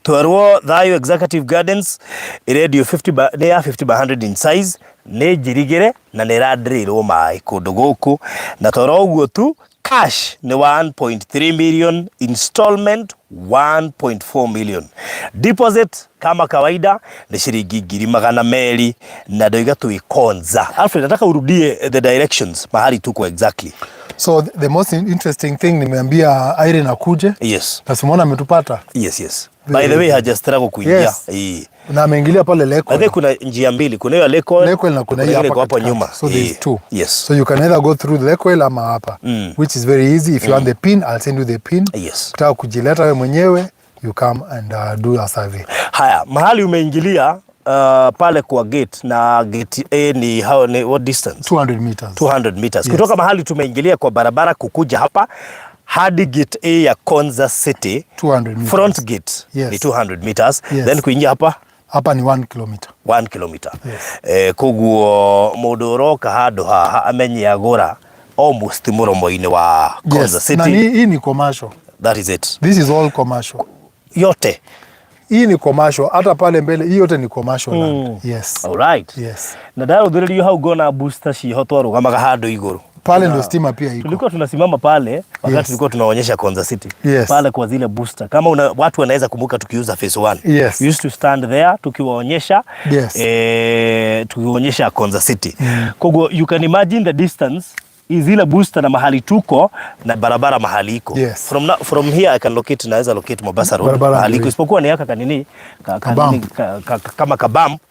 twerwo Thayu Executive Gardens ĩrendio 50 by 100 in size, nĩ njirigĩre na nĩ ĩrandĩrĩrwo maĩ kũndũ gũkũ, na toro ũguo tu. Cash ni 1.3 million, installment 1.4 million. Deposit kama kawaida ni shilingi 200 na ndio igatuikonza. Alfred, nataka urudie the directions mahali tuko exactly. So the most interesting thing nimeambia Irene akuje. Yes. Nasimona ametupata. Yes. By the way, hajastruggle kuingia. Yes. Na ameingilia pale Leko. I think kuna njia mbili. Kuna hiyo Leko na kuna hii hapa nyuma. So there's two. Yes. So you can either go through Leko ama hapa. Which is very easy. If you want the pin, I'll send you the pin. Yes. Ukitaka kujileta wewe mwenyewe, you come and do a survey. Haya, mahali umeingilia pale kwa gate, na gate A ni what distance? 200 meters. 200 meters. Yes. Kutoka mahali tumeingilia kwa barabara kukuja hapa hadi gate A ya Konza City 200 meters. Front gate ni 200 meters. Yes. Then kuingia hapa ni 1 kilometer. 1 kilometer. Yes. Koguo mundu uroka handu haha amenye agura almost muromo-ini wa Konza City. Na hii ni commercial. That is it. This is all commercial. Yote hii ni commercial, hata pale mbele hii yote ni commercial land. Yes. All right. Yes. Na daro thiririo hau gona booster ciho twarugamaga handu iguru. Pale ndo stima pia iko. Tulikuwa tunasimama pale wakati tulikuwa tunaonyesha Konza City. Yes. Pale kwa zile booster. Kama watu wanaweza kumbuka tukiuza phase 1. Yes. We used to stand there tukiwaonyesha tukiwaonyesha Konza City. Kogo you can imagine the distance zile booster na mahali tuko na barabara mahali iko. Yes. From here I can naweza locate Mombasa Road. Mahali iko isipokuwa ni kanini kama kabamp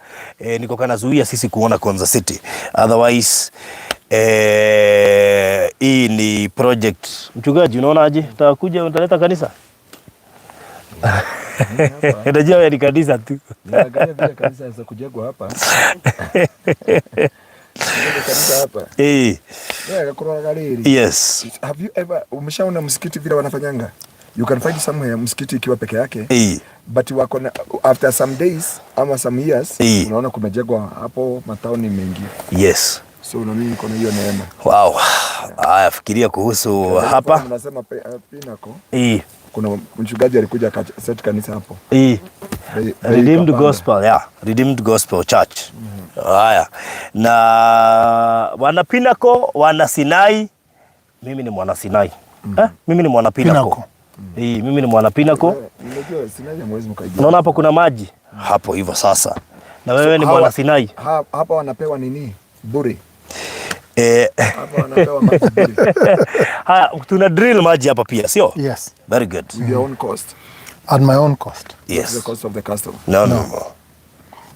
niko kanazuia sisi kuona Konza City. Otherwise hii ni project. Mchungaji, unaona aje? Utakuja utaleta kanisa? Unajua wewe ni kanisa tu. Naangalia vile kanisa za kujengwa hapa. Kanisa hapa. Yes. Have you ever umeshaona msikiti vile wanafanyanga? You can find somewhere msikiti ikiwa peke yake. But wako after some days ama some years unaona kumejengwa hapo mataoni mengi. Yes. So na mimi niko na hiyo neema. Wow. Haya, fikiria kuhusu hapa. Unasema pinako. Kuna mchungaji alikuja set kanisa hapo. Redeemed Gospel, Redeemed Gospel Church. Haya. Na wana Pinako, wana Sinai. Mimi ni mwana Sinai. Mimi ni mwana Pinako. Mimi ni mwana Pinako. Unajua Sinai hamwezi mkaijua. Unaona hapa kuna maji. Hapo hivyo sasa. Na wewe ni mwana Sinai. Hapa wanapewa nini? Bure. Hapa wanapewa maji bure. Haya, tuna drill maji hapa pia, sio? Yes. Very good. With your own cost. At my own cost. Yes. The cost of the customer. No.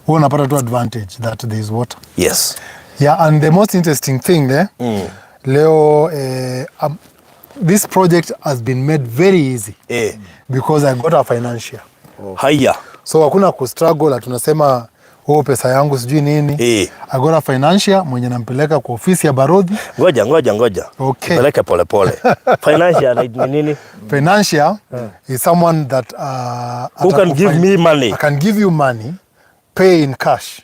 Unapata tu advantage that there is water. Yes. Yeah, and the most interesting thing there, leo this project has been made very easy because I got a financial. Haya. So hakuna kustruggle, tunasema pesa yangu sijui nini. Agora financial mwenye nampeleka kwa ofisi ya barodhi. Ngoja. Okay. Peleke pole. Financial ni nini? Financial is someone that who can give me money. I can give you money, pay in cash.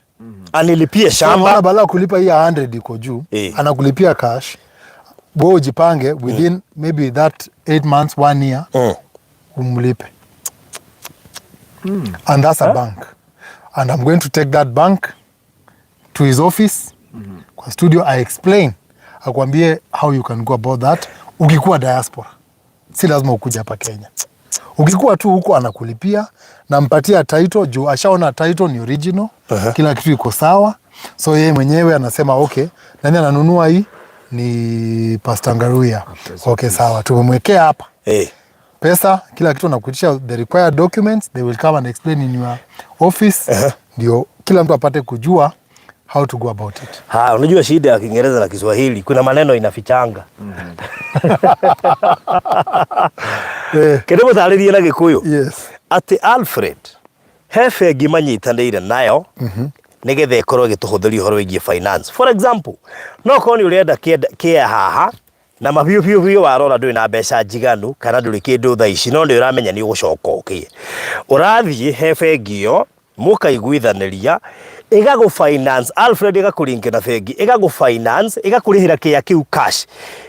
Anilipie shamba. So, badala kulipa hii 100 iko juu, anakulipia cash. Wewe ujipange within maybe that 8 months, 1 year, umlipe. And that's a bank. And I'm going to take that bank to his office. Kwa studio I explain. Akwambie how you can go about that. Ukikuwa diaspora. Si lazima ukuja hapa Kenya. Ukikuwa tu huko anakulipia, nampatia title juu ashaona title ni original. Kila kitu iko sawa. So yeye mwenyewe anasema okay, nani ananunua hii? Ni Pastor Ngaruiya. Okay, sawa. Tumemwekea hapa. Pesa, kila kitu nakuitisha the required documents, they will come and explain in your office. Ndio kila mtu apate kujua how to go about it. Unajua shida ya Kiingereza na Kiswahili, kuna maneno inafichanga. Kedemo tarĩrie na Gĩkũyũ. Yes. Ati Alfred hefe gimanyitanĩire nayo nigetha ikorwo gĩtũhũthĩria ũhoro wĩgiĩ finance. For example, no koni ũrenda kĩa haha na mabiũ warora ndũrĩ na mbeca njiganu kana ndũrĩ kĩndũ thaa ici, no nĩ ũramenya nĩ ũgũcoka ũkĩe. Ũrathiĩ he bengi ĩyo mũkaiguithanĩria ĩgagũ finance, Alfred ĩgakũringa na bengi ĩgagũ finance ĩgakũrĩhĩra kĩa kĩu cash,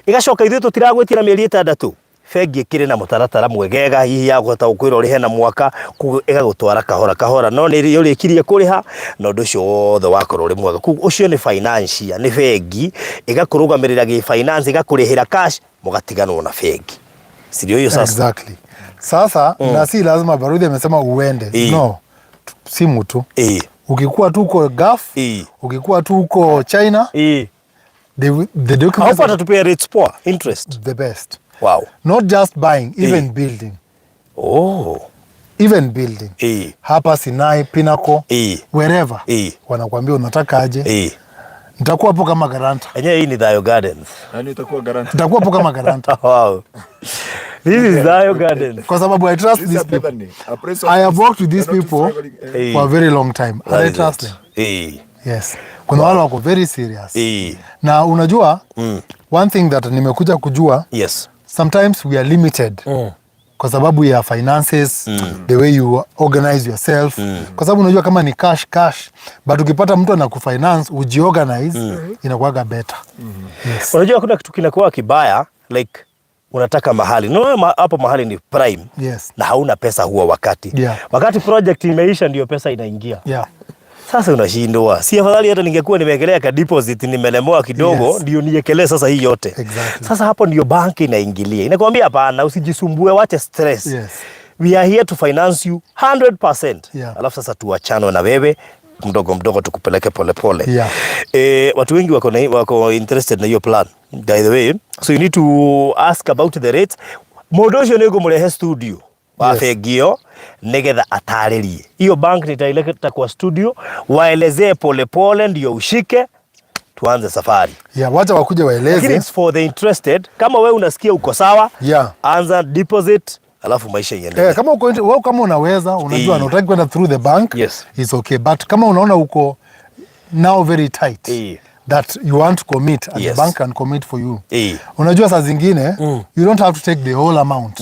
ĩgacoka ithuĩ tũtiragwĩtia na mĩeri 6 bengi ĩkĩrĩ na mũtaratara mwegega hihi ya kũhota gũkwĩra ũrĩhe na mwaka, ĩgagũtwara kahora no nĩ ũrĩkirie kũrĩha na ũndũ ũcio wothe wakorwo ũrĩ mwega. Ũcio nĩ financial, nĩ bengi ĩgakũrũgamĩrĩra gĩ finance ĩgakũrĩhĩra cash, mũgatiganwo na bengi. Sirio hiyo sasa? Exactly. Sasa na si lazima barodhi amesema uende. No. Simu tu. Ukikuwa tu uko Gulf, ukikuwa tu uko China, the documents how far to pay rates poor interest the best. Wow. Not just buying, even building. Even building. Hapa Sinai, Pinnacle, wherever. Wanakuambia unataka aje. Nitakuwa hapo kama garanta. Hii ni Thayu Gardens. Itakuwa garanta. Nitakuwa hapo kama garanta. Wow. This is Thayu Gardens. Kwa sababu I trust these people. I have worked with these people for a very long time. And I trust them. Yes. Kuna wale wako very serious. Na unajua, one thing that nimekuja kujua, sometimes we are limited. Kwa sababu ya finances, the way you organize yourself. Kwa sababu unajua kama ni cash, but ukipata mtu anakufinance, ujiorganize, inakuwaga better. Yes. Unajua kuna kitu kinakuwa kibaya, like unataka mahali. No, hapo mahali ni prime. Na hauna pesa huwa wakati. Wakati project imeisha ndio pesa inaingia. Sasa unashindwa. Si afadhali hata ningekuwa nimewekelea ka deposit nimelemoa kidogo ndio niekelee sasa hii yote. Sasa hapo ndio banki inaingilia. Inakwambia hapana, usijisumbue, wacha stress. We are here to finance you 100%. Alafu sasa tuachane na wewe mdogo tukupeleke pole. Watu wengi wako interested na hiyo plan. By the way, so you need to ask about the rates. Modosho nego murehe studio. Wafegio negetha atarĩrie. Hiyo bank nitaileta kwa studio, waelezee pole ndio ushike, tuanze safari. Wacha wakuje waeleze. Lakini it's for the interested. Kama wewe unasikia uko sawa, anza deposit, alafu maisha iendelee. Kama uko wewe, kama unaweza, unajua unataka kwenda through the bank, it's okay. But kama unaona uko now very tight, that you want to commit and the bank can commit for you. Unajua saa zingine, you don't have to take the whole amount.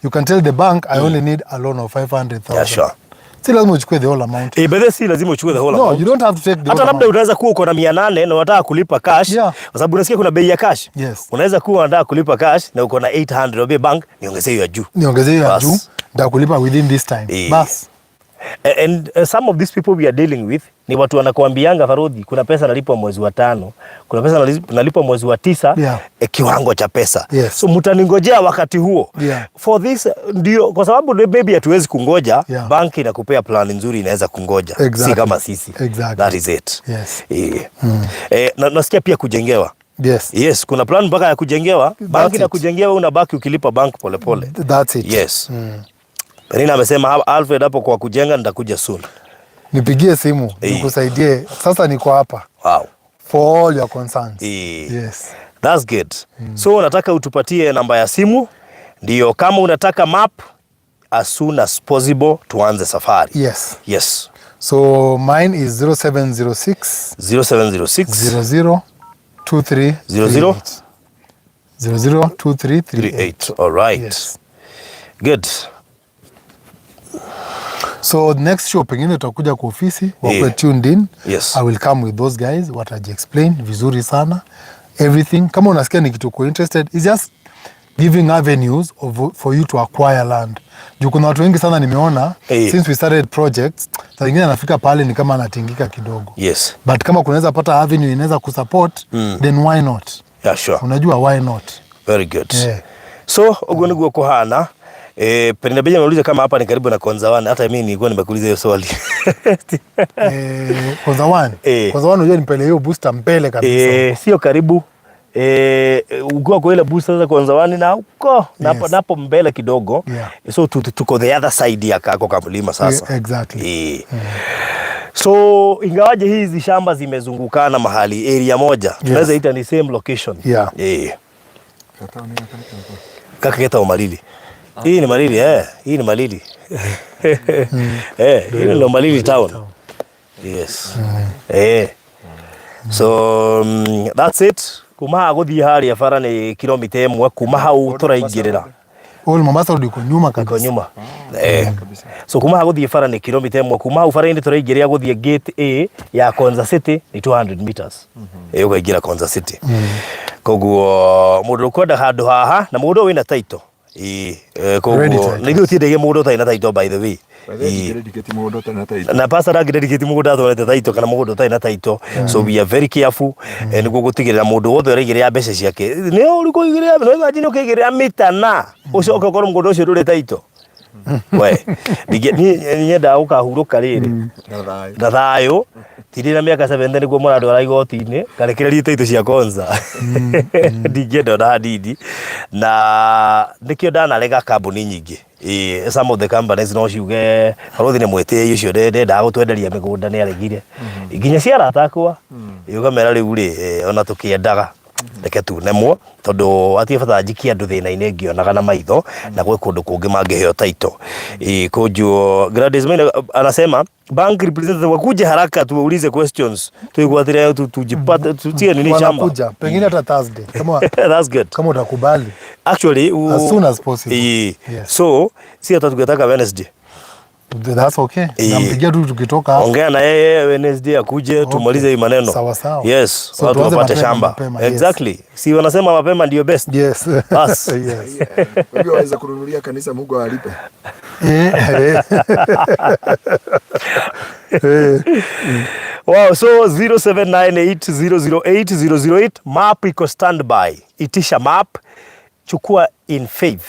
You can tell the bank, I only need a loan of 500,000. Si lazima uchukue the whole amount. Bado si lazima uchukue the whole amount. No, you don't have to take the whole amount. Hata labda unaweza kuwa uko na 800 na unataka kulipa cash, kwa sababu unasikia kuna bei ya cash. Unaweza kuwa unataka kulipa cash na uko na 800, obe bank niongezee hiyo juu. Ndio kulipa within this time. Bas. And some of these people we are dealing with ni watu wanakuambianga Farodhi, kuna pesa nalipwa mwezi wa 5, kuna pesa nalipwa mwezi wa 9, kiwango cha pesa. So mtaningojea wakati huo. For this ndio, kwa sababu maybe hatuwezi kungoja, banki inakupea plan nzuri inaweza kungoja. Si kama sisi. That is it. Nasikia pia kujengewa. Kuna plan mpaka ya kujengewa, banki na kujengewa unabaki ukilipa bank pole. That's it. Penina amesema Alfred hapo kwa kujenga nitakuja soon. Nipigie simu, nikusaidie. Sasa niko hapa. For all your concerns. That's good. So unataka utupatie namba ya simu, ndio kama unataka map as soon as possible tuanze safari. So mine is 0706 00 23 002338. All right. Yes. Good. So next show pengine tutakuja kwa ofisi wakwe tuned in. Yes. I will come with those guys wataji explain vizuri sana everything. Kama unasikia ni kitu uko interested, is just giving avenues for you to acquire land. Juu kuna watu wengi sana nimeona since we started projects, saa zingine anafika pale ni kama anatingika kidogo. Yes. But kama kunaweza pata avenue inaweza kusupport, then why not? Yeah, sure. Unajua why not? Very good. Yeah. So ugo niguo kuhana Penina Beja nauliza kama hapa ni karibu na Konzawan. Hata mimi nilikuwa nimekuuliza hiyo swali. Konzawan? Konzawan unajua nipele hiyo booster mbele kabisa. Sio karibu. Ukiwa kwa ile booster za Konzawan na huko napo mbele kidogo. Yeah. So tuko the other side ya kako kamlima sasa. Yeah, exactly. So ingawaje hizi shamba zimezungukana mahali area moja. Tunaweza ita ni same location. Yeah. Kaka Keta Malili. Hii ni Malili, hii ni Malili. Hii ni Malili town. Yes. So that's it. Kuma guthi hari ya bara ni kilomita 1 kuma hau turaingirira. Mombasa ndiko nyuma kabisa. Iko nyuma. So kuma guthi bara ni kilomita 1 kuma hau bara ni turaingirira guthi gate A ya Konza City ni 200 meters. Ukaingira Konza City. Koguo mundu ukwenda handu haha na mundu wina taito. Koguo nigio tidege mundu taina taito by the way. Na pasa ra dedicate mundu athorete taito kana mundu taina taito. So we are very careful niguo gutigirira mundu wothe uregiria mbeca ciake. Ni uri kuigiria no imagine ukigiria mitana ucoka koro mundu ucio nduri taito. We ni nda ukahuruka riri na thayo tirira miaka 7 niguo muradu ara igoti-ini karekereria taito cia Konza ndigenda na ndidi na nikio ndanarega kambuni nyingi some of the companies no ciuge haruthi ni mwete ucio ndenda gutwenderia migunda ni aregire nginya ciara atakwa yugamera riu ri ona tukiendaga reke tu nemwo tondu atie bata njikia ndu thina-ini ngionaga na maitho na gwe kundu kungi mangiheo taito kuju Gladys Maina anasema bank representative wakuje haraka tuulize questions tuigwatire tujipata tutie nini shamba kuja pengine hata Thursday kama that's good kama utakubali actually as soon as possible. Yes. So si hata tukitaka Wednesday. That's okay. Nampigia tu tukitoka hapo. Ongea na yeye Wednesday akuje tumalize hii maneno. Sawa sawa. Yes, so watu wapate shamba. Mapema, exactly. Yes. Si wanasema mapema ndio best. Yes. Bas. Yes. Wewe waweza kununulia kanisa Mungu alipe. Wow, so 0798008008 map iko standby. Itisha map, chukua in faith.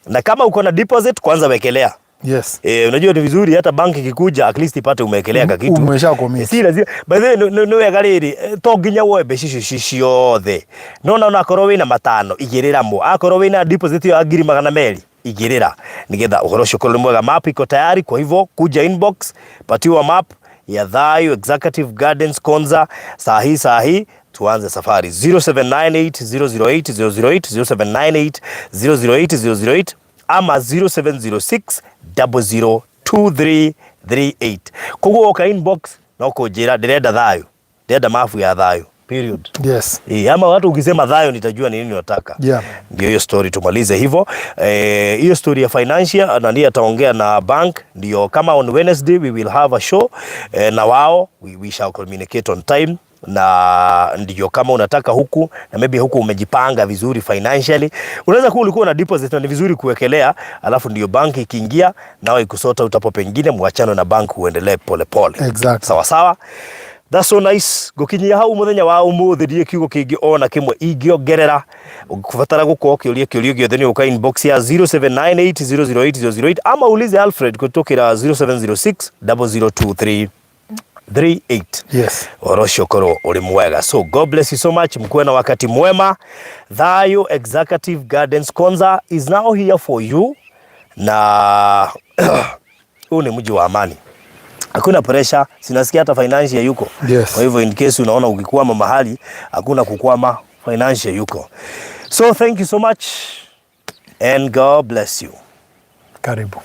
Na kama uko na deposit kwanza wekelea. Yes. Unajua ni vizuri hata banki kikuja at least ipate umekelea ka kitu. Umesha commit. Si lazima. By the way no yagariri to ginya woe becisho ciothe. No na akorwo wina matano igirira mo. Akorwo wina deposit yo agiri 200 igirira. Nigetha uhoro shukuru mwega map iko tayari kwa hivyo kuja inbox patiwa map ya Thayu Executive Gardens Konza sahi tuanze safari 0798008008 0798008008 ama 0706002338 koguo ka inbox no kujira ndirenda Thayu ndirenda mafu ya Thayu period. Yes. Ama watu ukisema Thayu nitajua ni nini unataka. Yeah. Ndio hiyo story tumalize hivyo. Hiyo story ya financial na ndiye ataongea na bank ndio kama on Wednesday we will have a show na wao we shall communicate on time na ndio kama unataka huku na maybe huku umejipanga vizuri financially unaweza kuwa ulikuwa na deposit na ni vizuri kuwekelea alafu ndio bank ikiingia nao ikusota utapo pengine muachano na bank uendelee pole pole. Exactly. Sawa sawa. That's so nice. Gukinyia hau muthenya wa umuthi die kiugo kingi ona kimwe ingiongerera ukubatara guko kiuria giothe ni uka inbox ya 0798008008 ama ulize Alfred kutokira 0706002338. Yes. Orosho koro uri mwega. So God bless you so much. Mkuwe na wakati mwema. Thayu Executive Gardens Konza is now here for you. Na huu ni mji wa amani. Hakuna pressure, sinasikia hata financial yuko. Yes. Kwa hivyo in case unaona ukikwama mahali, hakuna kukwama, financial yuko. So thank you so much and God bless you. Karibu.